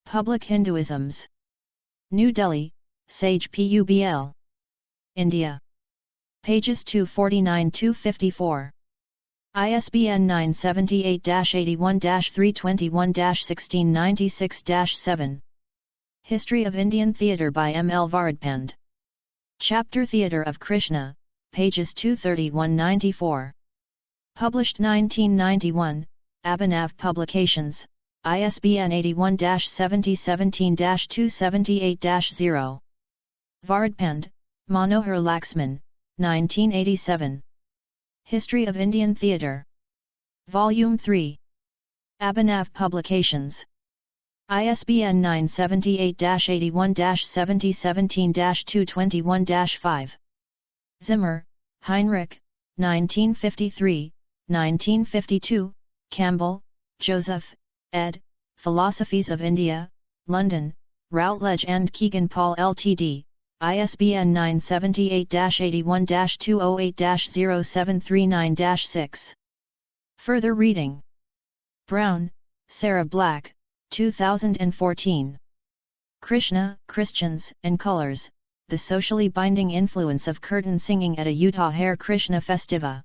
Public Hinduisms. New Delhi, Sage Publ. India. Pages 249-254. ISBN 978-81-321-1696-7. History of Indian Theatre by M. L. Varadpand. Chapter Theatre of Krishna, pages 231-94. Published 1991, Abhinav Publications, ISBN 81-7017-278-0. Varadpand, Manohar Laxman, 1987. History of Indian Theatre. Volume 3. Abhinav Publications. ISBN 978-81-7017-221-5. Zimmer, Heinrich, 1953, 1952, Campbell, Joseph, ed., Philosophies of India, London, Routledge and Keegan Paul Ltd., ISBN 978-81-208-0739-6. Further reading. Brown, Sarah Black, 2014. Krishna, Christians and Colors, The Socially Binding Influence of Curtain Singing at a Utah Hare Krishna Festiva.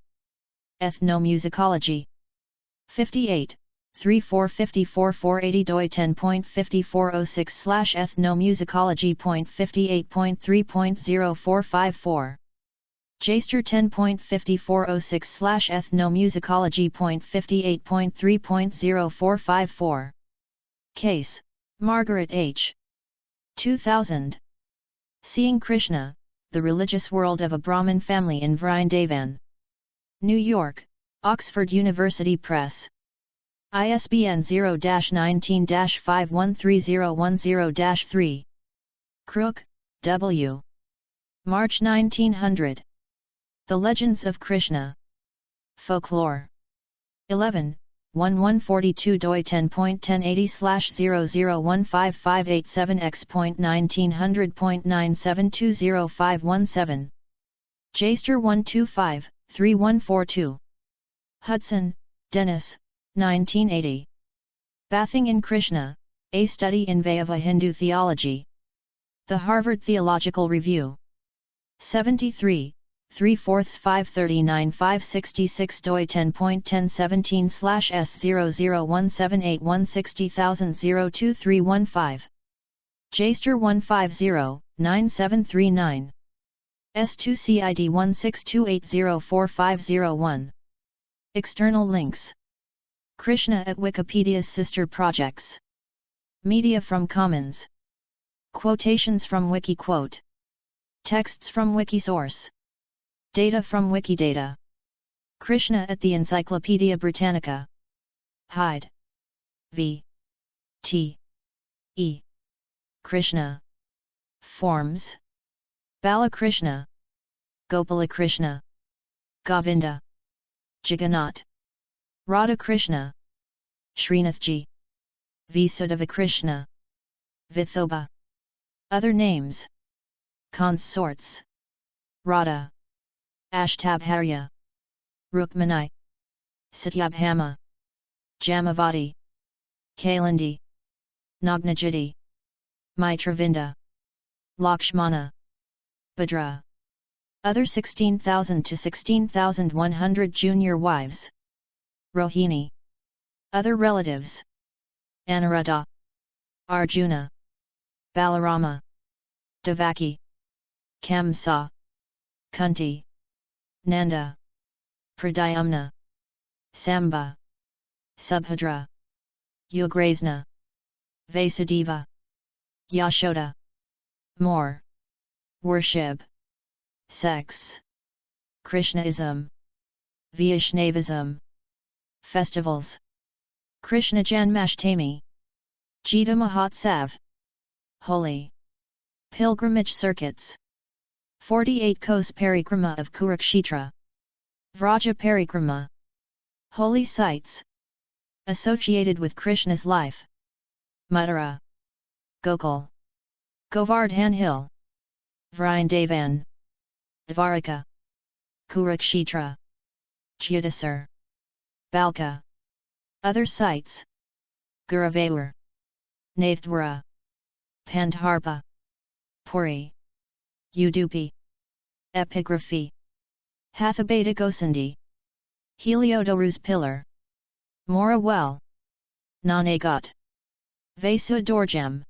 Ethnomusicology. 58, 3454-480 doi 10.5406/ethnomusicology.58.3.0454. JSTOR 10.5406/ethnomusicology.58.3.0454. Case, Margaret H. 2000. Seeing Krishna, The Religious World of a Brahmin Family in Vrindavan. New York, Oxford University Press. ISBN 0-19-513010-3. Crook, W. March 1900. The Legends of Krishna. Folklore. 11, 1142 doi 10.1080/0015587x.1900.97205117. JSTOR 125-3142. Hudson, Dennis, 1980. Bathing in Krishna, A Study in Vaishnava Hindu Theology. The Harvard Theological Review. 73, 3/4 539-566 doi 10.1017/S0017816002315. JSTOR 150-9739. S2CID 162804501. External links. Krishna at Wikipedia's sister projects. Media from Commons. Quotations from Wikiquote. Texts from Wikisource. Data from Wikidata. Krishna at the Encyclopaedia Britannica. Hyde. V. T. E. Krishna. Forms. Balakrishna. Gopalakrishna. Govinda. Jagannath. Radha Krishna. Srinathji. Vasudeva Krishna. Vithoba. Other names. Consorts. Radha. Ashtabharya. Rukmani. Satyabhama. Jamavati. Kalindi. Nagnajiti. Mitravinda. Lakshmana. Bhadra. Other 16,000 to 16,100 junior wives. Rohini. Other relatives. Anuradha. Arjuna. Balarama. Devaki. Kamsa. Kunti. Nanda. Pradyumna. Samba. Subhadra. Yugrasna. Vasudeva. Yashoda. More. Worship. Sex. Krishnaism. Vaishnavism. Festivals. Krishna Janmashtami. Jita Mahotsav. Holy. Pilgrimage circuits. 48 Kos Parikrama of Kurukshetra. Vraja Parikrama. Holy sites. Associated with Krishna's life. Mathura. Gokul. Govardhan Hill. Vrindavan. Dvaraka. Kurukshetra. Jyutisar. Balka. Other sites. Guruvayur. Nathdwara. Pandharpa. Puri. Udupi. Epigraphy. Hathabeta Gosandi. Heliodorus Pillar. Mora Well. Nanagot. Vasudorjam.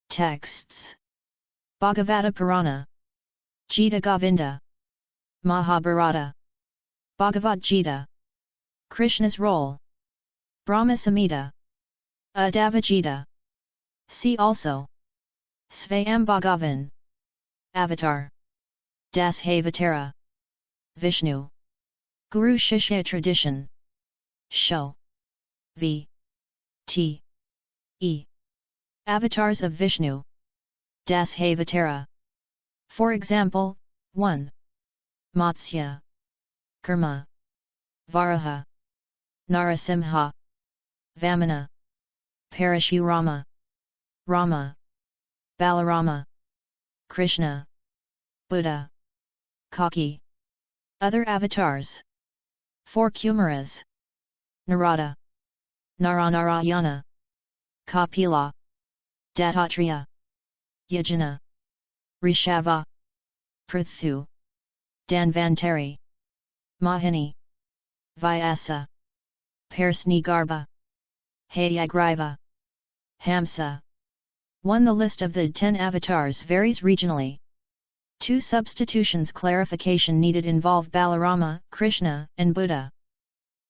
Texts. Bhagavata Purana. Gita Govinda. Mahabharata. Bhagavad Gita. Krishna's role. Brahma Samhita. Uddhava Gita. See also. Svayambhagavan. Avatar. Dashavatara. Vishnu. Guru Shishya tradition. Show. V. T. E. Avatars of Vishnu. Dashavatara. For example, 1. Matsya, Kurma, Varaha, Narasimha, Vamana, Parashurama, Rama, Balarama, Krishna, Buddha, Kaki. Other avatars. 4 Kumaras: Narada, Naranarayana, Kapila, Dattatreya, Yajna, Rishava, Prithu, Danvantari, Mahini, Vyasa, Parsnigarbha, Hayagriva, Hamsa. 1. The list of the 10 avatars varies regionally. 2 Substitutions clarification needed involve Balarama, Krishna, and Buddha.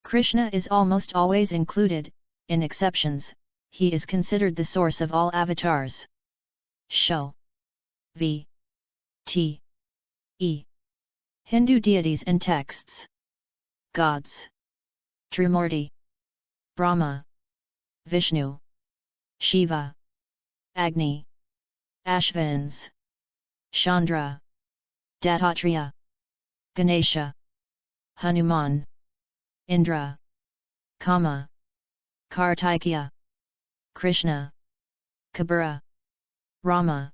Krishna is almost always included, in exceptions, he is considered the source of all avatars. Show. V. T. E. Hindu deities and texts. Gods. Trimurti, Brahma, Vishnu, Shiva, Agni, Ashvins, Chandra, Dattatreya, Ganesha, Hanuman, Indra, Kama, Kartikeya, Krishna, Kabira, Rama,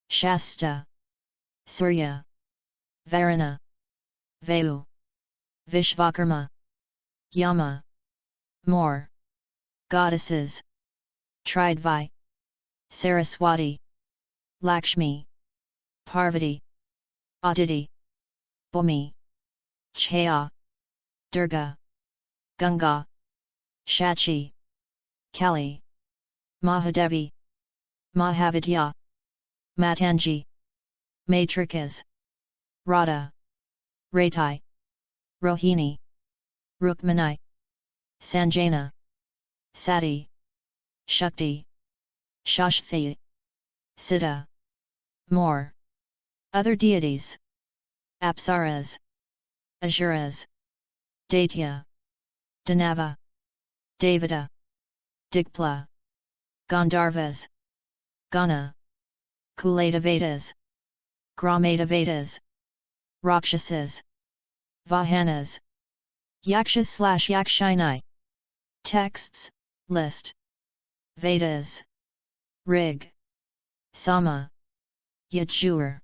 Shasta, Surya, Varuna, Vayu, Vishvakarma, Yama. More. Goddesses. Tridvi, Saraswati, Lakshmi, Parvati, Aditi, Bhumi, Chaya, Durga, Ganga, Shachi, Kali, Mahadevi, Mahavidya, Matangi, Matrikas, Radha, Ratai, Rohini, Rukmani, Sanjana, Sati, Shakti, Shashthi, Siddha. More. Other deities. Apsaras, Asuras, Daitya, Danava, Devata, Digpla, Gandharvas, Gana, Kulatavatas, Gramatavatas, Rakshasas, Vahanas, Yakshas/Yakshini. Texts, list. Vedas, Rig, Sama, Yajur,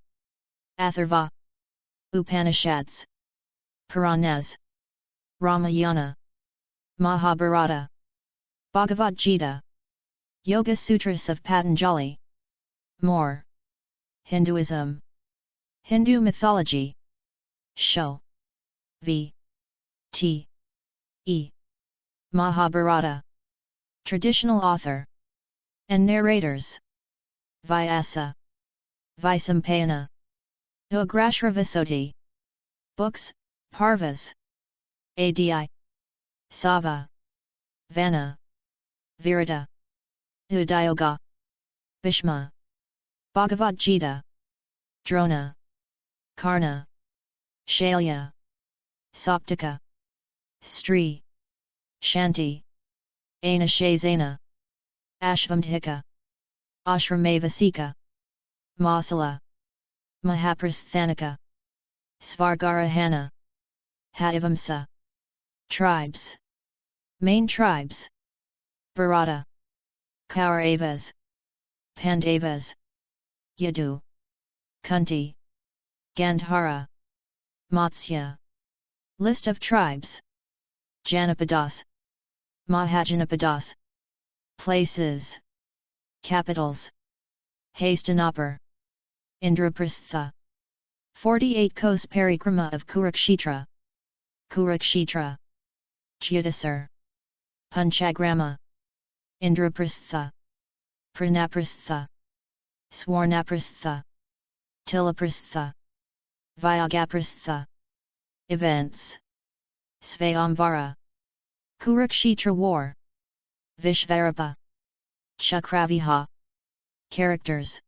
Atharva, Upanishads, Puranas, Ramayana, Mahabharata, Bhagavad Gita, Yoga Sutras of Patanjali. More. Hinduism. Hindu mythology. Show. V. T. E. Mahabharata. Traditional author and narrators. Vyasa, Vaisampayana, Ugrashravasoti. Books, Parvas, Adi, Sava, Vana, Virata, Udayoga, Bhishma, Bhagavad Gita, Drona, Karna, Shalya, Saptika, Stri, Shanti, Anashazana, Ashvamdhika, Ashramavasika, Masala, Mahaprasthanika, Svargarahana, Haivamsa. Tribes. Main tribes. Bharata, Kauravas, Pandavas, Yadu, Kunti, Gandhara, Matsya. List of tribes. Janapadas, Mahajanapadas. Places. Capitals. Hastinapur, Indraprastha. 48 Kos Parikrama of Kurukshetra. Kurukshetra, Jyutisar, Panchagrama, Indraprastha, Pranaprastha, Swarnaprastha, Tilaprastha, Vyagaprastha. Events. Svayamvara, Kurukshetra War, Vishvarapa, Chakraviha. Characters.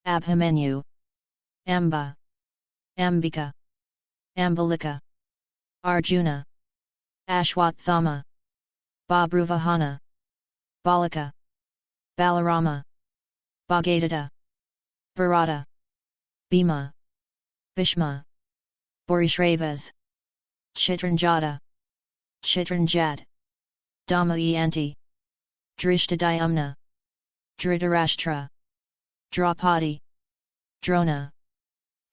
Abhimanyu, Amba, Ambika, Ambalika, Arjuna, Ashwathama, Babruvahana, Balaka, Balarama, Bhagadata, Bharata, Bhima, Bhishma. Borishravas, Chitranjata, Chitranjat, Damayanti, Drishtadhyumna, Dhritarashtra, Draupadi, Drona,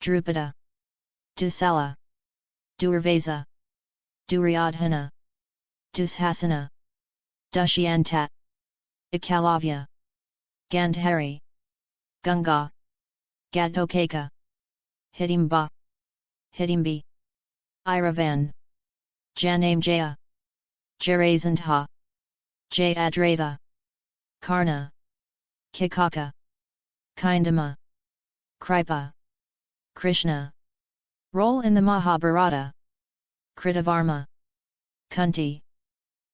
Drupada, Dusala, Durvasa, Duryodhana, Dushasana, Dushyanta, Ekalavya, Gandhari, Ganga, Gadokaka, Hidimba, Hidimbi, Iravan, Janamjaya, Jarazandha, Jayadratha, Karna, Kikaka, Kindama, Kripa, Krishna. Role in the Mahabharata: Kritavarma, Kunti,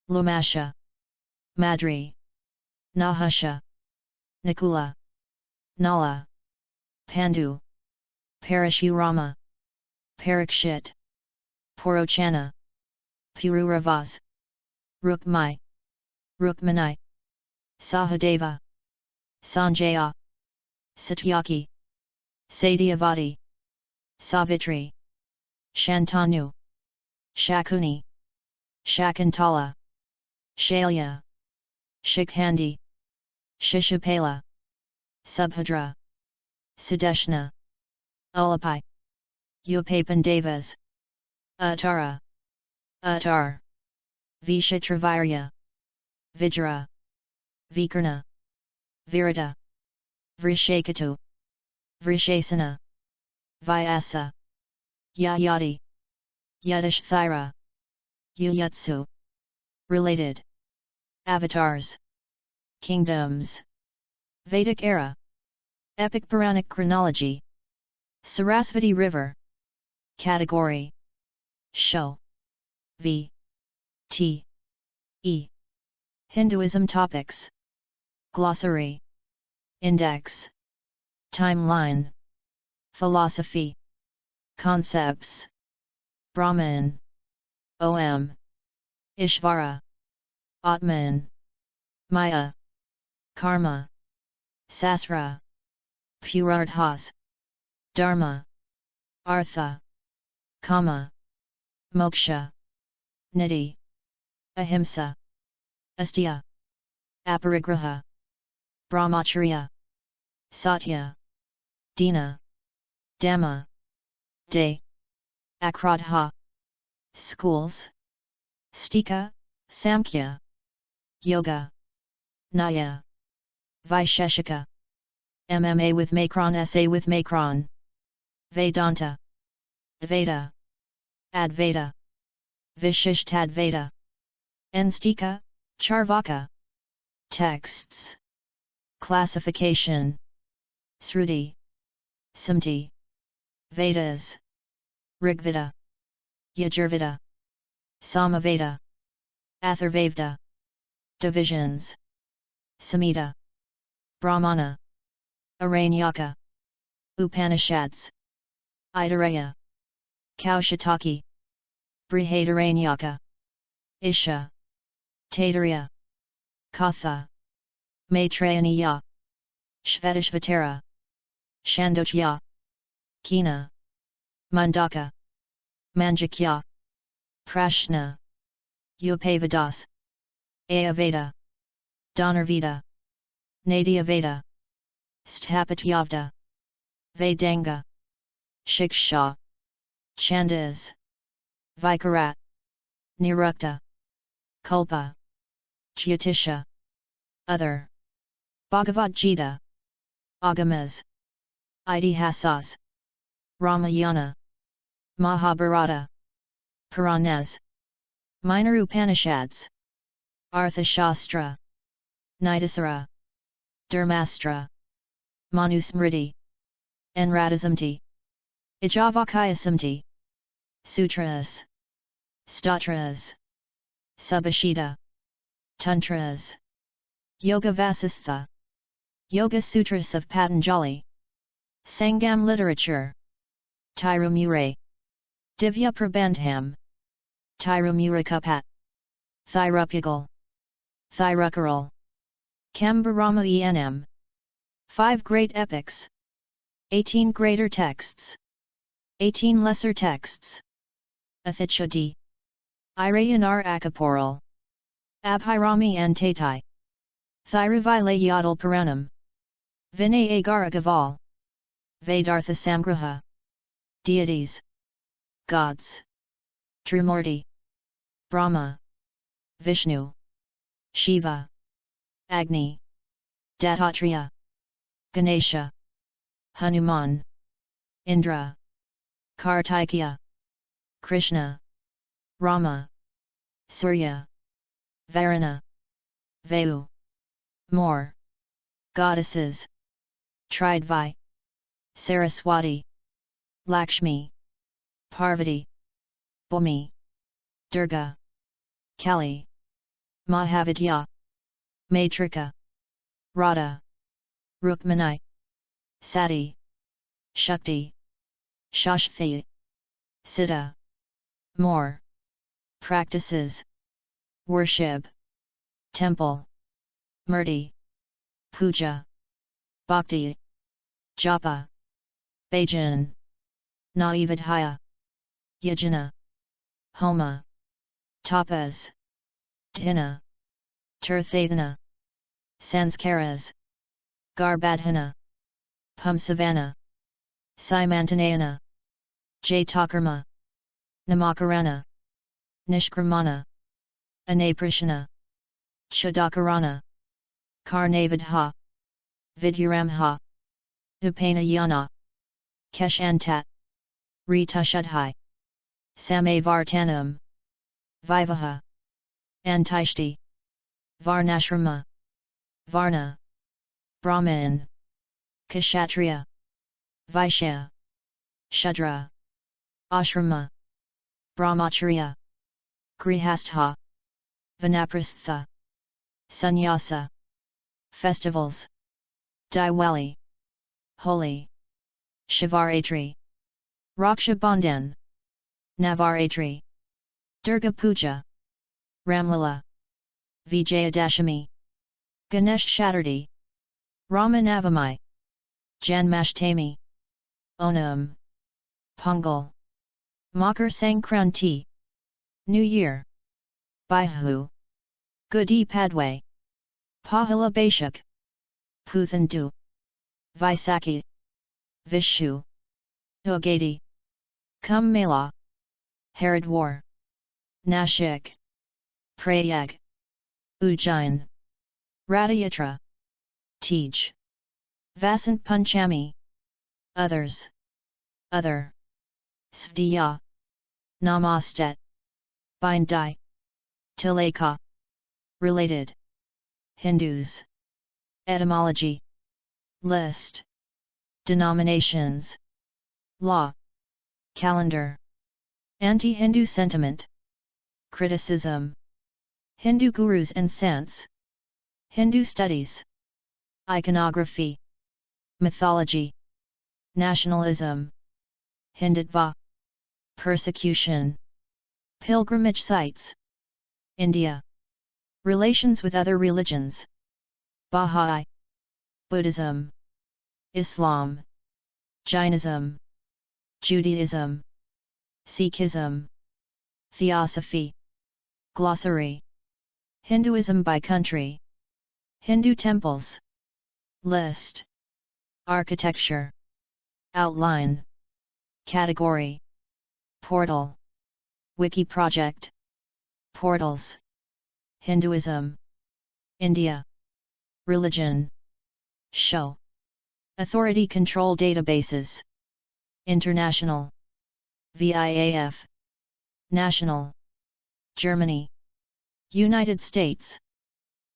Lumasha, Madri, Nahusha, Nakula, Nala, Pandu, Parashurama, Parikshit, Porochana, Pururavas, Rukmai, Rukmani, Sahadeva, Sanjaya, Satyaki, Satyavati, Savitri, Shantanu, Shakuni, Shakuntala, Shalya, Shikhandi, Shishapala, Subhadra, Sudeshna, Ulapai, Upapandavas, Uttara, Uttar, Vishitravirya, Vijra, Vikarna, Virata, Vrishakatu, Vrishasana, Vyasa, Yayati, Yudhishthira, Yuyutsu. Related avatars. Kingdoms. Vedic era. Epic Puranic chronology. Sarasvati River. Category. Show. V. T. E. Hinduism topics. Glossary. Index. Timeline. Philosophy. Concepts. Brahman. Om. Ishvara. Atman. Maya. Karma. Sasra. Purardhas. Dharma. Artha. Kama. Moksha. Nidhi. Ahimsa. Astya. Aparigraha. Brahmacharya. Satya. Dina. Dhamma. Day. Akradha. Schools. Stika, Samkhya, Yoga, Nyaya, Vaisheshika, MMA with Macron, SA with Macron, Vedanta, Dvaita, Advaita, Vishishtadvaita, Nstika, Charvaka. Texts. Classification. Sruti, Simti, Vedas, Rigveda, Yajurveda, Samaveda, Atharvaveda. Divisions. Samhita, Brahmana, Aranyaka, Upanishads, Aitareya, Kaushitaki, Brihadaranyaka, Isha, Taittiriya, Katha, Maitrayaniya, Shvetashvatara, Shandokya, Kina, Mundaka, Manjakya, Prashna, Upavadas, Ayurveda, Dhanurveda, Nadyaveda, Sthapatyavada, Vedanga, Shiksha, Chandas, Vikarat, Nirukta, Kalpa, Jyotisha. Other. Bhagavad Gita, Agamas, Itihasas, Ramayana, Mahabharata, Puranas, Minor Upanishads, Arthashastra, Nidasara, Dharmastra, Manusmriti, Enradasamti, Ijavakayasamti, Sutras, Stotras, Subhashita, Tantras, Yoga Vasistha, Yoga Sutras of Patanjali, Sangam literature, Tirumure, Divya Prabandham, Tirumurakapat, Thirupagal, Thirukaral, Kambarama Enm. 5 great epics, 18 greater texts. 18 lesser texts. Athicudi. Irayanar Akaporal. Abhirami Antatai. Thiruvile Yadal Puranam. Vinay Agaragaval. Vedartha Samgraha. Deities. Gods. Trimurti. Brahma. Vishnu. Shiva. Agni. Dattatreya. Ganesha. Hanuman. Indra. Kartikeya. Krishna. Rama. Surya. Varuna. Vayu. More. Goddesses. Tridvi. Saraswati. Lakshmi. Parvati. Bhumi. Durga. Kali. Mahavidya. Matrika. Radha. Rukmani. Sati. Shakti. Shashthi. Siddha. More. Practices. Worship. Temple. Murti. Puja. Bhakti. Japa. Bhajan. Naivadhyaya. Yajna. Homa. Tapas. Dhina. Tirthadana. Sanskaras. Garbadhana. Pumsavana. Simantanayana. Jatakarma. Namakarana. Nishkramana. Anaprishana. Chadakarana. Karnavadha. Vidyaramha. Upanayana. Keshantat. Ritushadhai. Samavartanam. Vivaha. Antishti. Varnashrama. Varna. Brahman. Kshatriya. Vaishya. Shudra. Ashrama. Brahmacharya. Grihastha. Vanaprastha. Sannyasa. Festivals. Diwali. Holi. Shivaratri. Raksha Bandhan. Navaratri. Durga Puja. Ramlila. Vijayadashami. Ganesh Chaturthi. Ramanavami. Janmashtami. Onam. Pongal. Makar Sankranti. New Year. Bihu. Gudi Padway. Pahila Baishak. Puthandu. Vaisakhi. Vishu. Ugadi. Kumbh Mela. Haridwar. Nashik. Prayag. Ujjain. Radayatra. Tej. Vasant Panchami. Others. Other. Svdhya. Namastet. Bindai. Tilaka. Related. Hindus. Etymology. List. Denominations. Law. Calendar. Anti-Hindu sentiment. Criticism. Hindu gurus and saints. Hindu studies. Iconography. Mythology. Nationalism. Hindutva. Persecution. Pilgrimage sites. India. Relations with other religions. Bahá'í. Buddhism. Islam. Jainism. Judaism. Sikhism. Theosophy. Glossary. Hinduism by country. Hindu temples. List. Architecture. Outline. Category. Portal. Wiki project. Portals. Hinduism. India. Religion. Show. Authority control databases. International. VIAF. National. Germany. United States.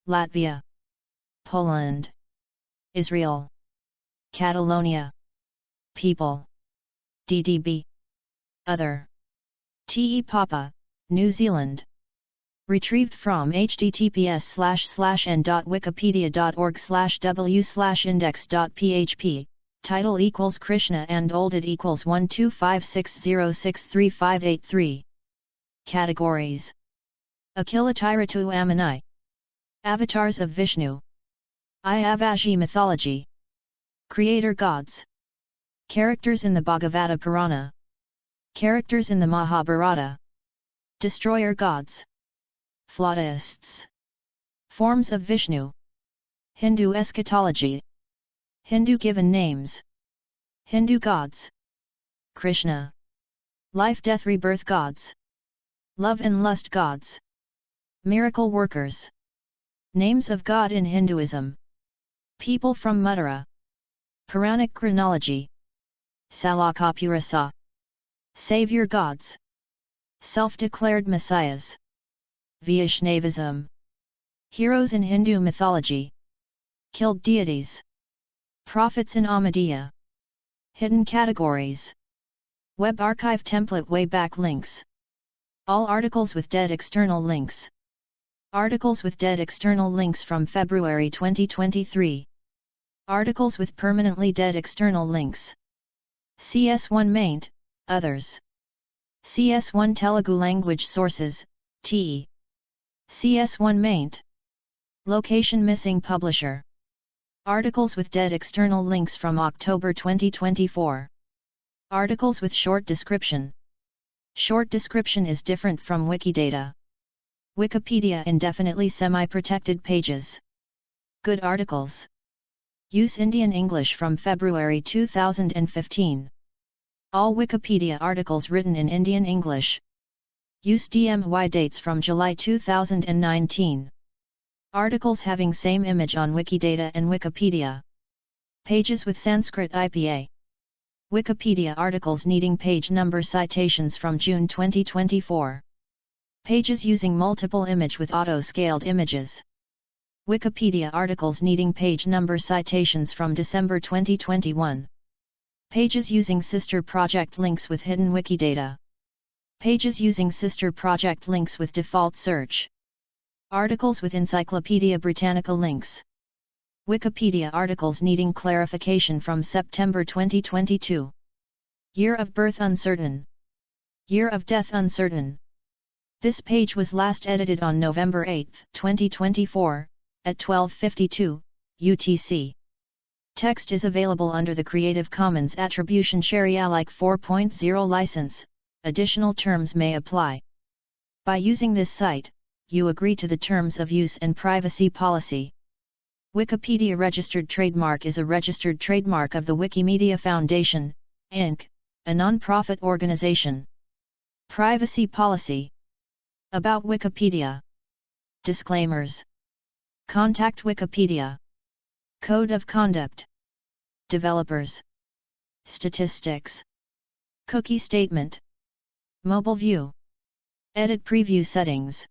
Latvia. Poland. Israel. Catalonia. People. DDB. Other. TE Papa, New Zealand. Retrieved from https://n.wikipedia.org/w/index.php. Title equals Krishna and olded equals 12560635883. Categories. Akhilatiratu Amani. Avatars of Vishnu. Ayavazhi mythology. Creator gods. Characters in the Bhagavata Purana. Characters in the Mahabharata. Destroyer gods. Flautists. Forms of Vishnu. Hindu eschatology. Hindu given names. Hindu gods. Krishna. Life, death, rebirth gods. Love and lust gods. Miracle workers. Names of God in Hinduism. People from Mathura. Puranic chronology. Salakapurasa. Savior gods. Self-declared messiahs. Vaishnavism. Heroes in Hindu mythology. Killed deities. Prophets in Ahmadiyya. Hidden categories. Web archive template Wayback links. All articles with dead external links. Articles with dead external links from February 2023. Articles with permanently dead external links. CS1 maint, others. CS1 Telugu language sources, T. CS1 maint. Location missing publisher. Articles with dead external links from October 2024. Articles with short description. Short description is different from Wikidata. Wikipedia indefinitely semi-protected pages. Good articles. Use Indian English from February 2015. All Wikipedia articles written in Indian English. Use DMY dates from July 2019. Articles having same image on Wikidata and Wikipedia. Pages with Sanskrit IPA. Wikipedia articles needing page number citations from June 2024. Pages using multiple image with auto-scaled images. Wikipedia articles needing page number citations from December 2021. Pages using sister project links with hidden Wikidata. Pages using sister project links with default search. Articles with Encyclopedia Britannica links. Wikipedia articles needing clarification from September 2022. Year of birth uncertain. Year of death uncertain. This page was last edited on November 8, 2024, at 12:52 UTC. Text is available under the Creative Commons Attribution Share Alike 4.0 license. Additional terms may apply. By using this site, you agree to the terms of use and privacy policy. Wikipedia registered trademark is a registered trademark of the Wikimedia Foundation, Inc., a non-profit organization. Privacy policy. About Wikipedia. Disclaimers. Contact Wikipedia. Code of conduct. Developers. Statistics. Cookie statement. Mobile view. Edit preview settings.